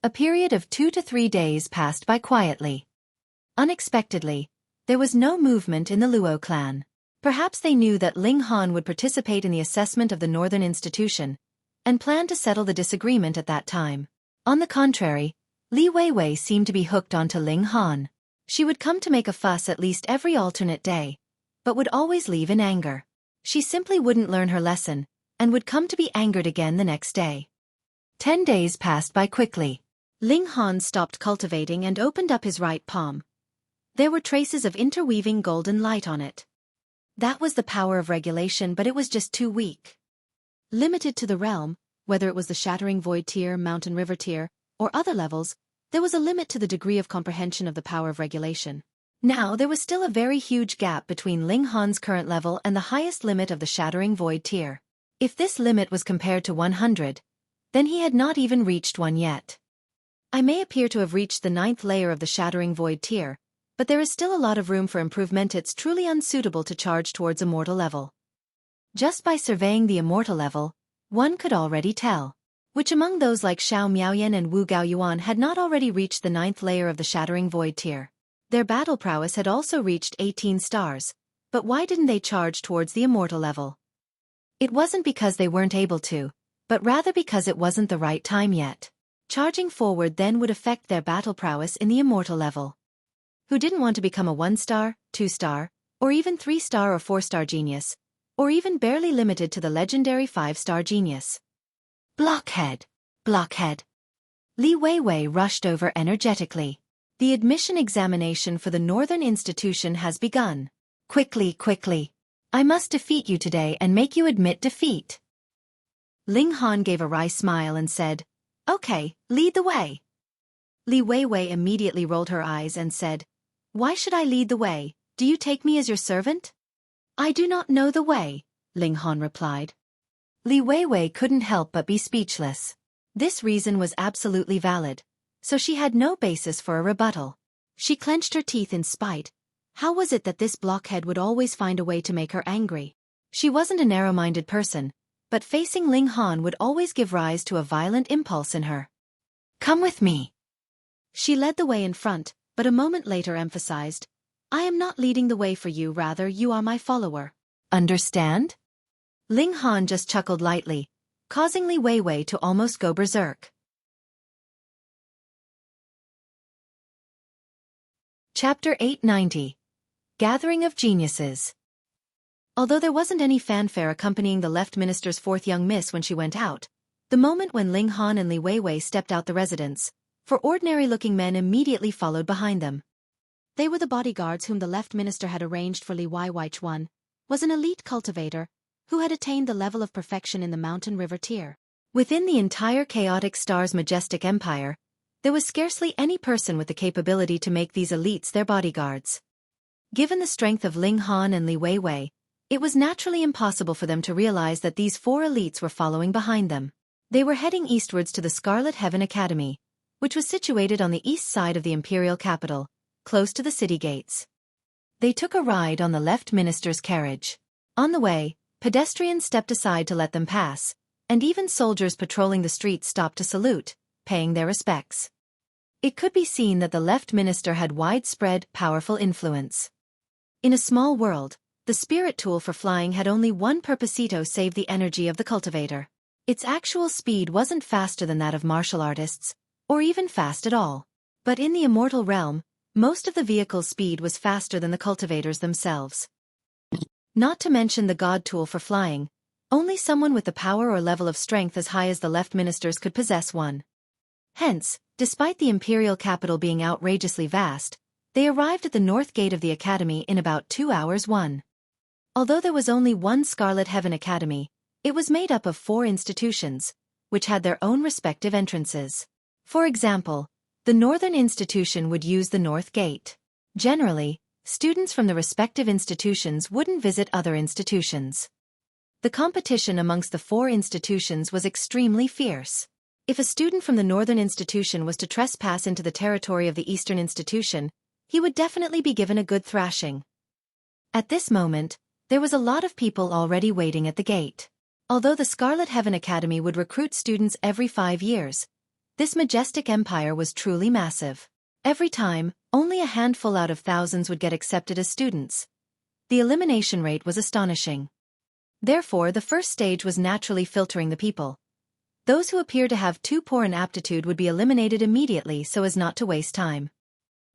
A period of 2 to 3 days passed by quietly. Unexpectedly, there was no movement in the Luo clan. Perhaps they knew that Ling Han would participate in the assessment of the Northern Institution, and planned to settle the disagreement at that time. On the contrary, Li Weiwei seemed to be hooked onto Ling Han. She would come to make a fuss at least every alternate day, but would always leave in anger. She simply wouldn't learn her lesson, and would come to be angered again the next day. 10 days passed by quickly. Ling Han stopped cultivating and opened up his right palm. There were traces of interweaving golden light on it. That was the power of regulation, but it was just too weak. Limited to the realm, whether it was the Shattering Void tier, Mountain River tier, or other levels, there was a limit to the degree of comprehension of the power of regulation. Now there was still a very huge gap between Ling Han's current level and the highest limit of the Shattering Void tier. If this limit was compared to 100, then he had not even reached one yet. I may appear to have reached the 9th layer of the Shattering Void tier, but there is still a lot of room for improvement. It's truly unsuitable to charge towards Immortal level. Just by surveying the Immortal level, one could already tell which among those like Xiao Miaoyan and Wu Gaoyuan had not already reached the 9th layer of the Shattering Void tier. Their battle prowess had also reached 18 stars, but why didn't they charge towards the Immortal level? It wasn't because they weren't able to, but rather because it wasn't the right time yet. Charging forward then would affect their battle prowess in the Immortal level. Who didn't want to become a 1-star, 2-star, or even 3-star or 4-star genius, or even barely limited to the legendary 5-star genius? Blockhead! Blockhead! Li Weiwei rushed over energetically. The admission examination for the Northern Institution has begun. Quickly, quickly! I must defeat you today and make you admit defeat. Ling Han gave a wry smile and said, "Okay, lead the way." Li Weiwei immediately rolled her eyes and said, "Why should I lead the way? Do you take me as your servant?" "I do not know the way," Ling Han replied. Li Weiwei couldn't help but be speechless. This reason was absolutely valid, so she had no basis for a rebuttal. She clenched her teeth in spite. How was it that this blockhead would always find a way to make her angry? She wasn't a narrow-minded person, but facing Ling Han would always give rise to a violent impulse in her. "Come with me." She led the way in front, but a moment later emphasized, "I am not leading the way for you, rather you are my follower. Understand?" Ling Han just chuckled lightly, causing Li Weiwei to almost go berserk. Chapter 890. Gathering of Geniuses. Although there wasn't any fanfare accompanying the left minister's fourth young miss when she went out, the moment when Ling Han and Li Weiwei stepped out the residence, for ordinary-looking men immediately followed behind them. They were the bodyguards whom the left minister had arranged for Li Weiwei, was an elite cultivator, who had attained the level of perfection in the Mountain River tier. Within the entire Chaotic Star's Majestic Empire, there was scarcely any person with the capability to make these elites their bodyguards. Given the strength of Ling Han and Li Weiwei, it was naturally impossible for them to realize that these 4 elites were following behind them. They were heading eastwards to the Scarlet Heaven Academy, which was situated on the east side of the imperial capital, close to the city gates. They took a ride on the left minister's carriage. On the way, pedestrians stepped aside to let them pass, and even soldiers patrolling the streets stopped to salute, paying their respects. It could be seen that the left minister had widespread, powerful influence. In a small world, the spirit tool for flying had only one purposito: save the energy of the cultivator. Its actual speed wasn't faster than that of martial artists, or even fast at all. But in the immortal realm, most of the vehicle's speed was faster than the cultivators themselves. Not to mention the god tool for flying, only someone with the power or level of strength as high as the left ministers could possess one. Hence, despite the imperial capital being outrageously vast, they arrived at the north gate of the academy in about 2 hours. Although there was only one Scarlet Heaven Academy, it was made up of 4 institutions, which had their own respective entrances. For example, the Northern Institution would use the North Gate. Generally, students from the respective institutions wouldn't visit other institutions. The competition amongst the 4 institutions was extremely fierce. If a student from the Northern Institution was to trespass into the territory of the Eastern Institution, he would definitely be given a good thrashing. At this moment, there was a lot of people already waiting at the gate. Although the Scarlet Heaven Academy would recruit students every 5 years, this Majestic Empire was truly massive. Every time, only a handful out of thousands would get accepted as students. The elimination rate was astonishing. Therefore, the first stage was naturally filtering the people. Those who appear to have too poor an aptitude would be eliminated immediately so as not to waste time.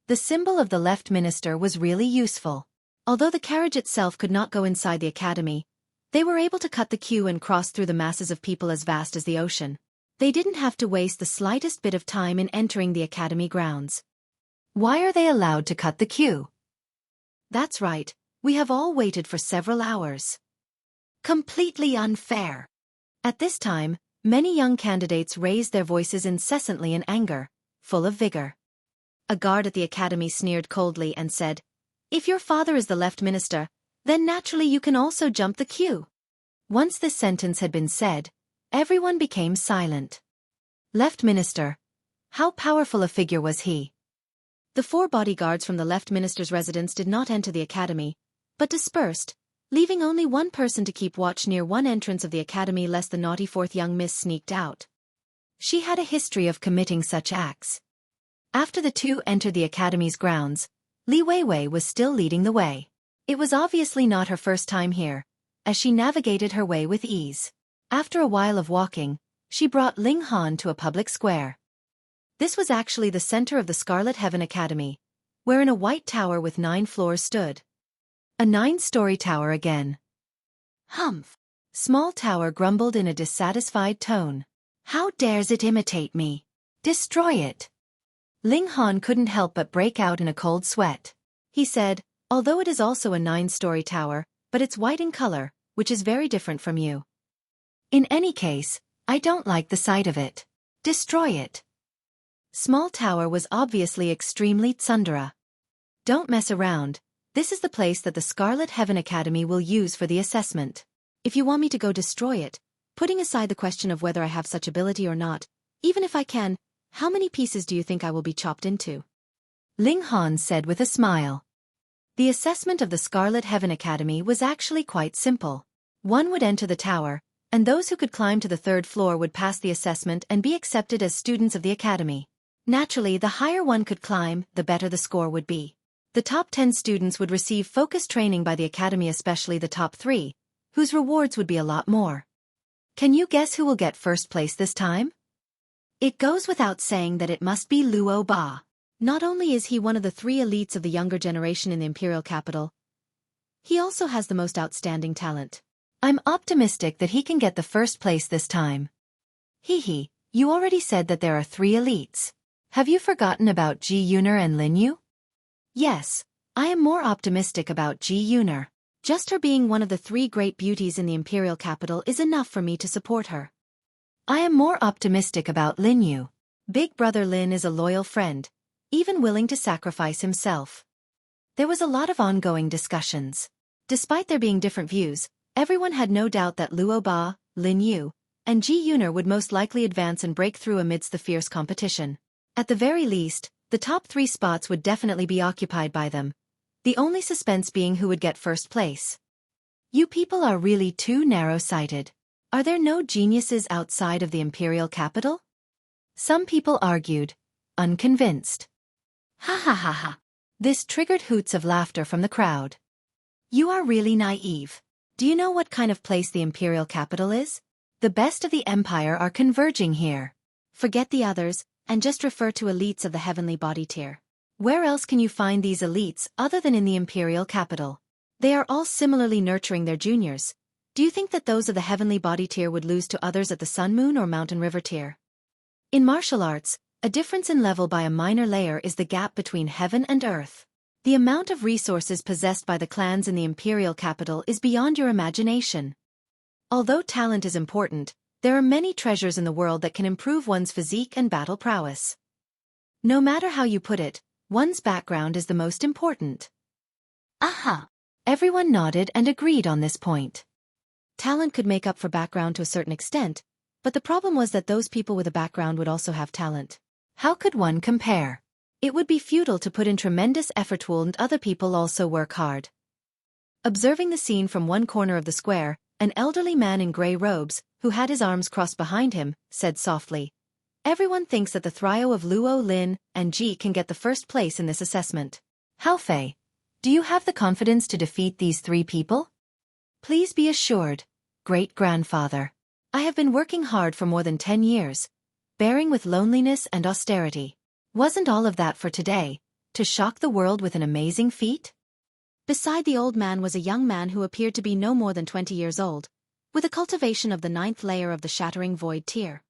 The symbol of the left minister was really useful. Although the carriage itself could not go inside the academy, they were able to cut the queue and cross through the masses of people as vast as the ocean. They didn't have to waste the slightest bit of time in entering the academy grounds. Why are they allowed to cut the queue? That's right, we have all waited for several hours. Completely unfair. At this time, many young candidates raised their voices incessantly in anger, full of vigor. A guard at the academy sneered coldly and said, "If your father is the left minister, then naturally you can also jump the queue." Once this sentence had been said, everyone became silent. Left minister. How powerful a figure was he? The 4 bodyguards from the left minister's residence did not enter the academy, but dispersed, leaving only one person to keep watch near one entrance of the academy lest the naughty 4th young miss sneaked out. She had a history of committing such acts. After the 2 entered the academy's grounds, Li Weiwei was still leading the way. It was obviously not her first time here, as she navigated her way with ease. After a while of walking, she brought Ling Han to a public square. This was actually the center of the Scarlet Heaven Academy, wherein a white tower with 9 floors stood. A 9-story tower again. Humph! Small tower grumbled in a dissatisfied tone. How dares it imitate me? Destroy it! Ling Han couldn't help but break out in a cold sweat. He said, although it is also a 9-story tower, but it's white in color, which is very different from you. In any case, I don't like the sight of it. Destroy it. Small tower was obviously extremely tsundere. Don't mess around. This is the place that the Scarlet Heaven Academy will use for the assessment. If you want me to go destroy it, putting aside the question of whether I have such ability or not, even if I can, how many pieces do you think I will be chopped into? Ling Han said with a smile. The assessment of the Scarlet Heaven Academy was actually quite simple. One would enter the tower, and those who could climb to the 3rd floor would pass the assessment and be accepted as students of the academy. Naturally, the higher one could climb, the better the score would be. The top 10 students would receive focused training by the academy, especially the top 3, whose rewards would be a lot more. Can you guess who will get first place this time? It goes without saying that it must be Luo Lie. Not only is he one of the 3 elites of the younger generation in the imperial capital, he also has the most outstanding talent. I'm optimistic that he can get the first place this time. Hee, you already said that there are 3 elites. Have you forgotten about Ji Yuner and Lin Yu? Yes, I am more optimistic about Ji Yuner. Just her being one of the 3 great beauties in the imperial capital is enough for me to support her. I am more optimistic about Lin Yu. Big brother Lin is a loyal friend, even willing to sacrifice himself. There was a lot of ongoing discussions. Despite there being different views, everyone had no doubt that Luo Lie, Lin Yu, and Ji Yuner would most likely advance and break through amidst the fierce competition. At the very least, the top 3 spots would definitely be occupied by them, the only suspense being who would get first place. You people are really too narrow-sighted. Are there no geniuses outside of the imperial capital? Some people argued, unconvinced. Ha ha ha ha. This triggered hoots of laughter from the crowd. You are really naive. Do you know what kind of place the imperial capital is? The best of the empire are converging here. Forget the others, and just refer to elites of the heavenly body tier. Where else can you find these elites other than in the imperial capital? They are all similarly nurturing their juniors. Do you think that those of the heavenly body tier would lose to others at the Sun Moon or Mountain River tier? In martial arts, a difference in level by a minor layer is the gap between heaven and earth. The amount of resources possessed by the clans in the imperial capital is beyond your imagination. Although talent is important, there are many treasures in the world that can improve one's physique and battle prowess. No matter how you put it, one's background is the most important. Aha! Everyone nodded and agreed on this point. Talent could make up for background to a certain extent, but the problem was that those people with a background would also have talent. How could one compare? It would be futile to put in tremendous effort and other people also work hard. Observing the scene from one corner of the square, an elderly man in grey robes, who had his arms crossed behind him, said softly, "Everyone thinks that the trio of Luo, Lin, and Ji can get the first place in this assessment. Hao Fei, do you have the confidence to defeat these 3 people?" "Please be assured, great-grandfather. I have been working hard for more than 10 years, bearing with loneliness and austerity. Wasn't all of that for today, to shock the world with an amazing feat?" Beside the old man was a young man who appeared to be no more than 20 years old, with a cultivation of the 9th layer of the Shattering Void tier.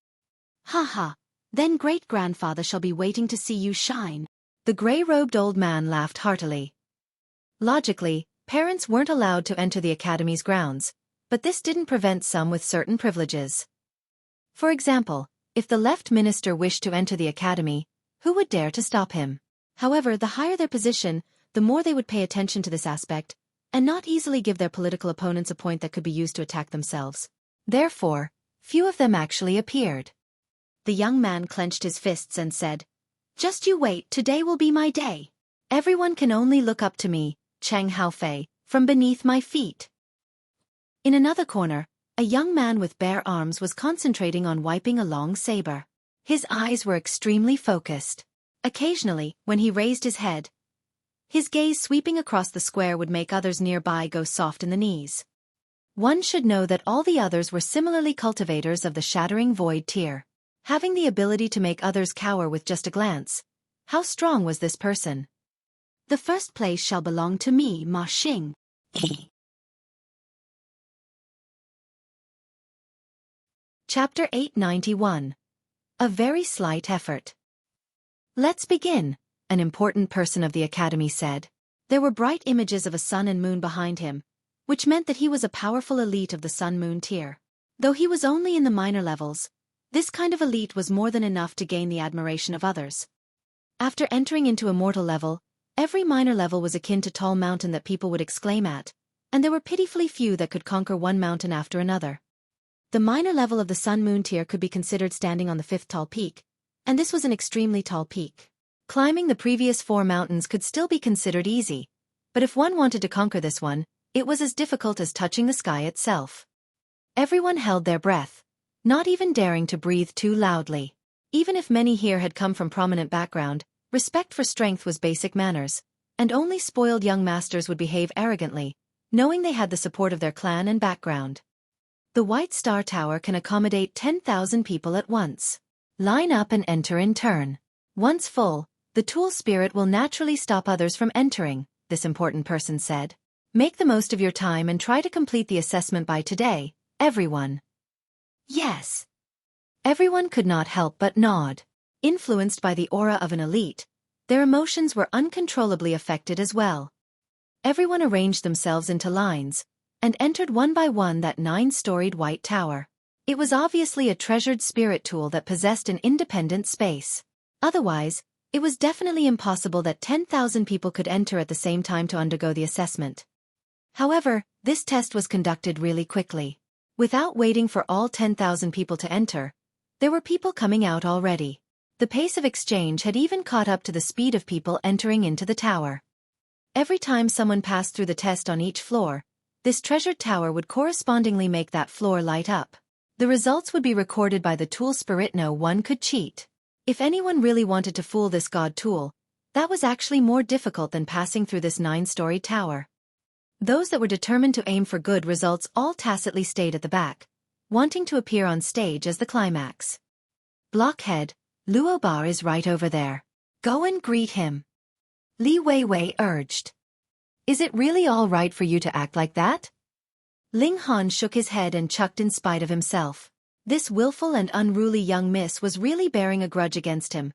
"Ha ha, then great-grandfather shall be waiting to see you shine." The grey-robed old man laughed heartily. Logically, parents weren't allowed to enter the academy's grounds, but this didn't prevent some with certain privileges. For example, if the left minister wished to enter the academy, who would dare to stop him? However, the higher their position, the more they would pay attention to this aspect, and not easily give their political opponents a point that could be used to attack themselves. Therefore, few of them actually appeared. The young man clenched his fists and said, "Just you wait, today will be my day. Everyone can only look up to me, Cheng Haofei, from beneath my feet." In another corner, a young man with bare arms was concentrating on wiping a long saber. His eyes were extremely focused. Occasionally, when he raised his head, his gaze sweeping across the square would make others nearby go soft in the knees. One should know that all the others were similarly cultivators of the Shattering Void tier. Having the ability to make others cower with just a glance. How strong was this person? "The first place shall belong to me, Ma Xing." Chapter 891. A very slight effort. "Let's begin," an important person of the academy said. There were bright images of a sun and moon behind him, which meant that he was a powerful elite of the sun-moon tier. Though he was only in the minor levels, this kind of elite was more than enough to gain the admiration of others. After entering into Immortal level, every minor level was akin to tall mountain that people would exclaim at, and there were pitifully few that could conquer one mountain after another. The minor level of the sun-moon tier could be considered standing on the 5th tall peak, and this was an extremely tall peak. Climbing the previous 4 mountains could still be considered easy, but if one wanted to conquer this one, it was as difficult as touching the sky itself. Everyone held their breath, not even daring to breathe too loudly. Even if many here had come from prominent background, respect for strength was basic manners, and only spoiled young masters would behave arrogantly, knowing they had the support of their clan and background. The White Star Tower can accommodate 10,000 people at once. Line up and enter in turn. Once full, the tool spirit will naturally stop others from entering, this important person said. "Make the most of your time and try to complete the assessment by today, everyone." "Yes." Everyone could not help but nod. Influenced by the aura of an elite, their emotions were uncontrollably affected as well. Everyone arranged themselves into lines, and entered one by one that 9-storied white tower. It was obviously a treasured spirit tool that possessed an independent space. Otherwise, it was definitely impossible that 10,000 people could enter at the same time to undergo the assessment. However, this test was conducted really quickly. Without waiting for all 10,000 people to enter, there were people coming out already. The pace of exchange had even caught up to the speed of people entering into the tower. Every time someone passed through the test on each floor, this treasured tower would correspondingly make that floor light up. The results would be recorded by the tool spirit. No one could cheat. If anyone really wanted to fool this god tool, that was actually more difficult than passing through this 9-storied tower. Those that were determined to aim for good results all tacitly stayed at the back, wanting to appear on stage as the climax. "Blockhead, Luo Lie is right over there. Go and greet him," Li Weiwei urged. "Is it really all right for you to act like that?" Ling Han shook his head and chuckled in spite of himself. This willful and unruly young miss was really bearing a grudge against him,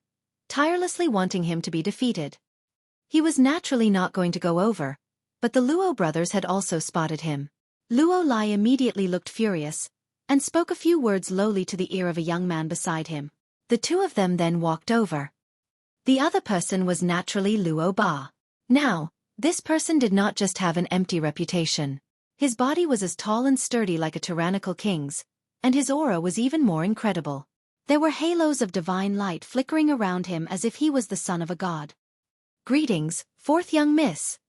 tirelessly wanting him to be defeated. He was naturally not going to go over, but the Luo brothers had also spotted him. Luo Lie immediately looked furious, and spoke a few words lowly to the ear of a young man beside him. The two of them then walked over. The other person was naturally Luo Ba. Now, this person did not just have an empty reputation. His body was as tall and sturdy like a tyrannical king's, and his aura was even more incredible. There were halos of divine light flickering around him as if he was the son of a god. "Greetings, fourth young miss."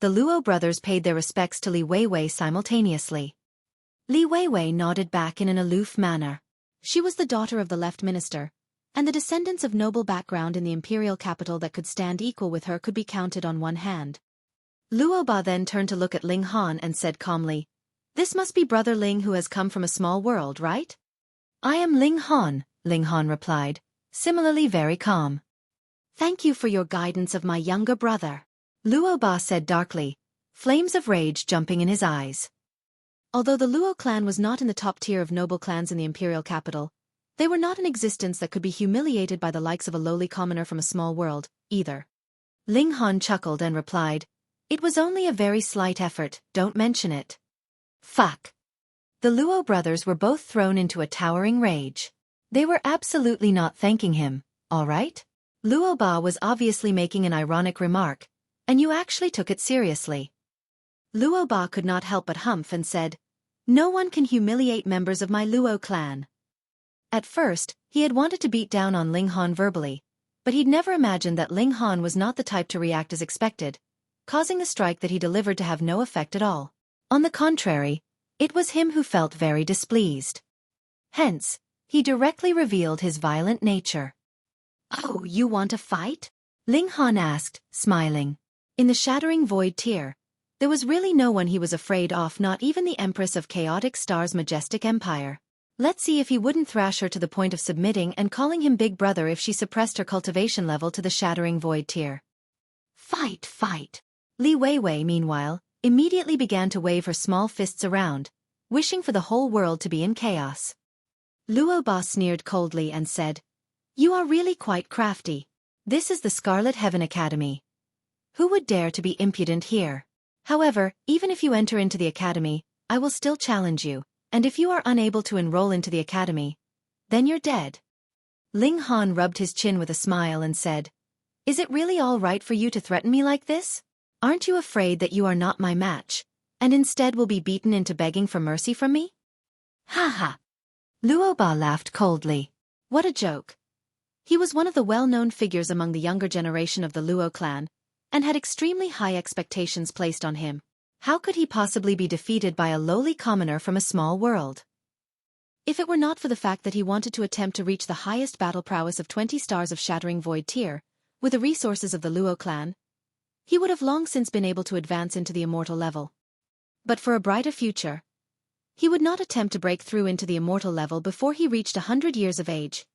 The Luo brothers paid their respects to Li Weiwei simultaneously. Li Weiwei nodded back in an aloof manner. She was the daughter of the left minister, and the descendants of noble background in the imperial capital that could stand equal with her could be counted on one hand. Luo Ba then turned to look at Ling Han and said calmly, "This must be Brother Ling who has come from a small world, right?" "I am Ling Han," Ling Han replied, similarly very calm. "Thank you for your guidance of my younger brother," Luo Ba said darkly, flames of rage jumping in his eyes. Although the Luo clan was not in the top tier of noble clans in the imperial capital, they were not an existence that could be humiliated by the likes of a lowly commoner from a small world, either. Ling Han chuckled and replied, "It was only a very slight effort, don't mention it." Fuck. The Luo brothers were both thrown into a towering rage. They were absolutely not thanking him, all right? Luo Ba was obviously making an ironic remark, and you actually took it seriously. Luo Ba could not help but humph and said, "No one can humiliate members of my Luo clan." At first, he had wanted to beat down on Ling Han verbally, but he'd never imagined that Ling Han was not the type to react as expected, causing the strike that he delivered to have no effect at all. On the contrary, it was him who felt very displeased. Hence, he directly revealed his violent nature. "Oh, you want a fight?" Ling Han asked, smiling. In the Shattering Void tier, there was really no one he was afraid of, not even the Empress of Chaotic Star's Majestic Empire. Let's see if he wouldn't thrash her to the point of submitting and calling him Big Brother if she suppressed her cultivation level to the Shattering Void tier. "Fight, fight." Li Weiwei, meanwhile, immediately began to wave her small fists around, wishing for the whole world to be in chaos. Luo Ba sneered coldly and said, "You are really quite crafty. This is the Scarlet Heaven Academy. Who would dare to be impudent here? However, even if you enter into the academy, I will still challenge you, and if you are unable to enroll into the academy, then you're dead." Ling Han rubbed his chin with a smile and said, "Is it really all right for you to threaten me like this? Aren't you afraid that you are not my match, and instead will be beaten into begging for mercy from me?" "Ha ha." Luo Ba laughed coldly. What a joke. He was one of the well-known figures among the younger generation of the Luo clan, and had extremely high expectations placed on him. How could he possibly be defeated by a lowly commoner from a small world? If it were not for the fact that he wanted to attempt to reach the highest battle prowess of 20 stars of Shattering Void tier, with the resources of the Luo clan, he would have long since been able to advance into the Immortal level. But for a brighter future, he would not attempt to break through into the Immortal level before he reached 100 years of age,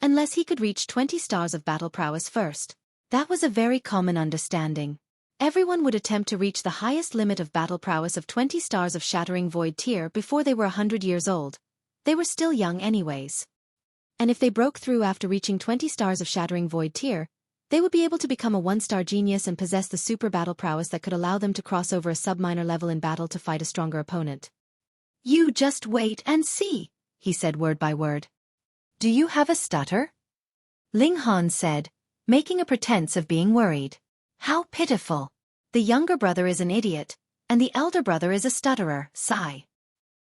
unless he could reach 20 stars of battle prowess first. That was a very common understanding. Everyone would attempt to reach the highest limit of battle prowess of 20 stars of Shattering Void tier before they were 100 years old. They were still young anyways. And if they broke through after reaching 20 stars of Shattering Void tier, they would be able to become a one-star genius and possess the super battle prowess that could allow them to cross over a sub-minor level in battle to fight a stronger opponent. "You just wait and see," he said word by word. "Do you have a stutter?" Ling Han said, making a pretense of being worried. "How pitiful. The younger brother is an idiot, and the elder brother is a stutterer." Sigh.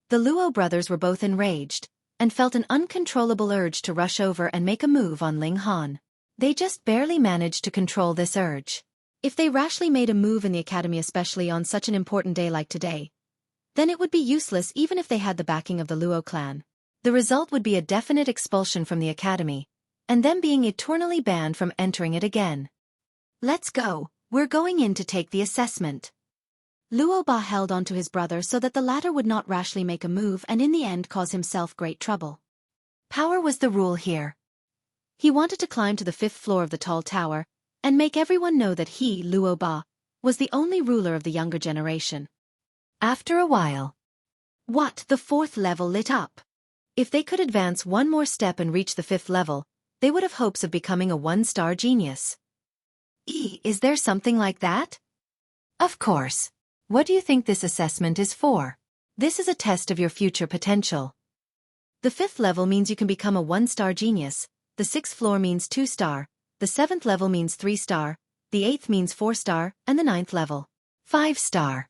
The Luo brothers were both enraged, and felt an uncontrollable urge to rush over and make a move on Ling Han. They just barely managed to control this urge. If they rashly made a move in the academy, especially on such an important day like today, then it would be useless even if they had the backing of the Luo clan. The result would be a definite expulsion from the academy, and them being eternally banned from entering it again. "Let's go, we're going in to take the assessment." Luo Ba held onto his brother so that the latter would not rashly make a move and in the end cause himself great trouble. Power was the rule here. He wanted to climb to the 5th floor of the tall tower, and make everyone know that he, Luo Ba, was the only ruler of the younger generation. After a while, the 4th level lit up. If they could advance one more step and reach the 5th level, they would have hopes of becoming a one-star genius. Is there something like that? Of course. What do you think this assessment is for? This is a test of your future potential. The 5th level means you can become a one-star genius, the 6th floor means 2-star, the 7th level means 3-star, the 8th means 4-star, and the 9th level, 5-star.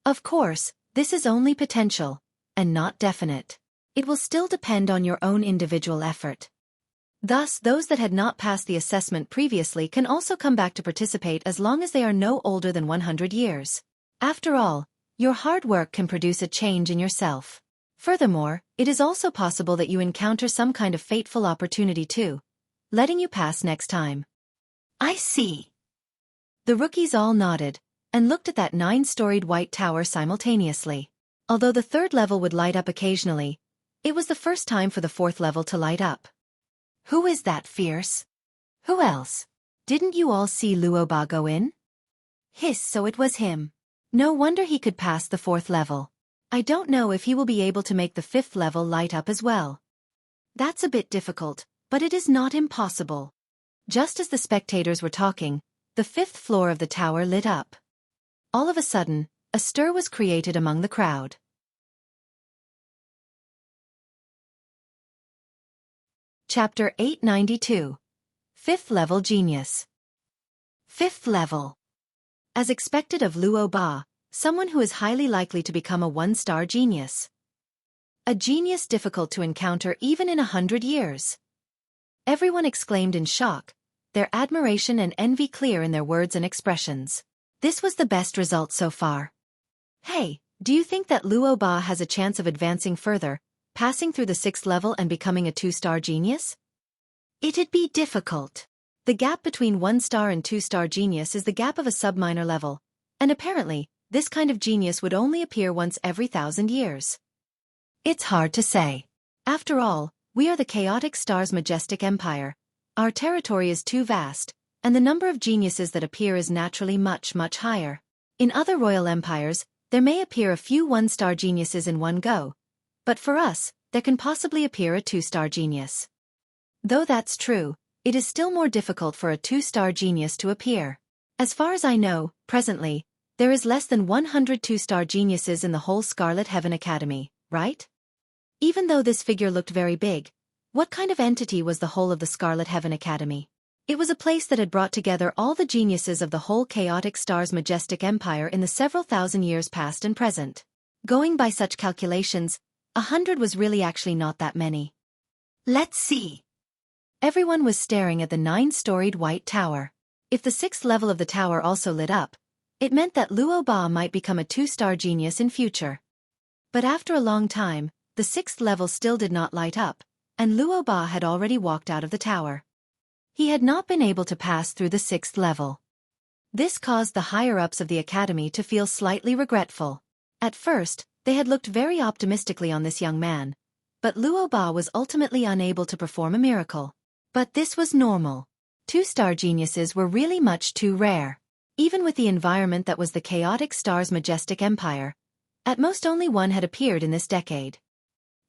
Of course, this is only potential, and not definite. It will still depend on your own individual effort. Thus, those that had not passed the assessment previously can also come back to participate as long as they are no older than 100 years. After all, your hard work can produce a change in yourself. Furthermore, it is also possible that you encounter some kind of fateful opportunity too, letting you pass next time. I see. The rookies all nodded and looked at that 9-storied white tower simultaneously. Although the 3rd level would light up occasionally, it was the first time for the 4th level to light up. Who is that fierce? Who else? Didn't you all see Luo Ba go in? Hiss, so it was him. No wonder he could pass the 4th level. I don't know if he will be able to make the 5th level light up as well. That's a bit difficult, but it is not impossible. Just as the spectators were talking, the 5th floor of the tower lit up. All of a sudden, a stir was created among the crowd. Chapter 892. 5th Level Genius. 5th level. As expected of Luo Ba, someone who is highly likely to become a 1-star genius. A genius difficult to encounter even in 100 years. Everyone exclaimed in shock, their admiration and envy clear in their words and expressions. This was the best result so far. Hey, do you think that Luo Ba has a chance of advancing further, passing through the 6th level and becoming a 2-star genius? It'd be difficult. The gap between 1-star and 2-star genius is the gap of a sub-minor level, and apparently, this kind of genius would only appear once every 1,000 years. It's hard to say. After all, we are the chaotic star's majestic empire. Our territory is too vast, and the number of geniuses that appear is naturally much, much higher. In other royal empires, there may appear a few 1-star geniuses in one go, but for us, there can possibly appear a 2-star genius. Though that's true, it is still more difficult for a 2-star genius to appear. As far as I know, presently, there is less than 100 2-star geniuses in the whole Scarlet Heaven Academy, right? Even though this figure looked very big, what kind of entity was the whole of the Scarlet Heaven Academy? It was a place that had brought together all the geniuses of the whole chaotic star's majestic empire in the several thousand years past and present. Going by such calculations, 100 was really actually not that many. Let's see. Everyone was staring at the 9-storied white tower. If the 6th level of the tower also lit up, it meant that Luo Ba might become a 2-star genius in future. But after a long time, the 6th level still did not light up, and Luo Ba had already walked out of the tower. He had not been able to pass through the 6th level. This caused the higher-ups of the academy to feel slightly regretful. At first, they had looked very optimistically on this young man, but Luo Ba was ultimately unable to perform a miracle. But this was normal. 2-star geniuses were really much too rare. Even with the environment that was the chaotic star's majestic empire, at most only one had appeared in this decade.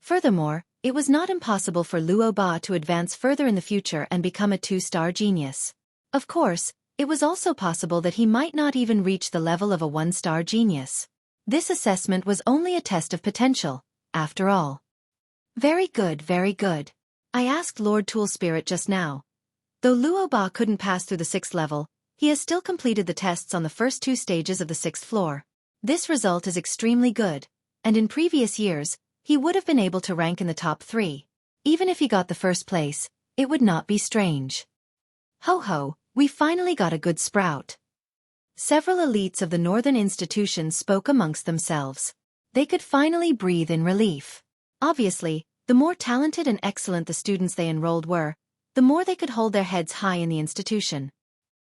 Furthermore, it was not impossible for Luo Ba to advance further in the future and become a 2-star genius. Of course, it was also possible that he might not even reach the level of a 1-star genius. This assessment was only a test of potential, after all. Very good, very good. I asked Lord Tool Spirit just now. Though Luo Ba couldn't pass through the 6th level, he has still completed the tests on the first 2 stages of the 6th floor. This result is extremely good, and in previous years, he would have been able to rank in the top 3. Even if he got the 1st place, it would not be strange. Ho ho, we finally got a good sprout. Several elites of the northern institutions spoke amongst themselves. They could finally breathe in relief. Obviously, the more talented and excellent the students they enrolled were, the more they could hold their heads high in the institution.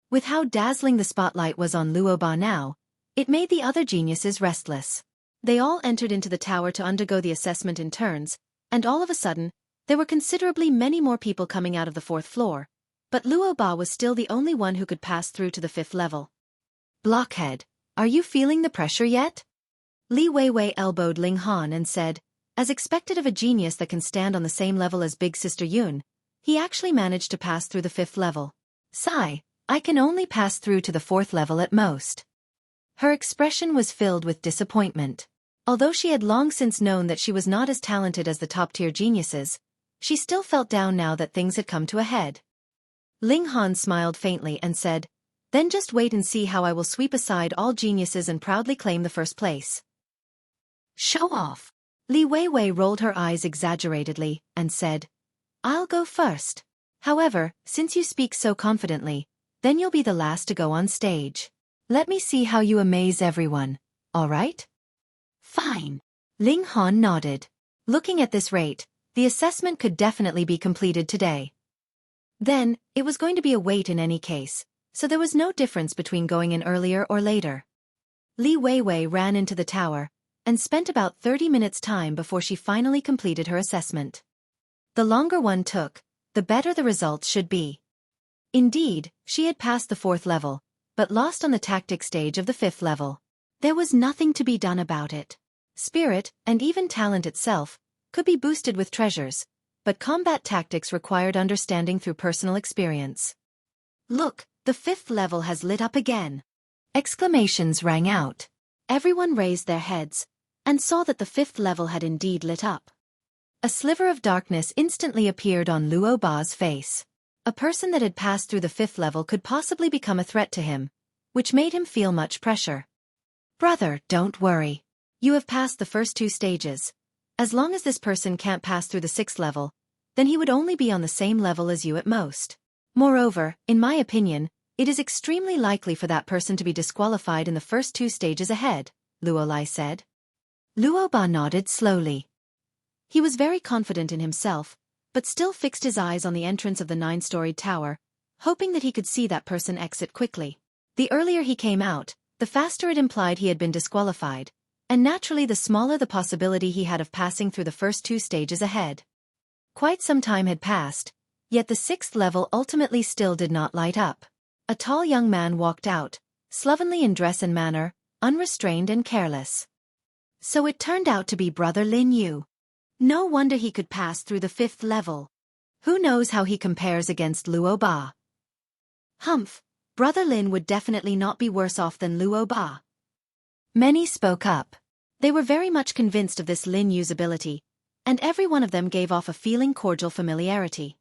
With how dazzling the spotlight was on Luo Ba now, it made the other geniuses restless. They all entered into the tower to undergo the assessment in turns, and all of a sudden, there were considerably many more people coming out of the 4th floor, but Luo Ba was still the only one who could pass through to the 5th level. Blockhead, are you feeling the pressure yet? Li Weiwei elbowed Ling Han and said, as expected of a genius that can stand on the same level as Big Sister Yun, he actually managed to pass through the 5th level. Sigh, I can only pass through to the 4th level at most. Her expression was filled with disappointment. Although she had long since known that she was not as talented as the top-tier geniuses, she still felt down now that things had come to a head. Ling Han smiled faintly and said, then just wait and see how I will sweep aside all geniuses and proudly claim the 1st place. Show off. Li Weiwei rolled her eyes exaggeratedly and said, "I'll go first. However, since you speak so confidently, then you'll be the last to go on stage. Let me see how you amaze everyone, all right?" Fine. Ling Han nodded. Looking at this rate, the assessment could definitely be completed today. Then, it was going to be a wait in any case, so there was no difference between going in earlier or later. Li Weiwei ran into the tower and spent about 30 minutes' time before she finally completed her assessment. The longer one took, the better the results should be. Indeed, she had passed the 4th level, but lost on the tactic stage of the 5th level. There was nothing to be done about it. Spirit, and even talent itself, could be boosted with treasures, but combat tactics required understanding through personal experience. Look, the 5th level has lit up again. Exclamations rang out. Everyone raised their heads and saw that the 5th level had indeed lit up. A sliver of darkness instantly appeared on Luo Ba's face. A person that had passed through the 5th level could possibly become a threat to him, which made him feel much pressure. Brother, don't worry. You have passed the first 2 stages. As long as this person can't pass through the 6th level, then he would only be on the same level as you at most. Moreover, in my opinion, it is extremely likely for that person to be disqualified in the first 2 stages ahead, Luo Lie said. Luo Ba nodded slowly. He was very confident in himself, but still fixed his eyes on the entrance of the 9-storied tower, hoping that he could see that person exit quickly. The earlier he came out, the faster it implied he had been disqualified, and naturally the smaller the possibility he had of passing through the first 2 stages ahead. Quite some time had passed, yet the 6th level ultimately still did not light up. A tall young man walked out, slovenly in dress and manner, unrestrained and careless. So it turned out to be Brother Lin Yu. No wonder he could pass through the 5th level. Who knows how he compares against Luo Ba? Humph, Brother Lin would definitely not be worse off than Luo Ba. Many spoke up. They were very much convinced of this Lin Yu's ability, and every one of them gave off a feeling cordial familiarity.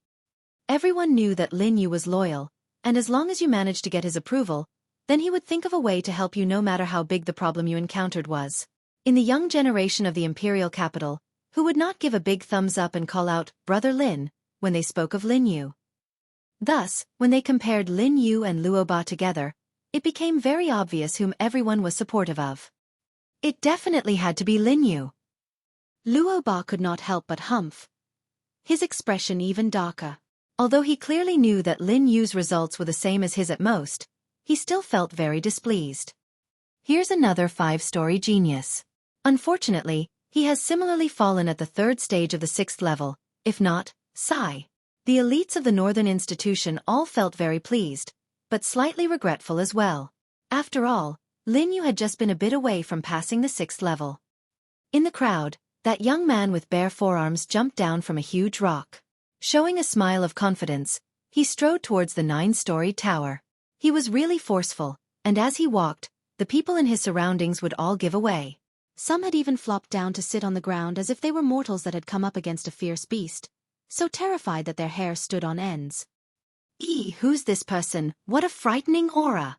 Everyone knew that Lin Yu was loyal, and as long as you managed to get his approval, then he would think of a way to help you no matter how big the problem you encountered was. In the young generation of the imperial capital, who would not give a big thumbs up and call out, "Brother Lin," when they spoke of Lin Yu? Thus, when they compared Lin Yu and Luo Ba together, it became very obvious whom everyone was supportive of. It definitely had to be Lin Yu. Luo Ba could not help but humph, his expression even darker. Although he clearly knew that Lin Yu's results were the same as his at most, he still felt very displeased. Here's another 5-story genius. Unfortunately, he has similarly fallen at the 3rd stage of the 6th level, if not, sigh. The elites of the Northern Institution all felt very pleased, but slightly regretful as well. After all, Lin Yu had just been a bit away from passing the 6th level. In the crowd, that young man with bare forearms jumped down from a huge rock. Showing a smile of confidence, he strode towards the 9-storied tower. He was really forceful, and as he walked, the people in his surroundings would all give away. Some had even flopped down to sit on the ground as if they were mortals that had come up against a fierce beast, so terrified that their hair stood on ends. Who's this person? What a frightening aura!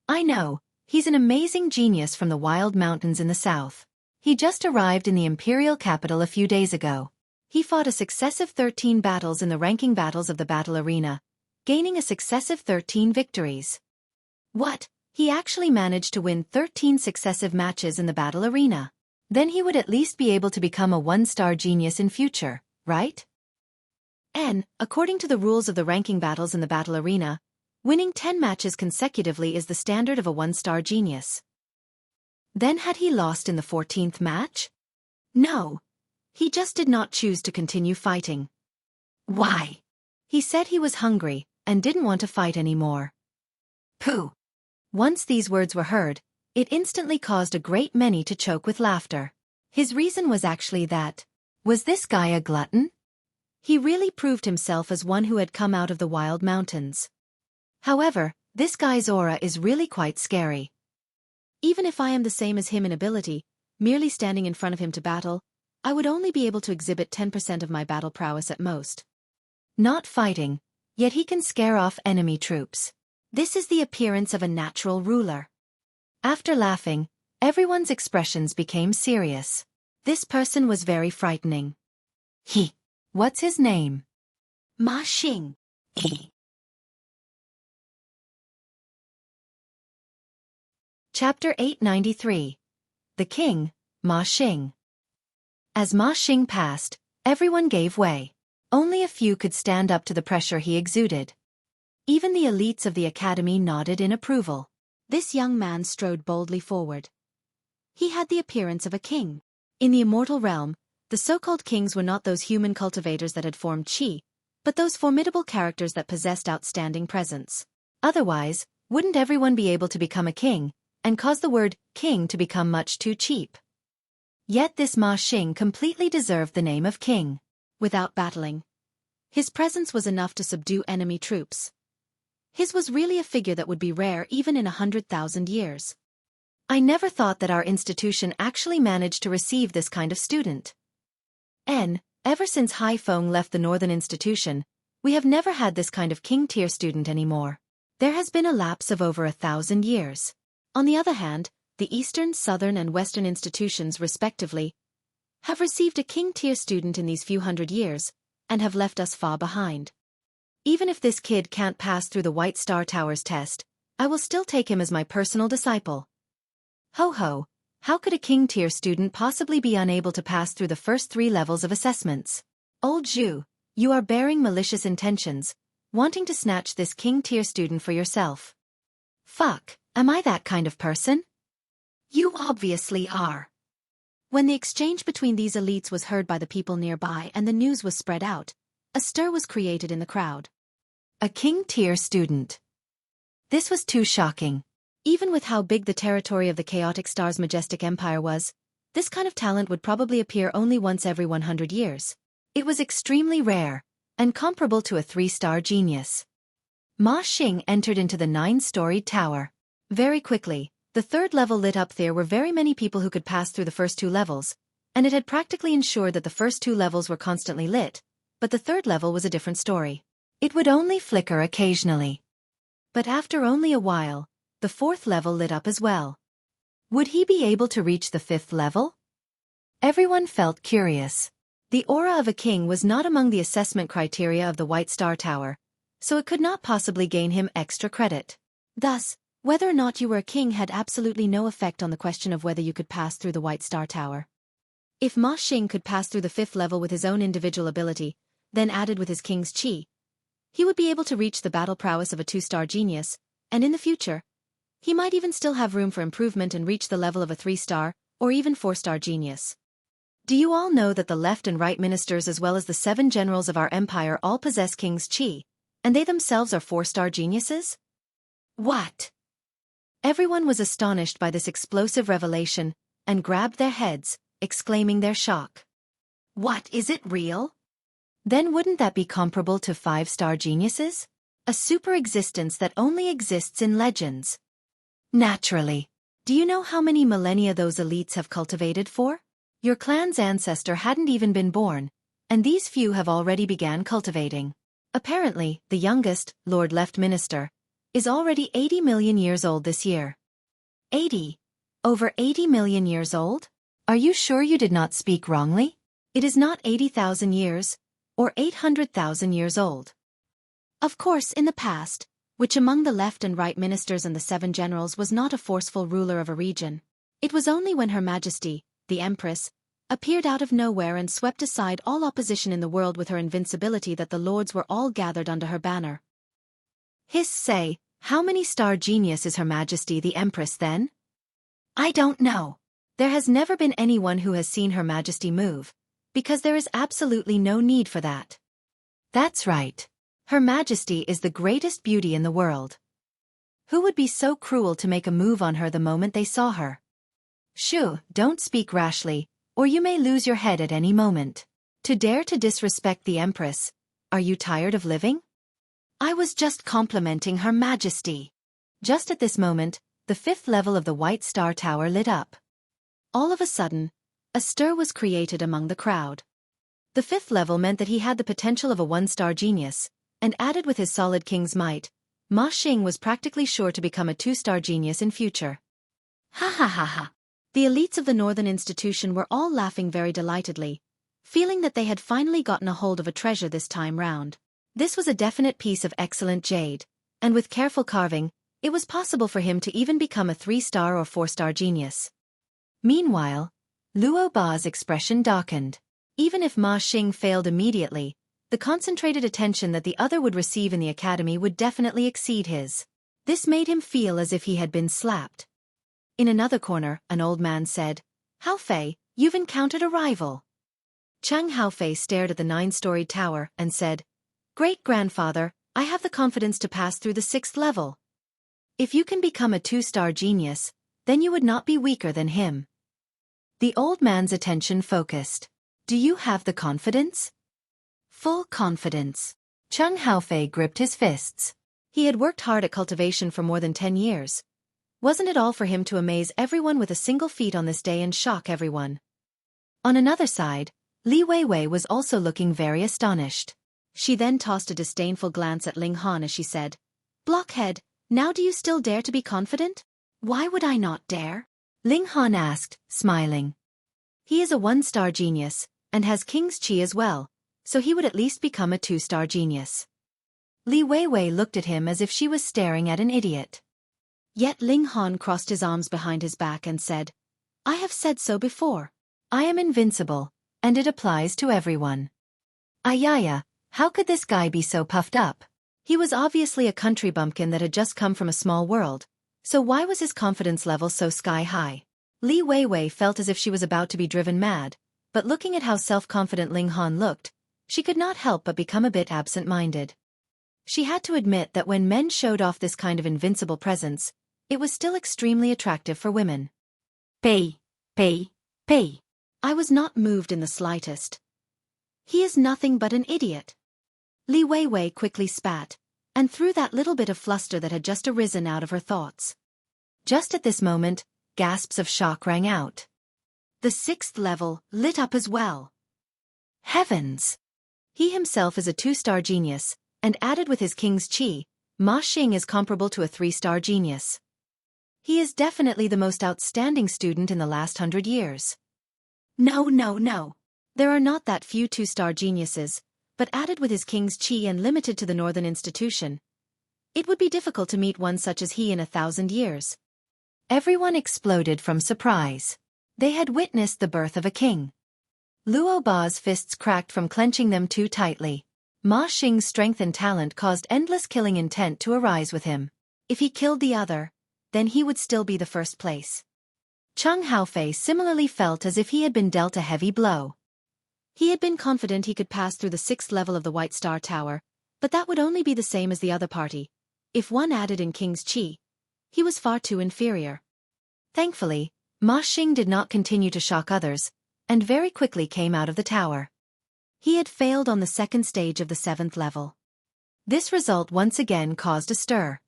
I know, he's an amazing genius from the wild mountains in the south. He just arrived in the imperial capital a few days ago. He fought a successive 13 battles in the ranking battles of the battle arena, gaining a successive 13 victories. What? He actually managed to win 13 successive matches in the battle arena. Then he would at least be able to become a 1-star genius in future, right? According to the rules of the ranking battles in the battle arena, winning 10 matches consecutively is the standard of a 1-star genius. Then had he lost in the 14th match? No. He just did not choose to continue fighting. Why? He said he was hungry and didn't want to fight anymore. Pooh. Once these words were heard, it instantly caused a great many to choke with laughter. His reason was actually that, was this guy a glutton? He really proved himself as one who had come out of the wild mountains. However, this guy's aura is really quite scary. Even if I am the same as him in ability, merely standing in front of him to battle, I would only be able to exhibit 10% of my battle prowess at most. Not fighting, yet he can scare off enemy troops. This is the appearance of a natural ruler. After laughing, everyone's expressions became serious. This person was very frightening. What's his name? Ma Xing. Chapter 893. The King, Ma Xing. As Ma Xing passed, everyone gave way. Only a few could stand up to the pressure he exuded. Even the elites of the academy nodded in approval. This young man strode boldly forward. He had the appearance of a king. In the immortal realm, the so-called kings were not those human cultivators that had formed qi, but those formidable characters that possessed outstanding presence. Otherwise, wouldn't everyone be able to become a king, and cause the word king to become much too cheap? Yet this Ma Xing completely deserved the name of king. Without battling, his presence was enough to subdue enemy troops. His was really a figure that would be rare even in 100,000 years. I never thought that our institution actually managed to receive this kind of student. Ever since Hai Feng left the Northern Institution, we have never had this kind of king-tier student anymore. There has been a lapse of over 1,000 years. On the other hand, the Eastern, Southern and Western institutions respectively have received a king-tier student in these few hundred years, and have left us far behind. Even if this kid can't pass through the White Star Tower's test, I will still take him as my personal disciple. Ho ho, how could a king-tier student possibly be unable to pass through the first 3 levels of assessments? Old Zhu, you are bearing malicious intentions, wanting to snatch this king-tier student for yourself. Fuck, am I that kind of person? You obviously are. When the exchange between these elites was heard by the people nearby and the news was spread out, a stir was created in the crowd. A king-tier student. This was too shocking. Even with how big the territory of the Chaotic Star's Majestic Empire was, this kind of talent would probably appear only once every 100 years. It was extremely rare, and comparable to a 3-star genius. Ma Xing entered into the 9-storied tower. Very quickly, the 3rd level lit up. There were very many people who could pass through the first 2 levels, and it had practically ensured that the first 2 levels were constantly lit, but the 3rd level was a different story. It would only flicker occasionally. But after only a while, the 4th level lit up as well. Would he be able to reach the 5th level? Everyone felt curious. The aura of a king was not among the assessment criteria of the White Star Tower, so it could not possibly gain him extra credit. Thus, whether or not you were a king had absolutely no effect on the question of whether you could pass through the White Star Tower. If Ma Xing could pass through the 5th level with his own individual ability, then added with his king's qi, he would be able to reach the battle prowess of a 2-star genius, and in the future, he might even still have room for improvement and reach the level of a 3-star, or even 4-star genius. Do you all know that the left and right ministers as well as the 7 generals of our empire all possess king's qi, and they themselves are 4-star geniuses? What? Everyone was astonished by this explosive revelation, and grabbed their heads, exclaiming their shock. What, is it real? Then wouldn't that be comparable to 5-star geniuses? A super existence that only exists in legends. Naturally. Do you know how many millennia those elites have cultivated for? Your clan's ancestor hadn't even been born, and these few have already began cultivating. Apparently, the youngest, Lord Left Minister, is already 80 million years old this year. 80? Over 80 million years old? Are you sure you did not speak wrongly? It is not 80,000 years, or 800,000 years old. Of course, in the past, which among the left and right ministers and the 7 generals was not a forceful ruler of a region. It was only when Her Majesty, the Empress, appeared out of nowhere and swept aside all opposition in the world with her invincibility that the lords were all gathered under her banner. Say, how many star genius is Her Majesty the Empress then? I don't know. There has never been anyone who has seen Her Majesty move, because there is absolutely no need for that. That's right. Her Majesty is the greatest beauty in the world. Who would be so cruel to make a move on her the moment they saw her? Shoo, don't speak rashly, or you may lose your head at any moment. To dare to disrespect the Empress, are you tired of living? I was just complimenting Her Majesty. Just at this moment, the 5th level of the White Star Tower lit up. All of a sudden, a stir was created among the crowd. The 5th level meant that he had the potential of a 1-star genius, and added with his solid king's might, Ma Xing was practically sure to become a 2-star genius in future. Ha ha ha ha. The elites of the Northern Institution were all laughing very delightedly, feeling that they had finally gotten a hold of a treasure this time round. This was a definite piece of excellent jade, and with careful carving, it was possible for him to even become a 3-star or 4-star genius. Meanwhile, Luo Lie's expression darkened. Even if Ma Xing failed immediately, the concentrated attention that the other would receive in the academy would definitely exceed his. This made him feel as if he had been slapped. In another corner, an old man said, "Haofei, you've encountered a rival." Chang Haofei stared at the 9-storied tower and said, "Great-grandfather, I have the confidence to pass through the 6th level. If you can become a 2-star genius, then you would not be weaker than him." The old man's attention focused. "Do you have the confidence?" "Full confidence." Chang Haofei gripped his fists. He had worked hard at cultivation for more than 10 years. Wasn't it all for him to amaze everyone with a single feat on this day and shock everyone? On another side, Li Weiwei was also looking very astonished. She then tossed a disdainful glance at Ling Han as she said, "Blockhead, now do you still dare to be confident?" "Why would I not dare?" Ling Han asked, smiling. "He is a 1-star genius, and has King's Qi as well, so he would at least become a 2-star genius." Li Weiwei looked at him as if she was staring at an idiot. Yet Ling Han crossed his arms behind his back and said, "I have said so before. I am invincible, and it applies to everyone." Ayaya, how could this guy be so puffed up? He was obviously a country bumpkin that had just come from a small world, so why was his confidence level so sky-high? Li Weiwei felt as if she was about to be driven mad, but looking at how self-confident Ling Han looked, she could not help but become a bit absent-minded. She had to admit that when men showed off this kind of invincible presence, it was still extremely attractive for women. Pei. I was not moved in the slightest. He is nothing but an idiot. Li Weiwei quickly spat, and threw that little bit of fluster that had just arisen out of her thoughts. Just at this moment, gasps of shock rang out. The 6th level lit up as well. Heavens! He himself is a 2-star genius, and added with his King's Qi, Ma Xing is comparable to a 3-star genius. He is definitely the most outstanding student in the last 100 years. No. There are not that few 2-star geniuses, but added with his King's Qi and limited to the Northern Institution, it would be difficult to meet one such as he in 1,000 years. Everyone exploded from surprise. They had witnessed the birth of a king. Luo Lie's fists cracked from clenching them too tightly. Ma Xing's strength and talent caused endless killing intent to arise with him. If he killed the other, then he would still be the first place. Chang Haofei similarly felt as if he had been dealt a heavy blow. He had been confident he could pass through the 6th level of the White Star Tower, but that would only be the same as the other party. If one added in King's Qi, he was far too inferior. Thankfully, Ma Xing did not continue to shock others, and very quickly came out of the tower. He had failed on the 2nd stage of the 7th level. This result once again caused a stir.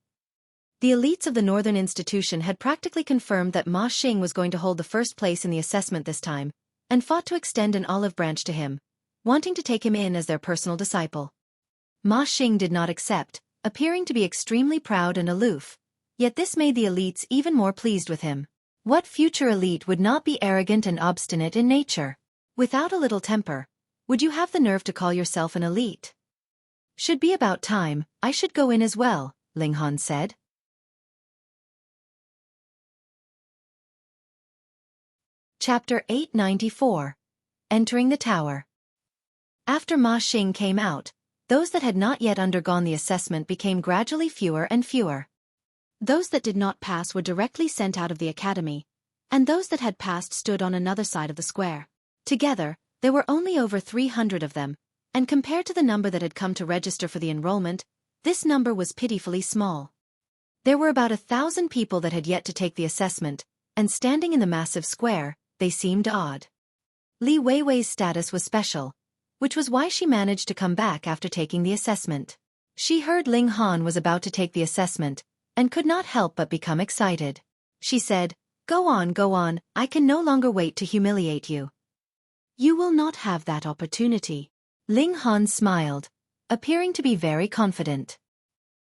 The elites of the Northern Institution had practically confirmed that Ma Xing was going to hold the first place in the assessment this time, and fought to extend an olive branch to him, wanting to take him in as their personal disciple. Ma Xing did not accept, appearing to be extremely proud and aloof, yet this made the elites even more pleased with him. What future elite would not be arrogant and obstinate in nature? Without a little temper, would you have the nerve to call yourself an elite? Should be about time, I should go in as well, Ling Han said. Chapter 894. Entering the Tower. After Ma Xing came out, those that had not yet undergone the assessment became gradually fewer and fewer. Those that did not pass were directly sent out of the academy, and those that had passed stood on another side of the square. Together, there were only over 300 of them, and compared to the number that had come to register for the enrollment, this number was pitifully small. There were about 1,000 people that had yet to take the assessment, and standing in the massive square, they seemed odd. Li Weiwei's status was special, which was why she managed to come back after taking the assessment. She heard Ling Han was about to take the assessment, and could not help but become excited. She said, go on, I can no longer wait to humiliate you." "You will not have that opportunity." Ling Han smiled, appearing to be very confident.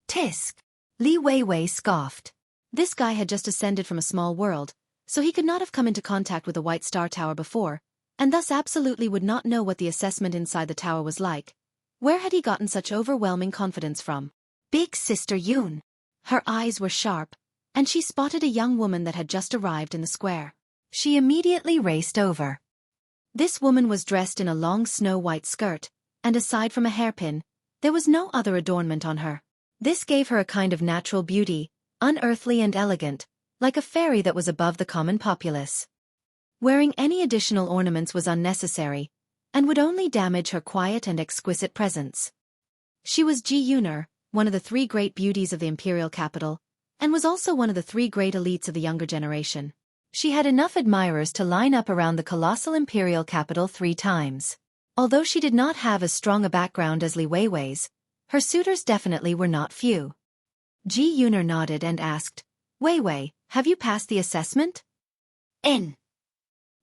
"Tisk!" Li Weiwei scoffed. This guy had just ascended from a small world, so he could not have come into contact with the White Star Tower before, and thus absolutely would not know what the assessment inside the tower was like. Where had he gotten such overwhelming confidence from? Big Sister Yoon. Her eyes were sharp, and she spotted a young woman that had just arrived in the square. She immediately raced over. This woman was dressed in a long snow-white skirt, and aside from a hairpin, there was no other adornment on her. This gave her a kind of natural beauty, unearthly and elegant, like a fairy that was above the common populace. Wearing any additional ornaments was unnecessary, and would only damage her quiet and exquisite presence. She was Ji Yuner, one of the 3 great beauties of the imperial capital, and was also one of the 3 great elites of the younger generation. She had enough admirers to line up around the colossal imperial capital 3 times. Although she did not have as strong a background as Li Weiwei's, her suitors definitely were not few. Ji Yuner nodded and asked, "Weiwei, have you passed the assessment?" "In."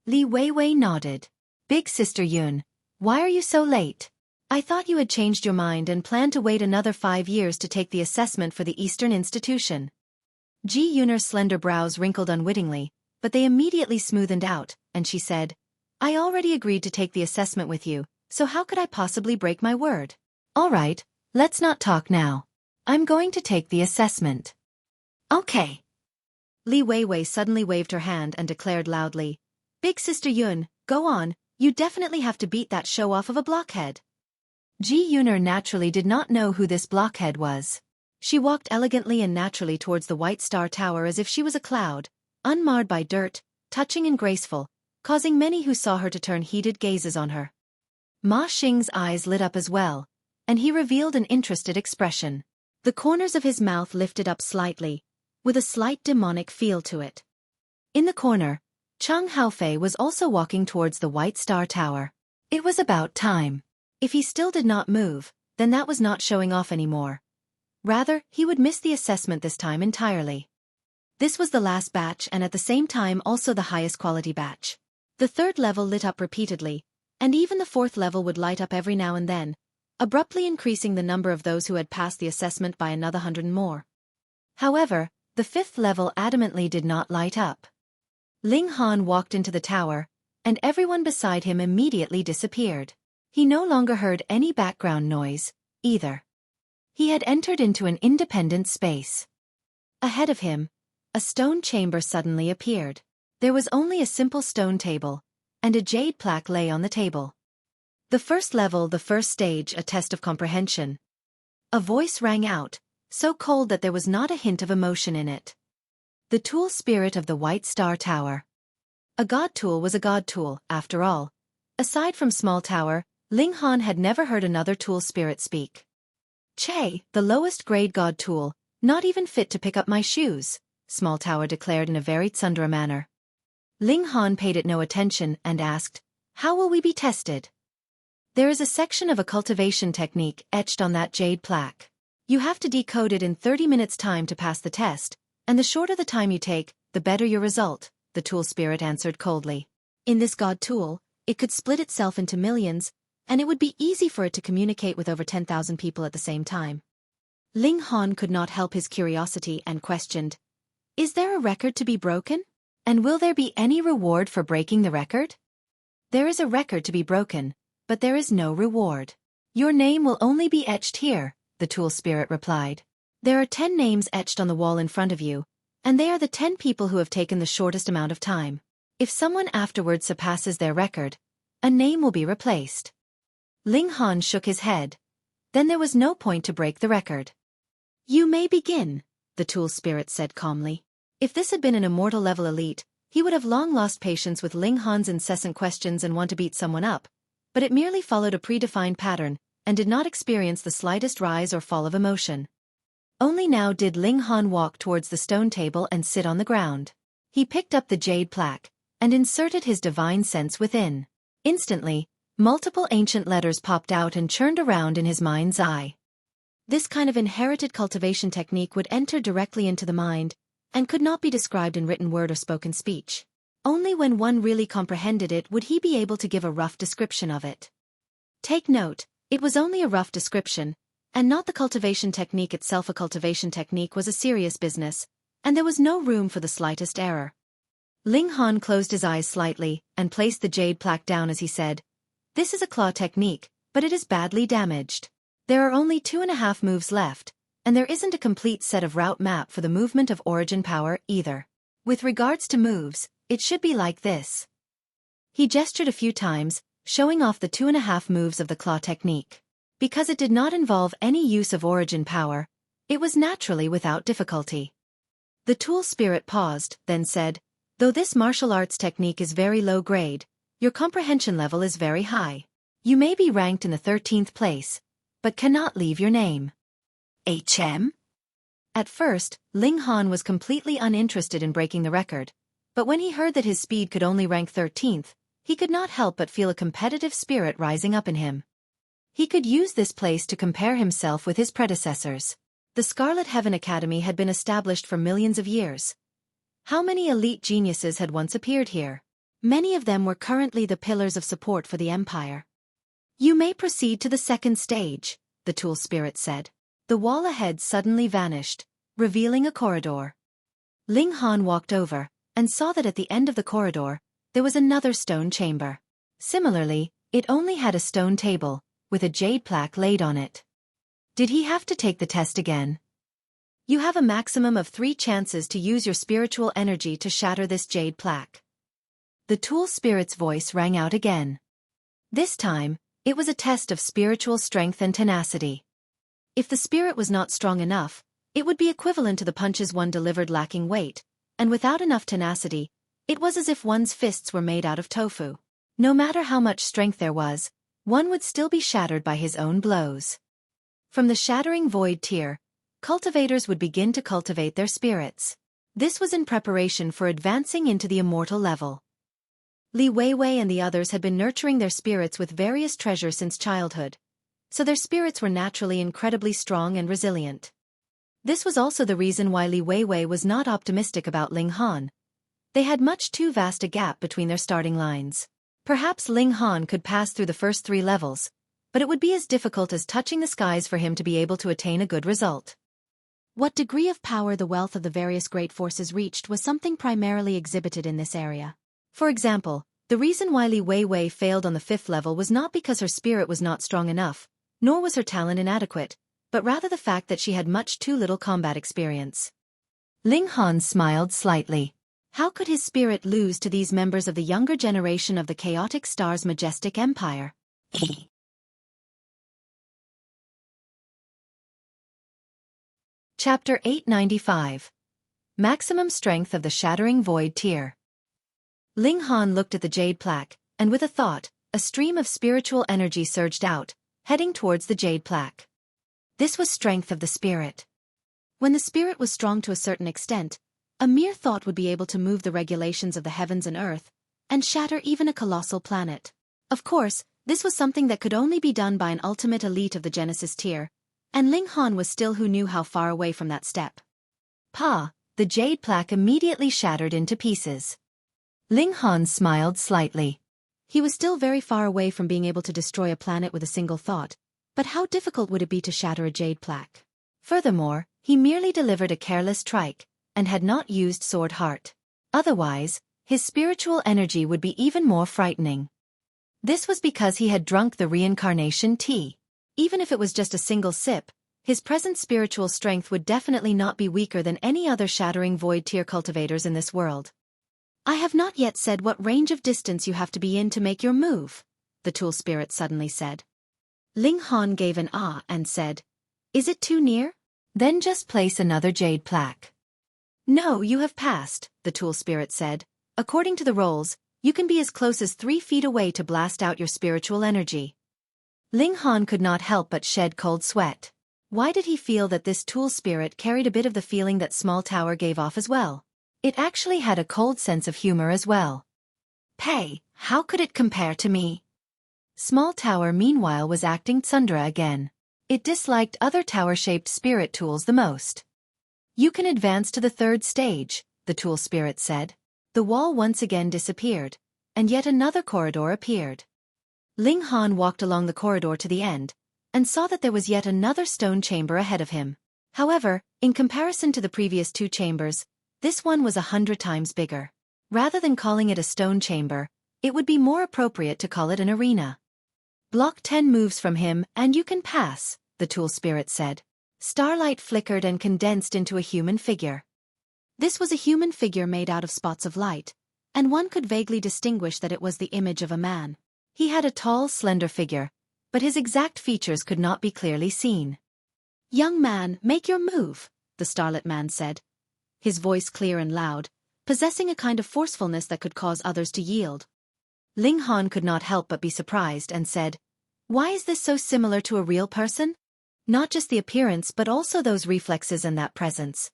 Li Weiwei nodded. "Big Sister Yoon, why are you so late?" "I thought you had changed your mind and planned to wait another 5 years to take the assessment for the Eastern Institution." Ji Yuner's slender brows wrinkled unwittingly, but they immediately smoothened out, and she said, "I already agreed to take the assessment with you, so how could I possibly break my word?" "All right, let's not talk now. I'm going to take the assessment." "Okay." Li Weiwei suddenly waved her hand and declared loudly, "Big Sister Yoon, go on, you definitely have to beat that show-off of a blockhead." Ji Yuner naturally did not know who this blockhead was. She walked elegantly and naturally towards the White Star Tower as if she was a cloud, unmarred by dirt, touching and graceful, causing many who saw her to turn heated gazes on her. Ma Xing's eyes lit up as well, and he revealed an interested expression. The corners of his mouth lifted up slightly, with a slight demonic feel to it. In the corner, Chang Haofei was also walking towards the White Star Tower. It was about time. If he still did not move, then that was not showing off anymore. Rather, he would miss the assessment this time entirely. This was the last batch and at the same time also the highest quality batch. The 3rd level lit up repeatedly, and even the 4th level would light up every now and then, abruptly increasing the number of those who had passed the assessment by another 100 more. However, the 5th level adamantly did not light up. Ling Han walked into the tower, and everyone beside him immediately disappeared. He no longer heard any background noise, either. He had entered into an independent space. Ahead of him, a stone chamber suddenly appeared. There was only a simple stone table, and a jade plaque lay on the table. The 1st level, the 1st stage, a test of comprehension. A voice rang out, so cold that there was not a hint of emotion in it. The tool spirit of the White Star Tower. A god tool was a god tool, after all. Aside from Small Tower, Ling Han had never heard another tool spirit speak. "Che, the lowest grade god tool, not even fit to pick up my shoes," Small Tower declared in a very tsundere manner. Ling Han paid it no attention and asked, "How will we be tested?" "There is a section of a cultivation technique etched on that jade plaque. You have to decode it in 30 minutes' time to pass the test, and the shorter the time you take, the better your result," the tool spirit answered coldly. In this god tool, it could split itself into millions, and it would be easy for it to communicate with over 10,000 people at the same time. Ling Han could not help his curiosity and questioned, "Is there a record to be broken? And will there be any reward for breaking the record?" "There is a record to be broken, but there is no reward. Your name will only be etched here," the tool spirit replied. "There are 10 names etched on the wall in front of you, and they are the 10 people who have taken the shortest amount of time. If someone afterwards surpasses their record, a name will be replaced." Ling Han shook his head. Then there was no point to break the record. "You may begin," the tool spirit said calmly. If this had been an immortal level elite, he would have long lost patience with Ling Han's incessant questions and want to beat someone up, but it merely followed a predefined pattern, and did not experience the slightest rise or fall of emotion. Only now did Ling Han walk towards the stone table and sit on the ground. He picked up the jade plaque, and inserted his divine sense within. Instantly, multiple ancient letters popped out and churned around in his mind's eye. This kind of inherited cultivation technique would enter directly into the mind, and could not be described in written word or spoken speech. Only when one really comprehended it would he be able to give a rough description of it. Take note, it was only a rough description, and not the cultivation technique itself. A cultivation technique was a serious business, and there was no room for the slightest error. Ling Han closed his eyes slightly and placed the jade plaque down as he said, "This is a claw technique, but it is badly damaged. There are only 2.5 moves left, and there isn't a complete set of route map for the movement of origin power either. With regards to moves, it should be like this." He gestured a few times, showing off the 2.5 moves of the claw technique. Because it did not involve any use of origin power, it was naturally without difficulty. The tool spirit paused, then said, "Though this martial arts technique is very low grade, your comprehension level is very high. You may be ranked in the 13th place, but cannot leave your name." HM? At first, Ling Han was completely uninterested in breaking the record, but when he heard that his speed could only rank 13th, he could not help but feel a competitive spirit rising up in him. He could use this place to compare himself with his predecessors. The Scarlet Heaven Academy had been established for millions of years. How many elite geniuses had once appeared here? Many of them were currently the pillars of support for the Empire. "You may proceed to the second stage," the tool spirit said. The wall ahead suddenly vanished, revealing a corridor. Ling Han walked over, and saw that at the end of the corridor, there was another stone chamber. Similarly, it only had a stone table, with a jade plaque laid on it. Did he have to take the test again? "You have a maximum of 3 chances to use your spiritual energy to shatter this jade plaque." The tool spirit's voice rang out again. This time, it was a test of spiritual strength and tenacity. If the spirit was not strong enough, it would be equivalent to the punches one delivered lacking weight, and without enough tenacity, it was as if one's fists were made out of tofu. No matter how much strength there was, one would still be shattered by his own blows. From the Shattering Void tier, cultivators would begin to cultivate their spirits. This was in preparation for advancing into the Immortal level. Li Weiwei and the others had been nurturing their spirits with various treasures since childhood, so their spirits were naturally incredibly strong and resilient. This was also the reason why Li Weiwei was not optimistic about Ling Han. They had much too vast a gap between their starting lines. Perhaps Ling Han could pass through the first 3 levels, but it would be as difficult as touching the skies for him to be able to attain a good result. What degree of power the wealth of the various great forces reached was something primarily exhibited in this area. For example, the reason why Li Weiwei failed on the 5th level was not because her spirit was not strong enough, nor was her talent inadequate, but rather the fact that she had much too little combat experience. Ling Han smiled slightly. How could his spirit lose to these members of the younger generation of the Chaotic Star's Majestic Empire? Chapter 895. Maximum Strength of the Shattering Void tier. Ling Han looked at the jade plaque, and with a thought, a stream of spiritual energy surged out, heading towards the jade plaque. This was strength of the spirit. When the spirit was strong to a certain extent, a mere thought would be able to move the regulations of the heavens and earth, and shatter even a colossal planet. Of course, this was something that could only be done by an ultimate elite of the Genesis tier, and Ling Han was still who knew how far away from that step. The jade plaque immediately shattered into pieces. Ling Han smiled slightly. He was still very far away from being able to destroy a planet with a single thought, but how difficult would it be to shatter a jade plaque? Furthermore, he merely delivered a careless trike, and had not used Sword Heart. Otherwise, his spiritual energy would be even more frightening. This was because he had drunk the reincarnation tea. Even if it was just a single sip, his present spiritual strength would definitely not be weaker than any other Shattering Void tier cultivators in this world. "I have not yet said what range of distance you have to be in to make your move," the tool spirit suddenly said. Ling Han gave an ah and said, "Is it too near? Then just place another jade plaque." "No, you have passed," the tool spirit said. "According to the rolls, you can be as close as 3 feet away to blast out your spiritual energy." Ling Han could not help but shed cold sweat. Why did he feel that this tool spirit carried a bit of the feeling that Small Tower gave off as well? It actually had a cold sense of humor as well. "Hey, how could it compare to me?" Small Tower meanwhile was acting tsundere again. It disliked other tower-shaped spirit tools the most. "You can advance to the 3rd stage," the tool spirit said. The wall once again disappeared, and yet another corridor appeared. Ling Han walked along the corridor to the end, and saw that there was yet another stone chamber ahead of him. However, in comparison to the previous 2 chambers, this one was 100 times bigger. Rather than calling it a stone chamber, it would be more appropriate to call it an arena. Block 10 moves from him and you can pass, the tool spirit said. Starlight flickered and condensed into a human figure. This was a human figure made out of spots of light, and one could vaguely distinguish that it was the image of a man. He had a tall, slender figure, but his exact features could not be clearly seen. "Young man, make your move," the Starlit Man said, his voice clear and loud, possessing a kind of forcefulness that could cause others to yield. Ling Han could not help but be surprised and said, "Why is this so similar to a real person? Not just the appearance but also those reflexes and that presence."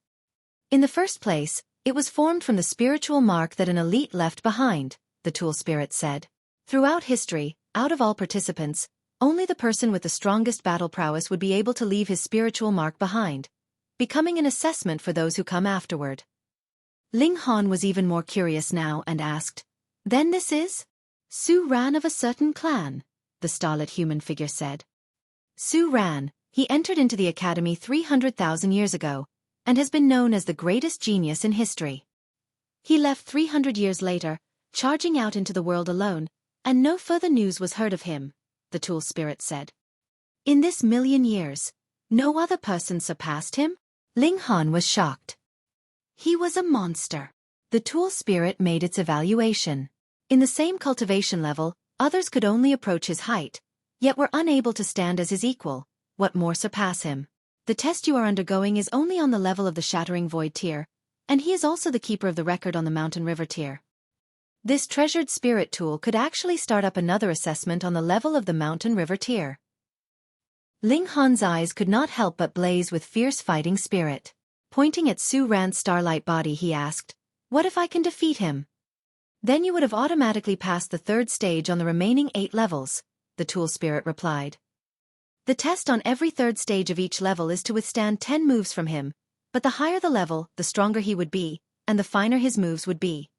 In the first place, it was formed from the spiritual mark that an elite left behind, the tool spirit said. Throughout history, out of all participants, only the person with the strongest battle prowess would be able to leave his spiritual mark behind, becoming an assessment for those who come afterward. Ling Han was even more curious now and asked, "Then this is?" "Su Ran of a certain clan," the starlit human figure said. Su Ran, he entered into the academy 300,000 years ago, and has been known as the greatest genius in history. He left 300 years later, charging out into the world alone, and no further news was heard of him, the tool spirit said. In this million years, no other person surpassed him? Ling Han was shocked. He was a monster. The tool spirit made its evaluation. In the same cultivation level, others could only approach his height, yet were unable to stand as his equal. What more surpass him? The test you are undergoing is only on the level of the Shattering Void tier, and he is also the keeper of the record on the Mountain River tier. This treasured spirit tool could actually start up another assessment on the level of the Mountain River tier. Ling Han's eyes could not help but blaze with fierce fighting spirit. Pointing at Su Ran's starlight body, he asked, "What if I can defeat him?" "Then you would have automatically passed the third stage on the remaining 8 levels, the tool spirit replied. The test on every third stage of each level is to withstand 10 moves from him, but the higher the level, the stronger he would be, and the finer his moves would be.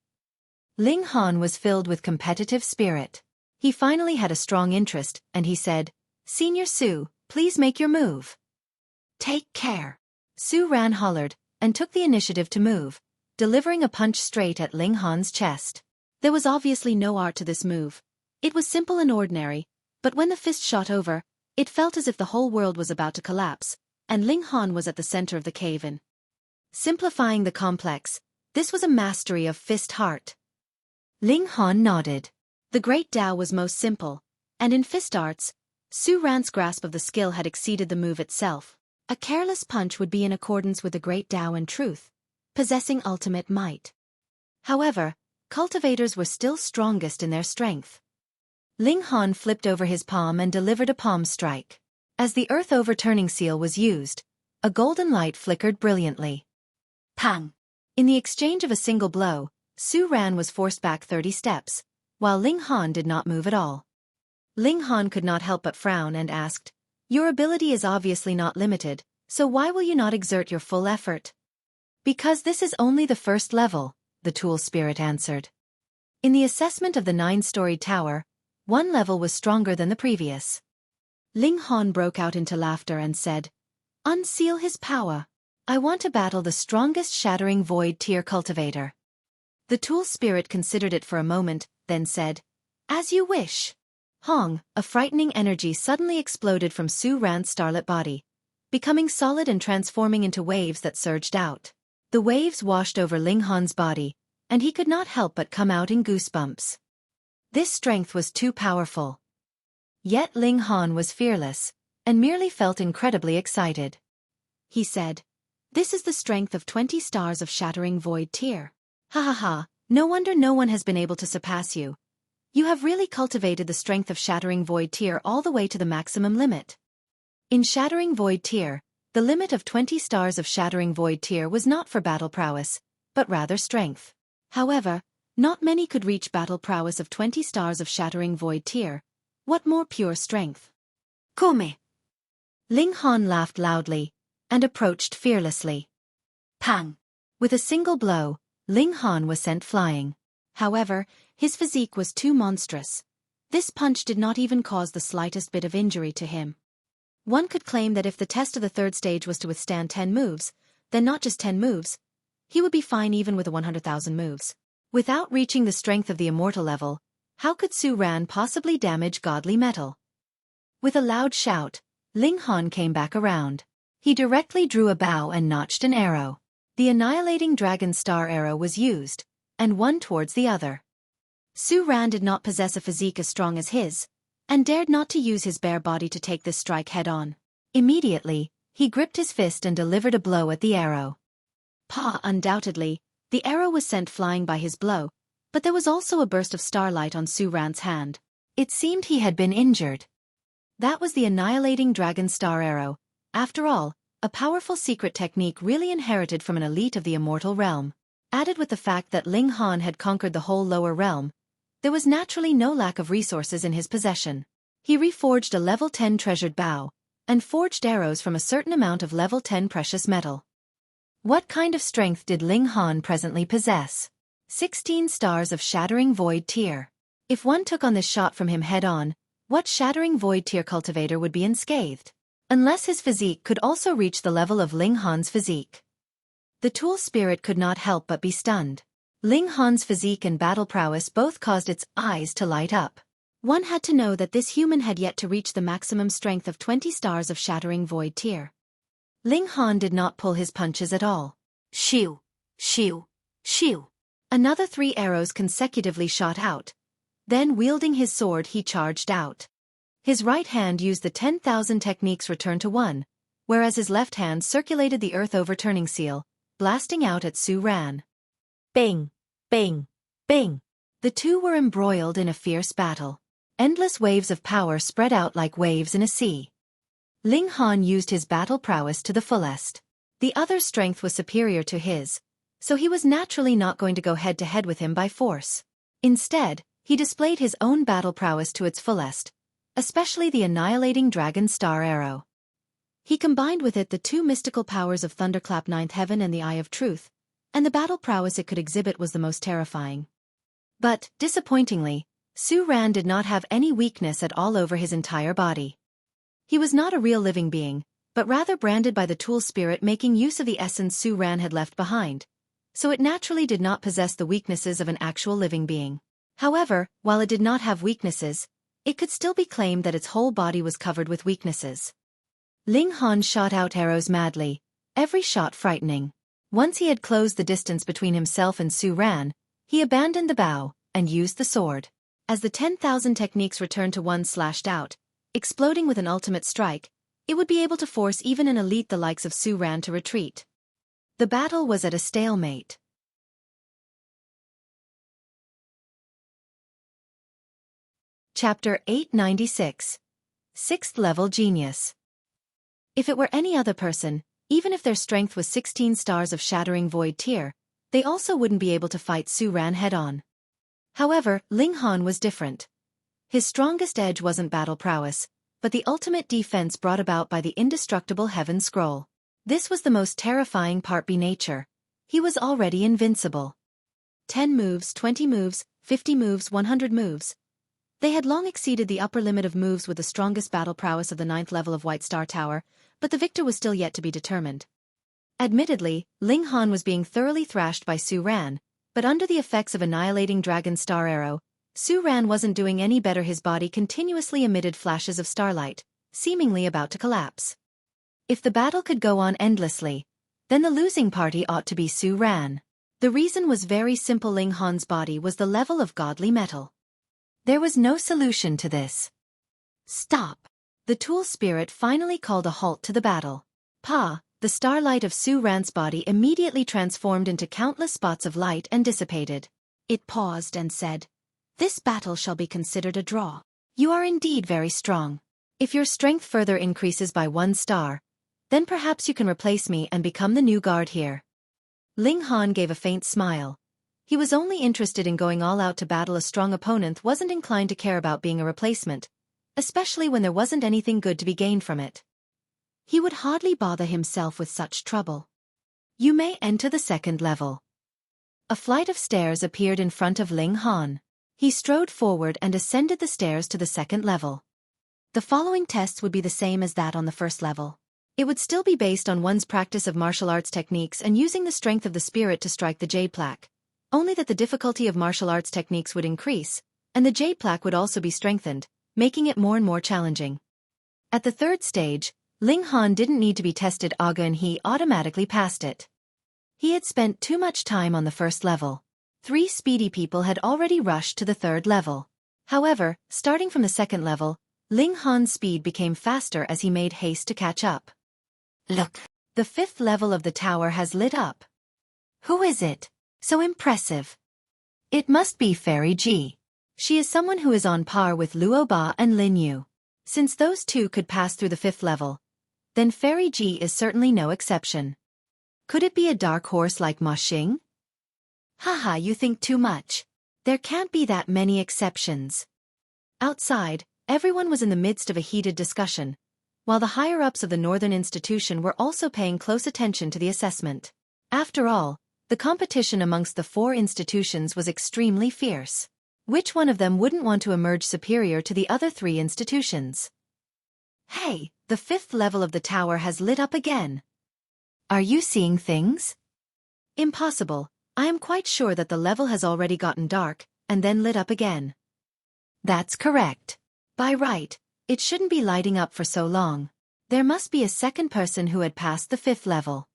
Ling Han was filled with competitive spirit. He finally had a strong interest, and he said, "Senior Su, please make your move." "Take care." Su Ran hollered, and took the initiative to move, delivering a punch straight at Ling Han's chest. There was obviously no art to this move. It was simple and ordinary, but when the fist shot over, it felt as if the whole world was about to collapse, and Ling Han was at the center of the cave-in. Simplifying the complex, this was a mastery of fist heart. Ling Han nodded. The Great Tao was most simple, and in fist arts, Su Ran's grasp of the skill had exceeded the move itself. A careless punch would be in accordance with the Great Tao and truth, possessing ultimate might. However, cultivators were still strongest in their strength. Ling Han flipped over his palm and delivered a palm strike. As the earth overturning seal was used, a golden light flickered brilliantly. Pang! In the exchange of a single blow, Su Ran was forced back 30 steps, while Ling Han did not move at all. Ling Han could not help but frown and asked, "Your ability is obviously not limited, so why will you not exert your full effort?" "Because this is only the first level," the tool spirit answered. In the assessment of the 9-storied tower, one level was stronger than the previous. Ling Han broke out into laughter and said, "Unseal his power. I want to battle the strongest Shattering Void tier cultivator." The tool spirit considered it for a moment, then said, "As you wish." Hong, a frightening energy suddenly exploded from Su Ran's starlit body, becoming solid and transforming into waves that surged out. The waves washed over Ling Han's body, and he could not help but come out in goosebumps. This strength was too powerful. Yet Ling Han was fearless, and merely felt incredibly excited. He said, "This is the strength of 20 stars of Shattering Void tier. Ha ha ha, no wonder no one has been able to surpass you. You have really cultivated the strength of Shattering Void tier all the way to the maximum limit." In Shattering Void tier, the limit of 20 stars of Shattering Void tier was not for battle prowess, but rather strength. However, not many could reach battle prowess of 20 stars of Shattering Void tier. What more pure strength? "Come!" Ling Han laughed loudly, and approached fearlessly. Pang! With a single blow, Ling Han was sent flying. However, his physique was too monstrous. This punch did not even cause the slightest bit of injury to him. One could claim that if the test of the third stage was to withstand 10 moves, then not just 10 moves, he would be fine even with 100,000 moves. Without reaching the strength of the immortal level, how could Su Ran possibly damage godly metal? With a loud shout, Ling Han came back around. He directly drew a bow and notched an arrow. The annihilating dragon star arrow was used, and one towards the other. Su Ran did not possess a physique as strong as his, and dared not to use his bare body to take this strike head-on. Immediately, he gripped his fist and delivered a blow at the arrow. Undoubtedly, the arrow was sent flying by his blow, but there was also a burst of starlight on Su Ran's hand. It seemed he had been injured. That was the annihilating dragon star arrow. After all, a powerful secret technique really inherited from an elite of the immortal realm. Added with the fact that Ling Han had conquered the whole lower realm, there was naturally no lack of resources in his possession. He reforged a level 10 treasured bow, and forged arrows from a certain amount of level 10 precious metal. What kind of strength did Ling Han presently possess? 16 stars of Shattering Void Tier. If one took on this shot from him head-on, what Shattering Void Tier cultivator would be unscathed? Unless his physique could also reach the level of Ling Han's physique. The tool spirit could not help but be stunned. Ling Han's physique and battle prowess both caused its eyes to light up. One had to know that this human had yet to reach the maximum strength of 20 stars of Shattering Void Tier. Ling Han did not pull his punches at all. Shoo, shoo, shoo. Another 3 arrows consecutively shot out. Then wielding his sword he charged out. His right hand used the 10,000 techniques return to 1, whereas his left hand circulated the earth overturning seal, blasting out at Su Ran. Bang, bang, bang. The two were embroiled in a fierce battle. Endless waves of power spread out like waves in a sea. Ling Han used his battle prowess to the fullest. The other's strength was superior to his, so he was naturally not going to go head-to-head with him by force. Instead, he displayed his own battle prowess to its fullest, especially the annihilating dragon star arrow. He combined with it the 2 mystical powers of Thunderclap Ninth Heaven and the Eye of Truth, and the battle prowess it could exhibit was the most terrifying. But, disappointingly, Su Ran did not have any weakness at all over his entire body. He was not a real living being, but rather branded by the tool spirit making use of the essence Su Ran had left behind, so it naturally did not possess the weaknesses of an actual living being. However, while it did not have weaknesses, it could still be claimed that its whole body was covered with weaknesses. Ling Han shot out arrows madly, every shot frightening. Once he had closed the distance between himself and Su Ran, he abandoned the bow and used the sword. As the 10,000 techniques returned to 1 slashed out, exploding with an ultimate strike, it would be able to force even an elite the likes of Su Ran to retreat. The battle was at a stalemate. Chapter 896. 6th Level Genius. If it were any other person, even if their strength was 16 stars of Shattering Void Tier, they also wouldn't be able to fight Su Ran head-on. However, Ling Han was different. His strongest edge wasn't battle prowess, but the ultimate defense brought about by the indestructible Heaven Scroll. This was the most terrifying part by nature. He was already invincible. 10 moves, 20 moves, 50 moves, 100 moves. They had long exceeded the upper limit of moves with the strongest battle prowess of the 9th level of White Star Tower, but the victor was still yet to be determined. Admittedly, Ling Han was being thoroughly thrashed by Su Ran, but under the effects of annihilating dragon star arrow, Su Ran wasn't doing any better. His body continuously emitted flashes of starlight, seemingly about to collapse. If the battle could go on endlessly, then the losing party ought to be Su Ran. The reason was very simple. Ling Han's body was the level of godly metal. There was no solution to this. Stop! The tool spirit finally called a halt to the battle. The starlight of Su Ran's body immediately transformed into countless spots of light and dissipated. It paused and said, "This battle shall be considered a draw. You are indeed very strong. If your strength further increases by 1 star, then perhaps you can replace me and become the new guard here." Ling Han gave a faint smile. He was only interested in going all out to battle a strong opponent, wasn't inclined to care about being a replacement, especially when there wasn't anything good to be gained from it. He would hardly bother himself with such trouble. "You may enter the 2nd level." A flight of stairs appeared in front of Ling Han. He strode forward and ascended the stairs to the 2nd level. The following tests would be the same as that on the 1st level. It would still be based on one's practice of martial arts techniques and using the strength of the spirit to strike the jade plaque, only that the difficulty of martial arts techniques would increase, and the jade plaque would also be strengthened, making it more and more challenging. At the third stage, Ling Han didn't need to be tested and he automatically passed it. He had spent too much time on the first level. 3 speedy people had already rushed to the third level. However, starting from the second level, Ling Han's speed became faster as he made haste to catch up. Look, The 5th level of the tower has lit up. who is it? So impressive. It must be Fairy Ji. She is someone who is on par with Luo Ba and Lin Yu. Since those two could pass through the 5th level, then Fairy Ji is certainly no exception. Could it be a dark horse like Ma Xing? Haha, you think too much. There can't be that many exceptions. Outside, everyone was in the midst of a heated discussion, while the higher-ups of the Northern Institution were also paying close attention to the assessment. After all, the competition amongst the 4 institutions was extremely fierce. Which one of them wouldn't want to emerge superior to the other 3 institutions? Hey, The 5th level of the tower has lit up again. are you seeing things? Impossible. I am quite sure that the level has already gotten dark, and then lit up again. That's correct. By right, it shouldn't be lighting up for so long. There must be a second person who had passed the 5th level.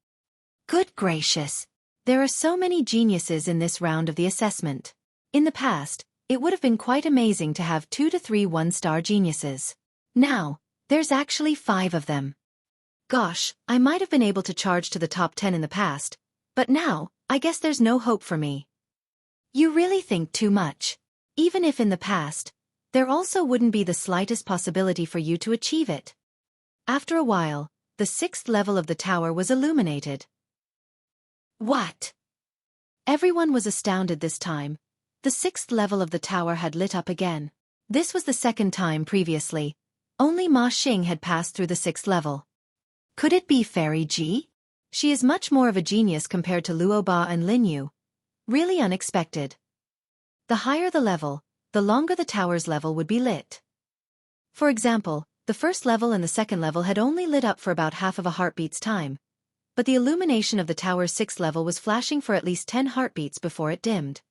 Good gracious. There are so many geniuses in this round of the assessment. In the past, it would have been quite amazing to have 2 to 3 one-star geniuses. Now, there's actually 5 of them. Gosh, I might have been able to charge to the top 10 in the past, but now, I guess there's no hope for me. You really think too much. Even if in the past, there also wouldn't be the slightest possibility for you to achieve it. After a while, the 6th level of the tower was illuminated. What? Everyone was astounded this time. The 6th level of the tower had lit up again. This was the second time previously. Only Ma Xing had passed through the 6th level. Could it be Fairy Ji? She is much more of a genius compared to Luo Ba and Lin Yu. Really unexpected. The higher the level, the longer the tower's level would be lit. For example, the first level and the second level had only lit up for about half of a heartbeat's time, but the illumination of the tower's 6th level was flashing for at least 10 heartbeats before it dimmed.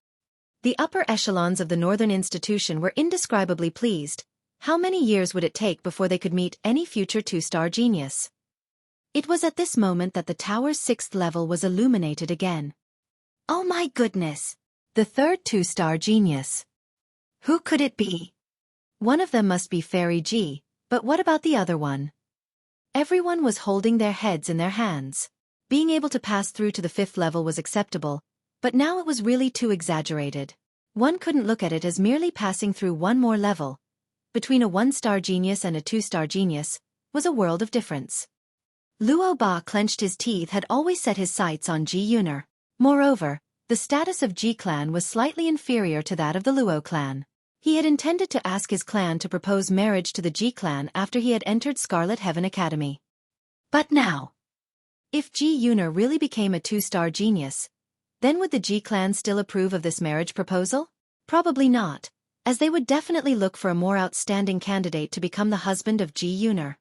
The upper echelons of the Northern Institution were indescribably pleased. How many years would it take before they could meet any future 2-star genius? It was at this moment that the tower's 6th level was illuminated again. Oh my goodness. The third 2-star genius. Who could it be? One of them must be Fairy Ji, but what about the other one? Everyone was holding their heads in their hands. Being able to pass through to the 5th level was acceptable, but now it was really too exaggerated. One couldn't look at it as merely passing through one more level. Between a 1-star genius and a 2-star genius was a world of difference. Luo Ba clenched his teeth, had always set his sights on Ji Yuner. Moreover, the status of Ji clan was slightly inferior to that of the Luo clan. He had intended to ask his clan to propose marriage to the Ji clan after he had entered Scarlet Heaven Academy. But now, if Ji Yuner really became a 2-star genius, then would the Ji clan still approve of this marriage proposal? Probably not, as they would definitely look for a more outstanding candidate to become the husband of Ji Yuner.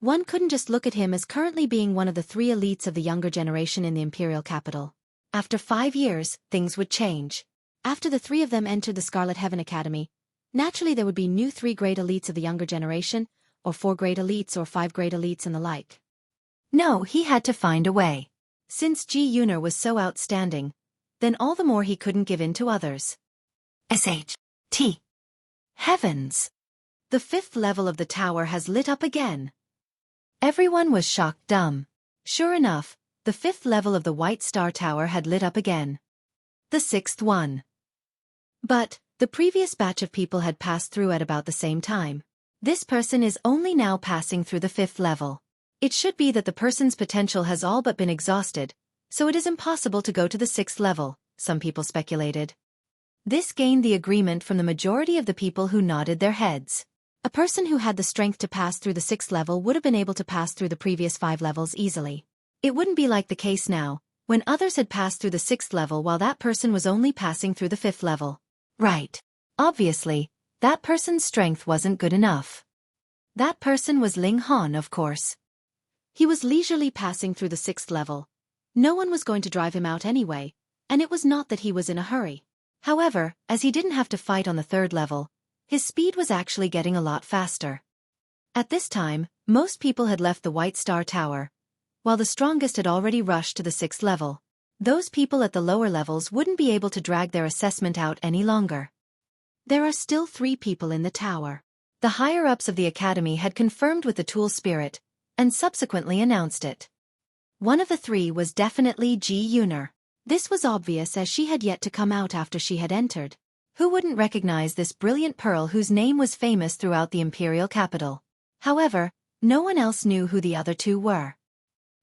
One couldn't just look at him as currently being one of the 3 elites of the younger generation in the imperial capital. After 5 years, things would change. After the 3 of them entered the Scarlet Heaven Academy, naturally there would be new 3 great elites of the younger generation, or 4 great elites or 5 great elites and the like. No, he had to find a way. Since Ji Yuner was so outstanding, then all the more he couldn't give in to others. SHT. Heavens! The 5th level of the tower has lit up again. Everyone was shocked dumb. Sure enough, the 5th level of the White Star Tower had lit up again. The 6th one. But, the previous batch of people had passed through at about the same time. This person is only now passing through the 5th level. It should be that the person's potential has all but been exhausted, so it is impossible to go to the 6th level, some people speculated. This gained the agreement from the majority of the people who nodded their heads. A person who had the strength to pass through the 6th level would have been able to pass through the previous 5 levels easily. It wouldn't be like the case now, when others had passed through the 6th level while that person was only passing through the 5th level. Right. Obviously, that person's strength wasn't good enough. That person was Ling Han, of course. He was leisurely passing through the 6th level. No one was going to drive him out anyway, and it was not that he was in a hurry. However, as he didn't have to fight on the 3rd level, his speed was actually getting a lot faster. At this time, most people had left the White Star Tower, while the strongest had already rushed to the 6th level. Those people at the lower levels wouldn't be able to drag their assessment out any longer. There are still 3 people in the tower. The higher-ups of the academy had confirmed with the tool spirit, and subsequently announced it. One of the 3 was definitely Ji Yuner. This was obvious as she had yet to come out after she had entered. Who wouldn't recognize this brilliant pearl whose name was famous throughout the imperial capital? However, no one else knew who the other 2 were.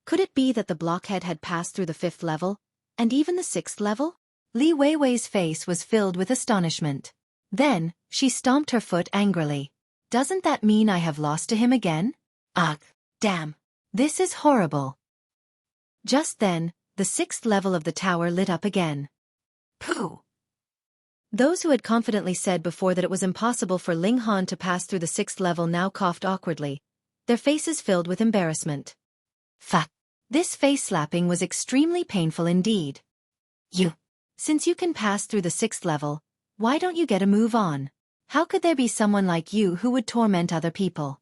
Could it be that the blockhead had passed through the 5th level, and even the 6th level? Li Weiwei's face was filled with astonishment. Then, she stomped her foot angrily. Doesn't that mean I have lost to him again? Ugh, damn. This is horrible. Just then, the 6th level of the tower lit up again. Pooh! Those who had confidently said before that it was impossible for Ling Han to pass through the 6th level now coughed awkwardly, their faces filled with embarrassment. Fuck. This face-slapping was extremely painful indeed. Since you can pass through the 6th level, why don't you get a move on? How could there be someone like you who would torment other people?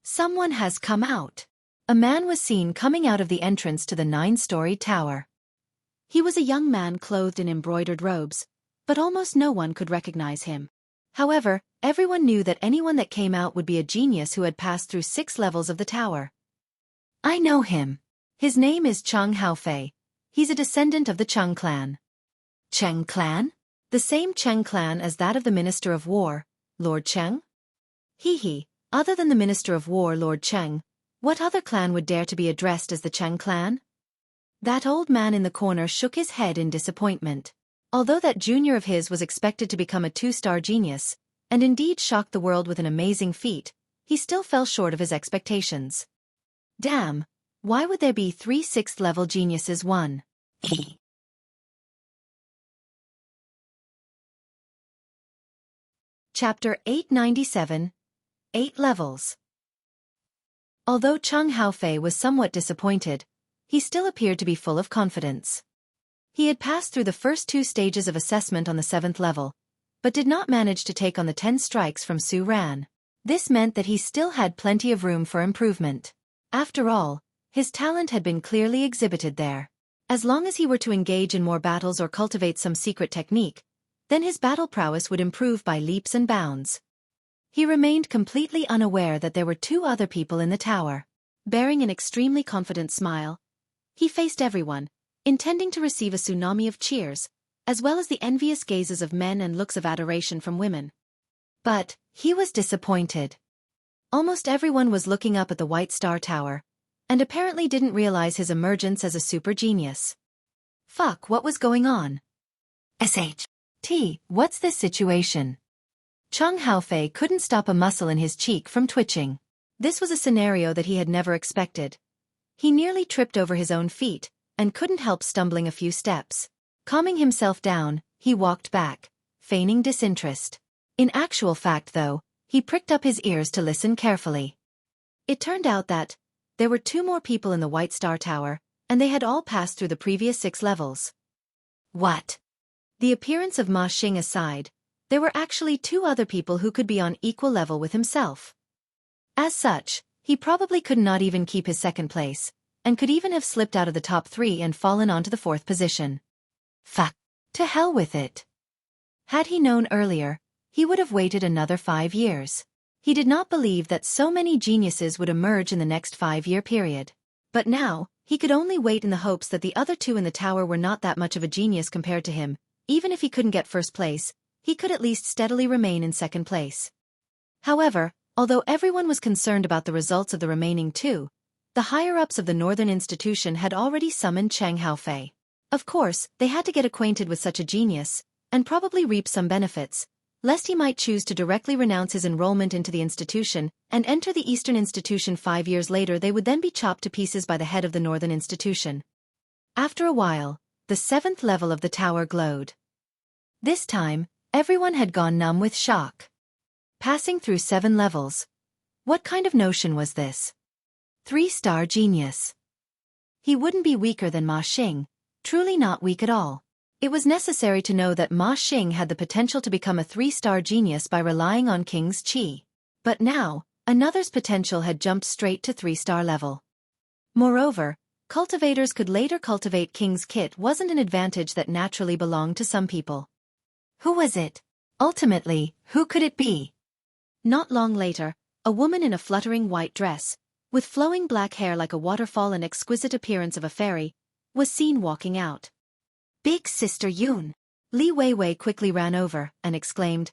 Someone has come out. A man was seen coming out of the entrance to the 9-storied tower. He was a young man clothed in embroidered robes, but almost no one could recognize him. However, everyone knew that anyone that came out would be a genius who had passed through 6 levels of the tower. I know him. His name is Cheng Haofei. He's a descendant of the Cheng clan. Cheng clan? The same Cheng clan as that of the Minister of War, Lord Cheng? Other than the Minister of War, Lord Cheng, what other clan would dare to be addressed as the Cheng clan? That old man in the corner shook his head in disappointment. Although that junior of his was expected to become a 2-star genius, and indeed shocked the world with an amazing feat, he still fell short of his expectations. Damn, why would there be 3 6th-level geniuses? Chapter 897, 8 Levels. Although Cheng Haofei was somewhat disappointed, he still appeared to be full of confidence. He had passed through the first 2 stages of assessment on the 7th level, but did not manage to take on the 10 strikes from Su Ran. This meant that he still had plenty of room for improvement. After all, his talent had been clearly exhibited there. As long as he were to engage in more battles or cultivate some secret technique, then his battle prowess would improve by leaps and bounds. He remained completely unaware that there were 2 other people in the tower. Bearing an extremely confident smile, he faced everyone, intending to receive a tsunami of cheers, as well as the envious gazes of men and looks of adoration from women. But he was disappointed. Almost everyone was looking up at the White Star Tower, and apparently didn't realize his emergence as a super genius. Fuck, what was going on? What's this situation? Cheng Haofei couldn't stop a muscle in his cheek from twitching. This was a scenario that he had never expected. He nearly tripped over his own feet, and couldn't help stumbling a few steps. Calming himself down, he walked back, feigning disinterest. In actual fact, though, he pricked up his ears to listen carefully. It turned out that there were 2 more people in the White Star Tower, and they had all passed through the previous 6 levels. What? The appearance of Ma Xing aside, there were actually 2 other people who could be on equal level with himself. As such, he probably could not even keep his 2nd place, and could even have slipped out of the top 3 and fallen onto the 4th position. Fuck. To hell with it. Had he known earlier, he would have waited another 5 years. He did not believe that so many geniuses would emerge in the next 5-year period. But now, he could only wait in the hopes that the other 2 in the tower were not that much of a genius compared to him. Even if he couldn't get 1st place, he could at least steadily remain in 2nd place. However, although everyone was concerned about the results of the remaining 2, the higher-ups of the Northern Institution had already summoned Cheng Haofei. Of course, they had to get acquainted with such a genius, and probably reap some benefits, lest he might choose to directly renounce his enrollment into the institution and enter the Eastern Institution 5 years later. They would then be chopped to pieces by the head of the Northern Institution. After a while, the 7th level of the tower glowed. This time, everyone had gone numb with shock. Passing through 7 levels. What kind of notion was this? 3-star genius. He wouldn't be weaker than Ma Xing, truly not weak at all. It was necessary to know that Ma Xing had the potential to become a 3-star genius by relying on King's Qi. But now, another's potential had jumped straight to 3-star level. Moreover, cultivators could later cultivate King's Kit wasn't an advantage that naturally belonged to some people. Who was it? Ultimately, who could it be? Not long later, a woman in a fluttering white dress, with flowing black hair like a waterfall and exquisite appearance of a fairy, was seen walking out. Big Sister Yun. Li Weiwei quickly ran over and exclaimed,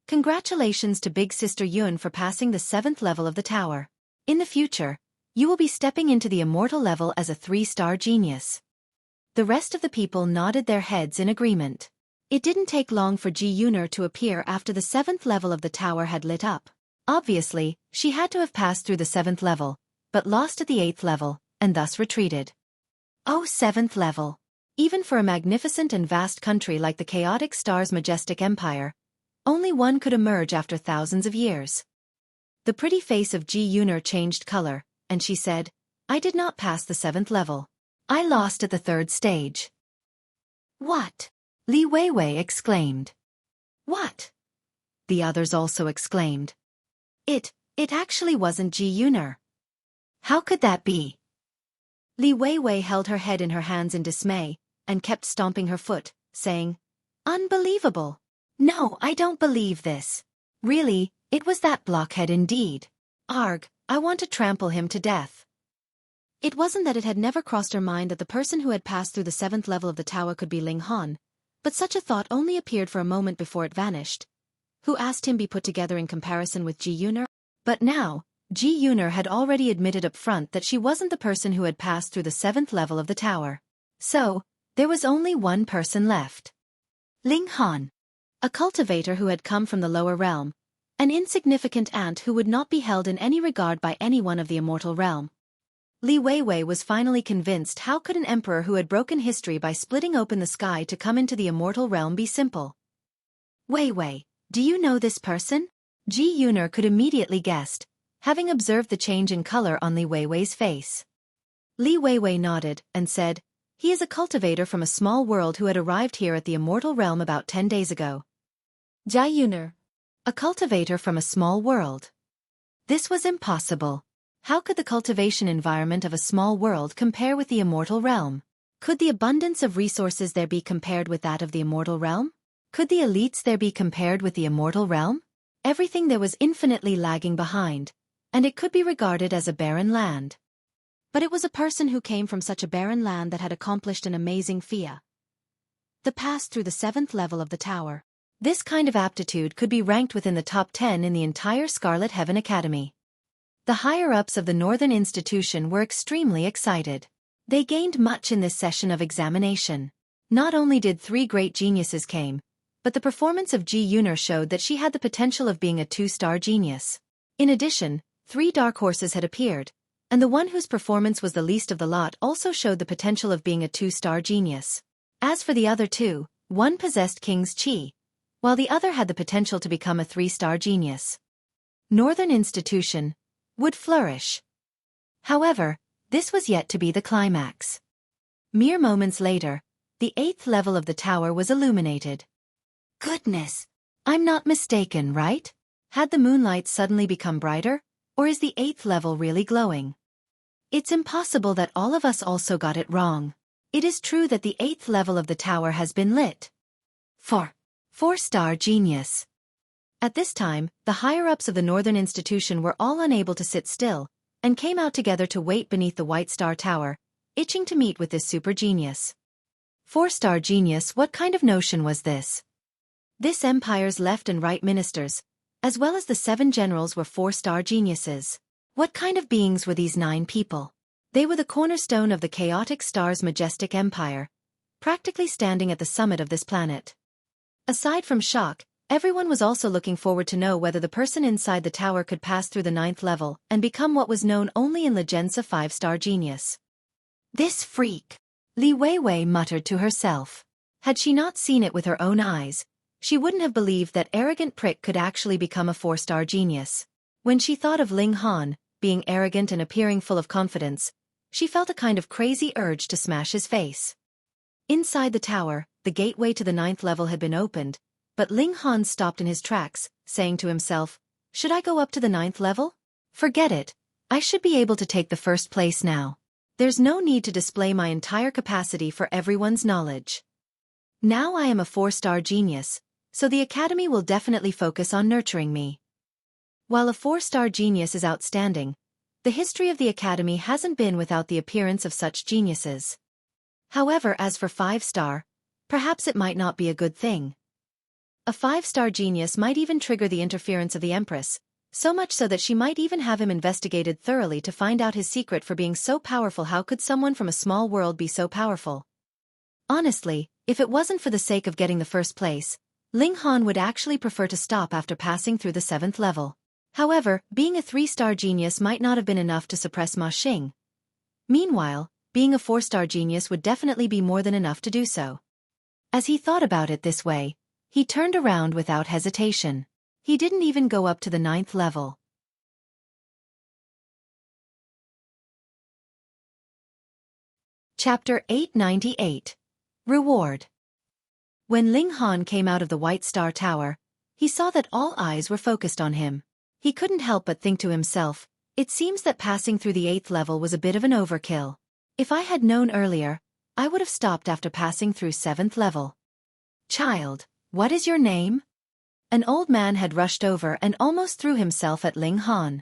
"Congratulations to Big Sister Yun for passing the 7th level of the tower. In the future, you will be stepping into the Immortal level as a 3-star genius." The rest of the people nodded their heads in agreement. It didn't take long for Ji Yuner to appear after the 7th level of the tower had lit up. Obviously, she had to have passed through the 7th level, but lost at the 8th level, and thus retreated. Oh, 7th level. Even for a magnificent and vast country like the chaotic star's Majestic Empire, only one could emerge after thousands of years. The pretty face of Ji Yuner changed color, and she said, "I did not pass the 7th level. I lost at the 3rd stage." "What?" Li Weiwei exclaimed. "What?" the others also exclaimed. It actually wasn't Ji Yuner. How could that be? Li Weiwei held her head in her hands in dismay, and kept stomping her foot, saying, "Unbelievable! No, I don't believe this. Really, it was that blockhead indeed. Arg, I want to trample him to death." It wasn't that it had never crossed her mind that the person who had passed through the 7th level of the tower could be Ling Han, but such a thought only appeared for a moment before it vanished. Who asked him be put together in comparison with Ji Yuner? But now, Ji Yuner had already admitted up front that she wasn't the person who had passed through the 7th level of the tower. So, there was only one person left. Ling Han. A cultivator who had come from the lower realm. An insignificant ant who would not be held in any regard by anyone of the Immortal realm. Li Weiwei was finally convinced how could an emperor who had broken history by splitting open the sky to come into the Immortal realm be simple. "Weiwei, do you know this person?" Ji Yuner could immediately guessed, having observed the change in color on Li Weiwei's face. Li Weiwei nodded and said, "He is a cultivator from a small world who had arrived here at the Immortal realm about 10 days ago." Ji Yuner. A cultivator from a small world. This was impossible. How could the cultivation environment of a small world compare with the Immortal realm? Could the abundance of resources there be compared with that of the Immortal realm? Could the elites there be compared with the Immortal realm? Everything there was infinitely lagging behind, and it could be regarded as a barren land. But it was a person who came from such a barren land that had accomplished an amazing feat. The pass through the 7th level of the tower. This kind of aptitude could be ranked within the top 10 in the entire Scarlet Heaven Academy. The higher-ups of the Northern Institution were extremely excited. They gained much in this session of examination. Not only did 3 great geniuses came, but the performance of Ji Yuner showed that she had the potential of being a 2-star genius. In addition, 3 dark horses had appeared, and the one whose performance was the least of the lot also showed the potential of being a 2-star genius. As for the other 2, one possessed King's Qi, while the other had the potential to become a 3-star genius. Northern Institution would flourish. However, this was yet to be the climax. Mere moments later, the 8th level of the tower was illuminated. Goodness! I'm not mistaken, right? Had the moonlight suddenly become brighter, or is the 8th level really glowing? It's impossible that all of us also got it wrong. It is true that the 8th level of the tower has been lit. 4-star genius. At this time, the higher-ups of the Northern Institution were all unable to sit still, and came out together to wait beneath the White Star Tower, itching to meet with this super genius. 4-star genius, what kind of notion was this? This empire's left and right ministers, as well as the 7 generals, were 4-star geniuses. What kind of beings were these 9 people? They were the cornerstone of the chaotic star's Majestic Empire, practically standing at the summit of this planet. Aside from shock, everyone was also looking forward to know whether the person inside the tower could pass through the 9th level and become what was known only in legends a 5-star genius. This freak! Li Weiwei muttered to herself. Had she not seen it with her own eyes, she wouldn't have believed that arrogant prick could actually become a 4-star genius. When she thought of Ling Han, being arrogant and appearing full of confidence, she felt a kind of crazy urge to smash his face. Inside the tower, the gateway to the 9th level had been opened, but Ling Han stopped in his tracks, saying to himself, "Should I go up to the 9th level? Forget it. I should be able to take the first place now. There's no need to display my entire capacity for everyone's knowledge. Now I am a 4-star genius, so the Academy will definitely focus on nurturing me." While a 4-star genius is outstanding, the history of the Academy hasn't been without the appearance of such geniuses. However, as for 5-star, perhaps it might not be a good thing. A 5-star genius might even trigger the interference of the Empress, so much so that she might even have him investigated thoroughly to find out his secret for being so powerful. How could someone from a small world be so powerful? Honestly, if it wasn't for the sake of getting the first place, Ling Han would actually prefer to stop after passing through the 7th level. However, being a 3-star genius might not have been enough to suppress Ma Xing. Meanwhile, being a 4-star genius would definitely be more than enough to do so. As he thought about it this way, he turned around without hesitation. He didn't even go up to the 9th level. Chapter 898. Reward. When Ling Han came out of the White Star Tower, he saw that all eyes were focused on him. He couldn't help but think to himself, it seems that passing through the 8th level was a bit of an overkill. If I had known earlier, I would have stopped after passing through 7th level. "Child, what is your name?" An old man had rushed over and almost threw himself at Ling Han.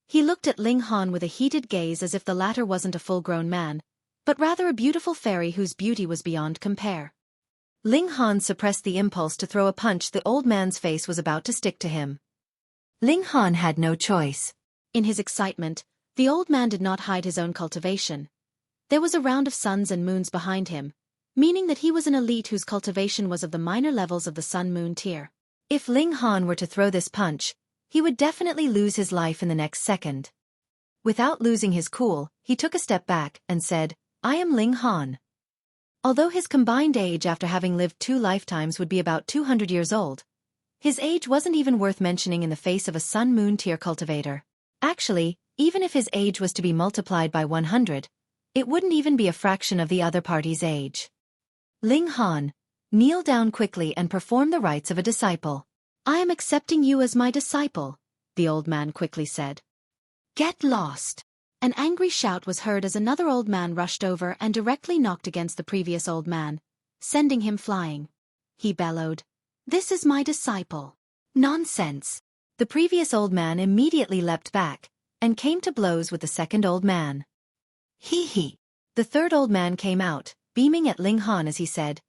He looked at Ling Han with a heated gaze as if the latter wasn't a full-grown man, but rather a beautiful fairy whose beauty was beyond compare. Ling Han suppressed the impulse to throw a punch. The old man's face was about to stick to him. Ling Han had no choice. In his excitement, the old man did not hide his own cultivation. There was a round of suns and moons behind him, meaning that he was an elite whose cultivation was of the minor levels of the sun-moon tier. If Ling Han were to throw this punch, he would definitely lose his life in the next second. Without losing his cool, he took a step back and said, "I am Ling Han." Although his combined age after having lived 2 lifetimes would be about 200 years old, his age wasn't even worth mentioning in the face of a sun-moon tier cultivator. Actually, even if his age was to be multiplied by 100, it wouldn't even be a fraction of the other party's age. Ling Han, kneel down quickly and perform the rites of a disciple. "I am accepting you as my disciple," the old man quickly said. "Get lost." An angry shout was heard as another old man rushed over and directly knocked against the previous old man, sending him flying. He bellowed, "This is my disciple." "Nonsense." The previous old man immediately leapt back and came to blows with the second old man. "Hee hee." The third old man came out, beaming at Ling Han as he said,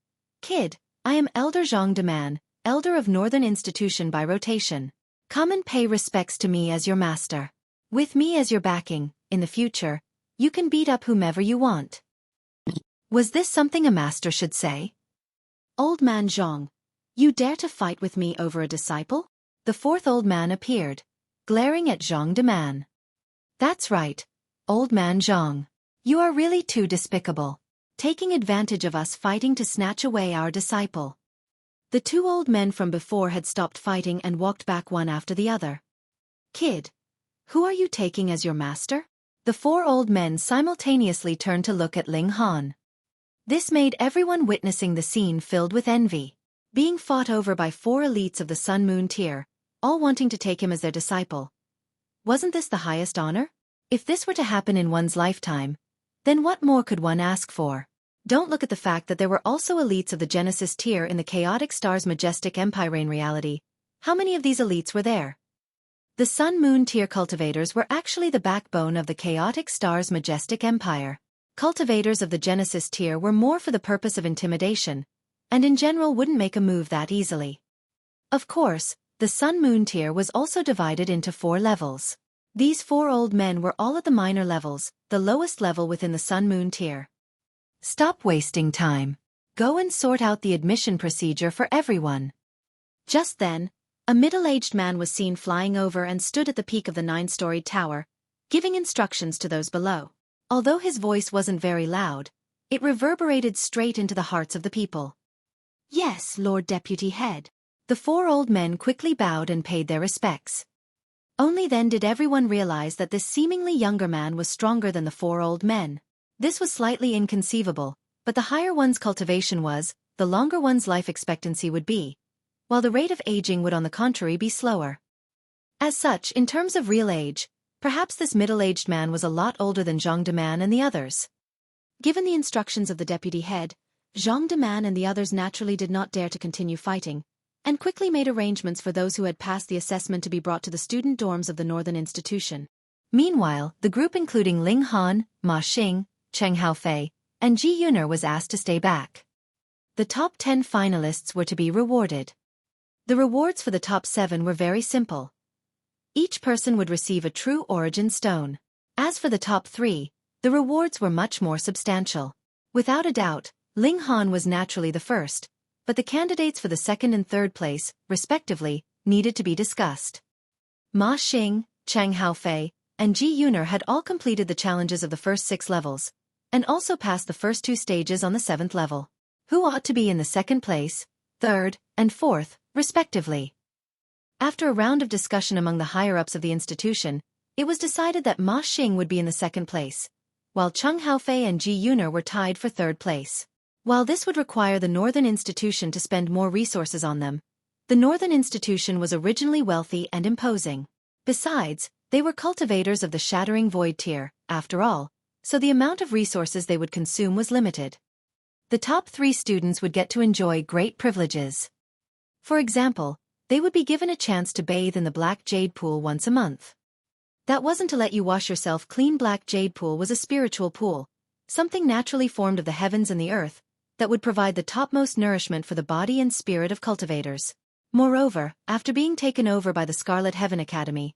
"Kid, I am Elder Zhang Deman, Elder of Northern Institution by rotation. Come and pay respects to me as your master. With me as your backing, in the future, you can beat up whomever you want." Was this something a master should say? "Old man Zhang, you dare to fight with me over a disciple?" The fourth old man appeared, glaring at Zhang Deman. "That's right, old man Zhang. You are really too despicable, taking advantage of us fighting to snatch away our disciple." The 2 old men from before had stopped fighting and walked back one after the other. "Kid, who are you taking as your master?" The 4 old men simultaneously turned to look at Ling Han. This made everyone witnessing the scene filled with envy. Being fought over by 4 elites of the sun-moon tier, all wanting to take him as their disciple. Wasn't this the highest honor? If this were to happen in one's lifetime, then what more could one ask for? Don't look at the fact that there were also elites of the Genesis tier in the Chaotic Star's Majestic Empire. In reality, how many of these elites were there? The sun-moon tier cultivators were actually the backbone of the Chaotic Star's Majestic Empire. Cultivators of the Genesis tier were more for the purpose of intimidation, and in general wouldn't make a move that easily. Of course, the sun-moon tier was also divided into 4 levels. These 4 old men were all at the minor levels, the lowest level within the sun-moon tier. Stop wasting time. Go and sort out the admission procedure for everyone. Just then, a middle-aged man was seen flying over and stood at the peak of the 9-storied tower, giving instructions to those below. Although his voice wasn't very loud, it reverberated straight into the hearts of the people. "Yes, Lord Deputy Head." The 4 old men quickly bowed and paid their respects. Only then did everyone realize that this seemingly younger man was stronger than the 4 old men. This was slightly inconceivable, but the higher one's cultivation was, the longer one's life expectancy would be, while the rate of aging would on the contrary be slower. As such, in terms of real age, perhaps this middle-aged man was a lot older than Zhang Deman and the others. Given the instructions of the deputy head, Zhang Deman and the others naturally did not dare to continue fighting, and quickly made arrangements for those who had passed the assessment to be brought to the student dorms of the Northern Institution. Meanwhile, the group including Ling Han, Ma Xing, Cheng Haofei, and Ji Yuner was asked to stay back. The top 10 finalists were to be rewarded. The rewards for the top 7 were very simple. Each person would receive a true origin stone. As for the top 3, the rewards were much more substantial. Without a doubt, Ling Han was naturally the first, but the candidates for the second and third place, respectively, needed to be discussed. Ma Xing, Cheng Haofei, and Ji Yuner had all completed the challenges of the first 6 levels, and also passed the first 2 stages on the 7th level. Who ought to be in the second place, third, and fourth, respectively? After a round of discussion among the higher-ups of the institution, it was decided that Ma Xing would be in the second place, while Cheng Haofei and Ji Yuner were tied for third place. While this would require the Northern Institution to spend more resources on them, the Northern Institution was originally wealthy and imposing. Besides, they were cultivators of the Shattering Void tier, after all, so the amount of resources they would consume was limited. The top 3 students would get to enjoy great privileges. For example, they would be given a chance to bathe in the Black Jade Pool once a month. That wasn't to let you wash yourself clean. Black Jade Pool was a spiritual pool, something naturally formed of the heavens and the earth, that would provide the topmost nourishment for the body and spirit of cultivators. Moreover, after being taken over by the Scarlet Heaven Academy,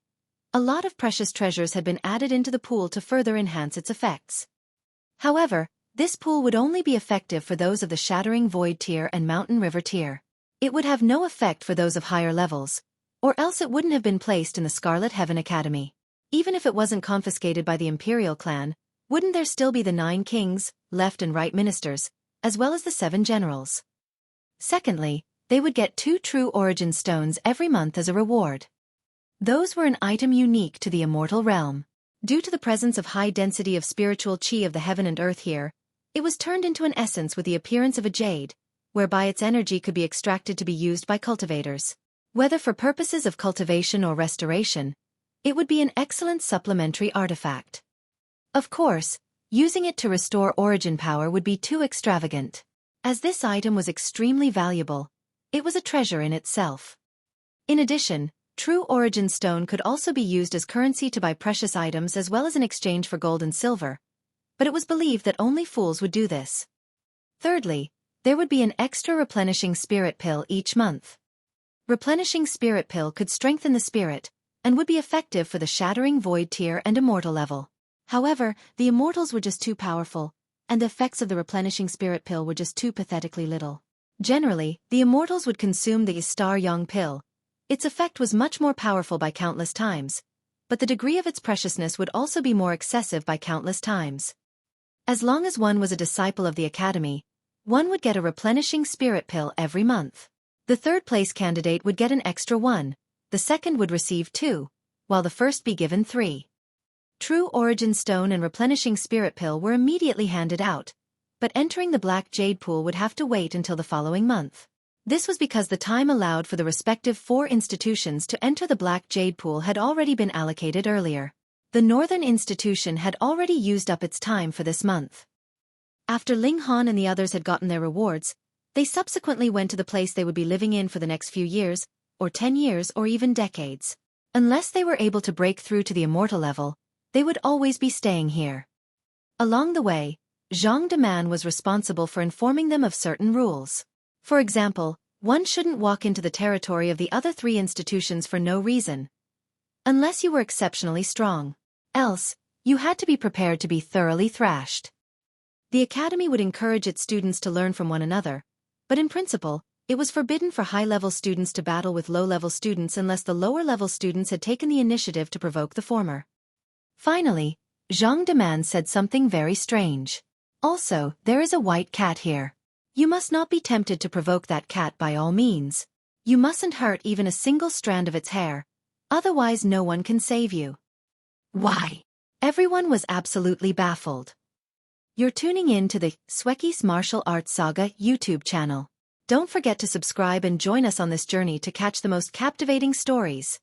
a lot of precious treasures had been added into the pool to further enhance its effects. However, this pool would only be effective for those of the Shattering Void tier and Mountain River tier. It would have no effect for those of higher levels, or else it wouldn't have been placed in the Scarlet Heaven Academy. Even if it wasn't confiscated by the Imperial clan, wouldn't there still be the 9 kings, left and right ministers, as well as the 7 generals? Secondly, they would get 2 true origin stones every month as a reward. Those were an item unique to the Immortal realm. Due to the presence of high density of spiritual qi of the heaven and earth here, it was turned into an essence with the appearance of a jade, whereby its energy could be extracted to be used by cultivators. Whether for purposes of cultivation or restoration, it would be an excellent supplementary artifact. Of course, using it to restore origin power would be too extravagant. As this item was extremely valuable, it was a treasure in itself. In addition, true origin stone could also be used as currency to buy precious items as well as in exchange for gold and silver, but it was believed that only fools would do this. Thirdly, there would be an extra replenishing spirit pill each month. Replenishing spirit pill could strengthen the spirit, and would be effective for the Shattering Void tier and Immortal level. However, the Immortals were just too powerful, and the effects of the replenishing spirit pill were just too pathetically little. Generally, the Immortals would consume the Star Yang pill. Its effect was much more powerful by countless times, but the degree of its preciousness would also be more excessive by countless times. As long as one was a disciple of the Academy, one would get a replenishing spirit pill every month. The third place candidate would get an extra 1, the second would receive 2, while the first be given 3. True Origin Stone and replenishing spirit pill were immediately handed out, but entering the Black Jade Pool would have to wait until the following month. This was because the time allowed for the respective 4 institutions to enter the Black Jade Pool had already been allocated earlier. The Northern Institution had already used up its time for this month. After Ling Han and the others had gotten their rewards, they subsequently went to the place they would be living in for the next few years, or 10 years or even decades. Unless they were able to break through to the Immortal level, they would always be staying here. Along the way, Zhang Deman was responsible for informing them of certain rules. For example, one shouldn't walk into the territory of the other 3 institutions for no reason, unless you were exceptionally strong. Else, you had to be prepared to be thoroughly thrashed. The Academy would encourage its students to learn from one another, but in principle, it was forbidden for high-level students to battle with low-level students unless the lower-level students had taken the initiative to provoke the former. Finally, Zhang Deman said something very strange. Also, there is a white cat here. You must not be tempted to provoke that cat by all means. You mustn't hurt even a single strand of its hair, otherwise no one can save you. Why? Everyone was absolutely baffled. You're tuning in to the Xueqi's Martial Arts Saga YouTube channel. Don't forget to subscribe and join us on this journey to catch the most captivating stories.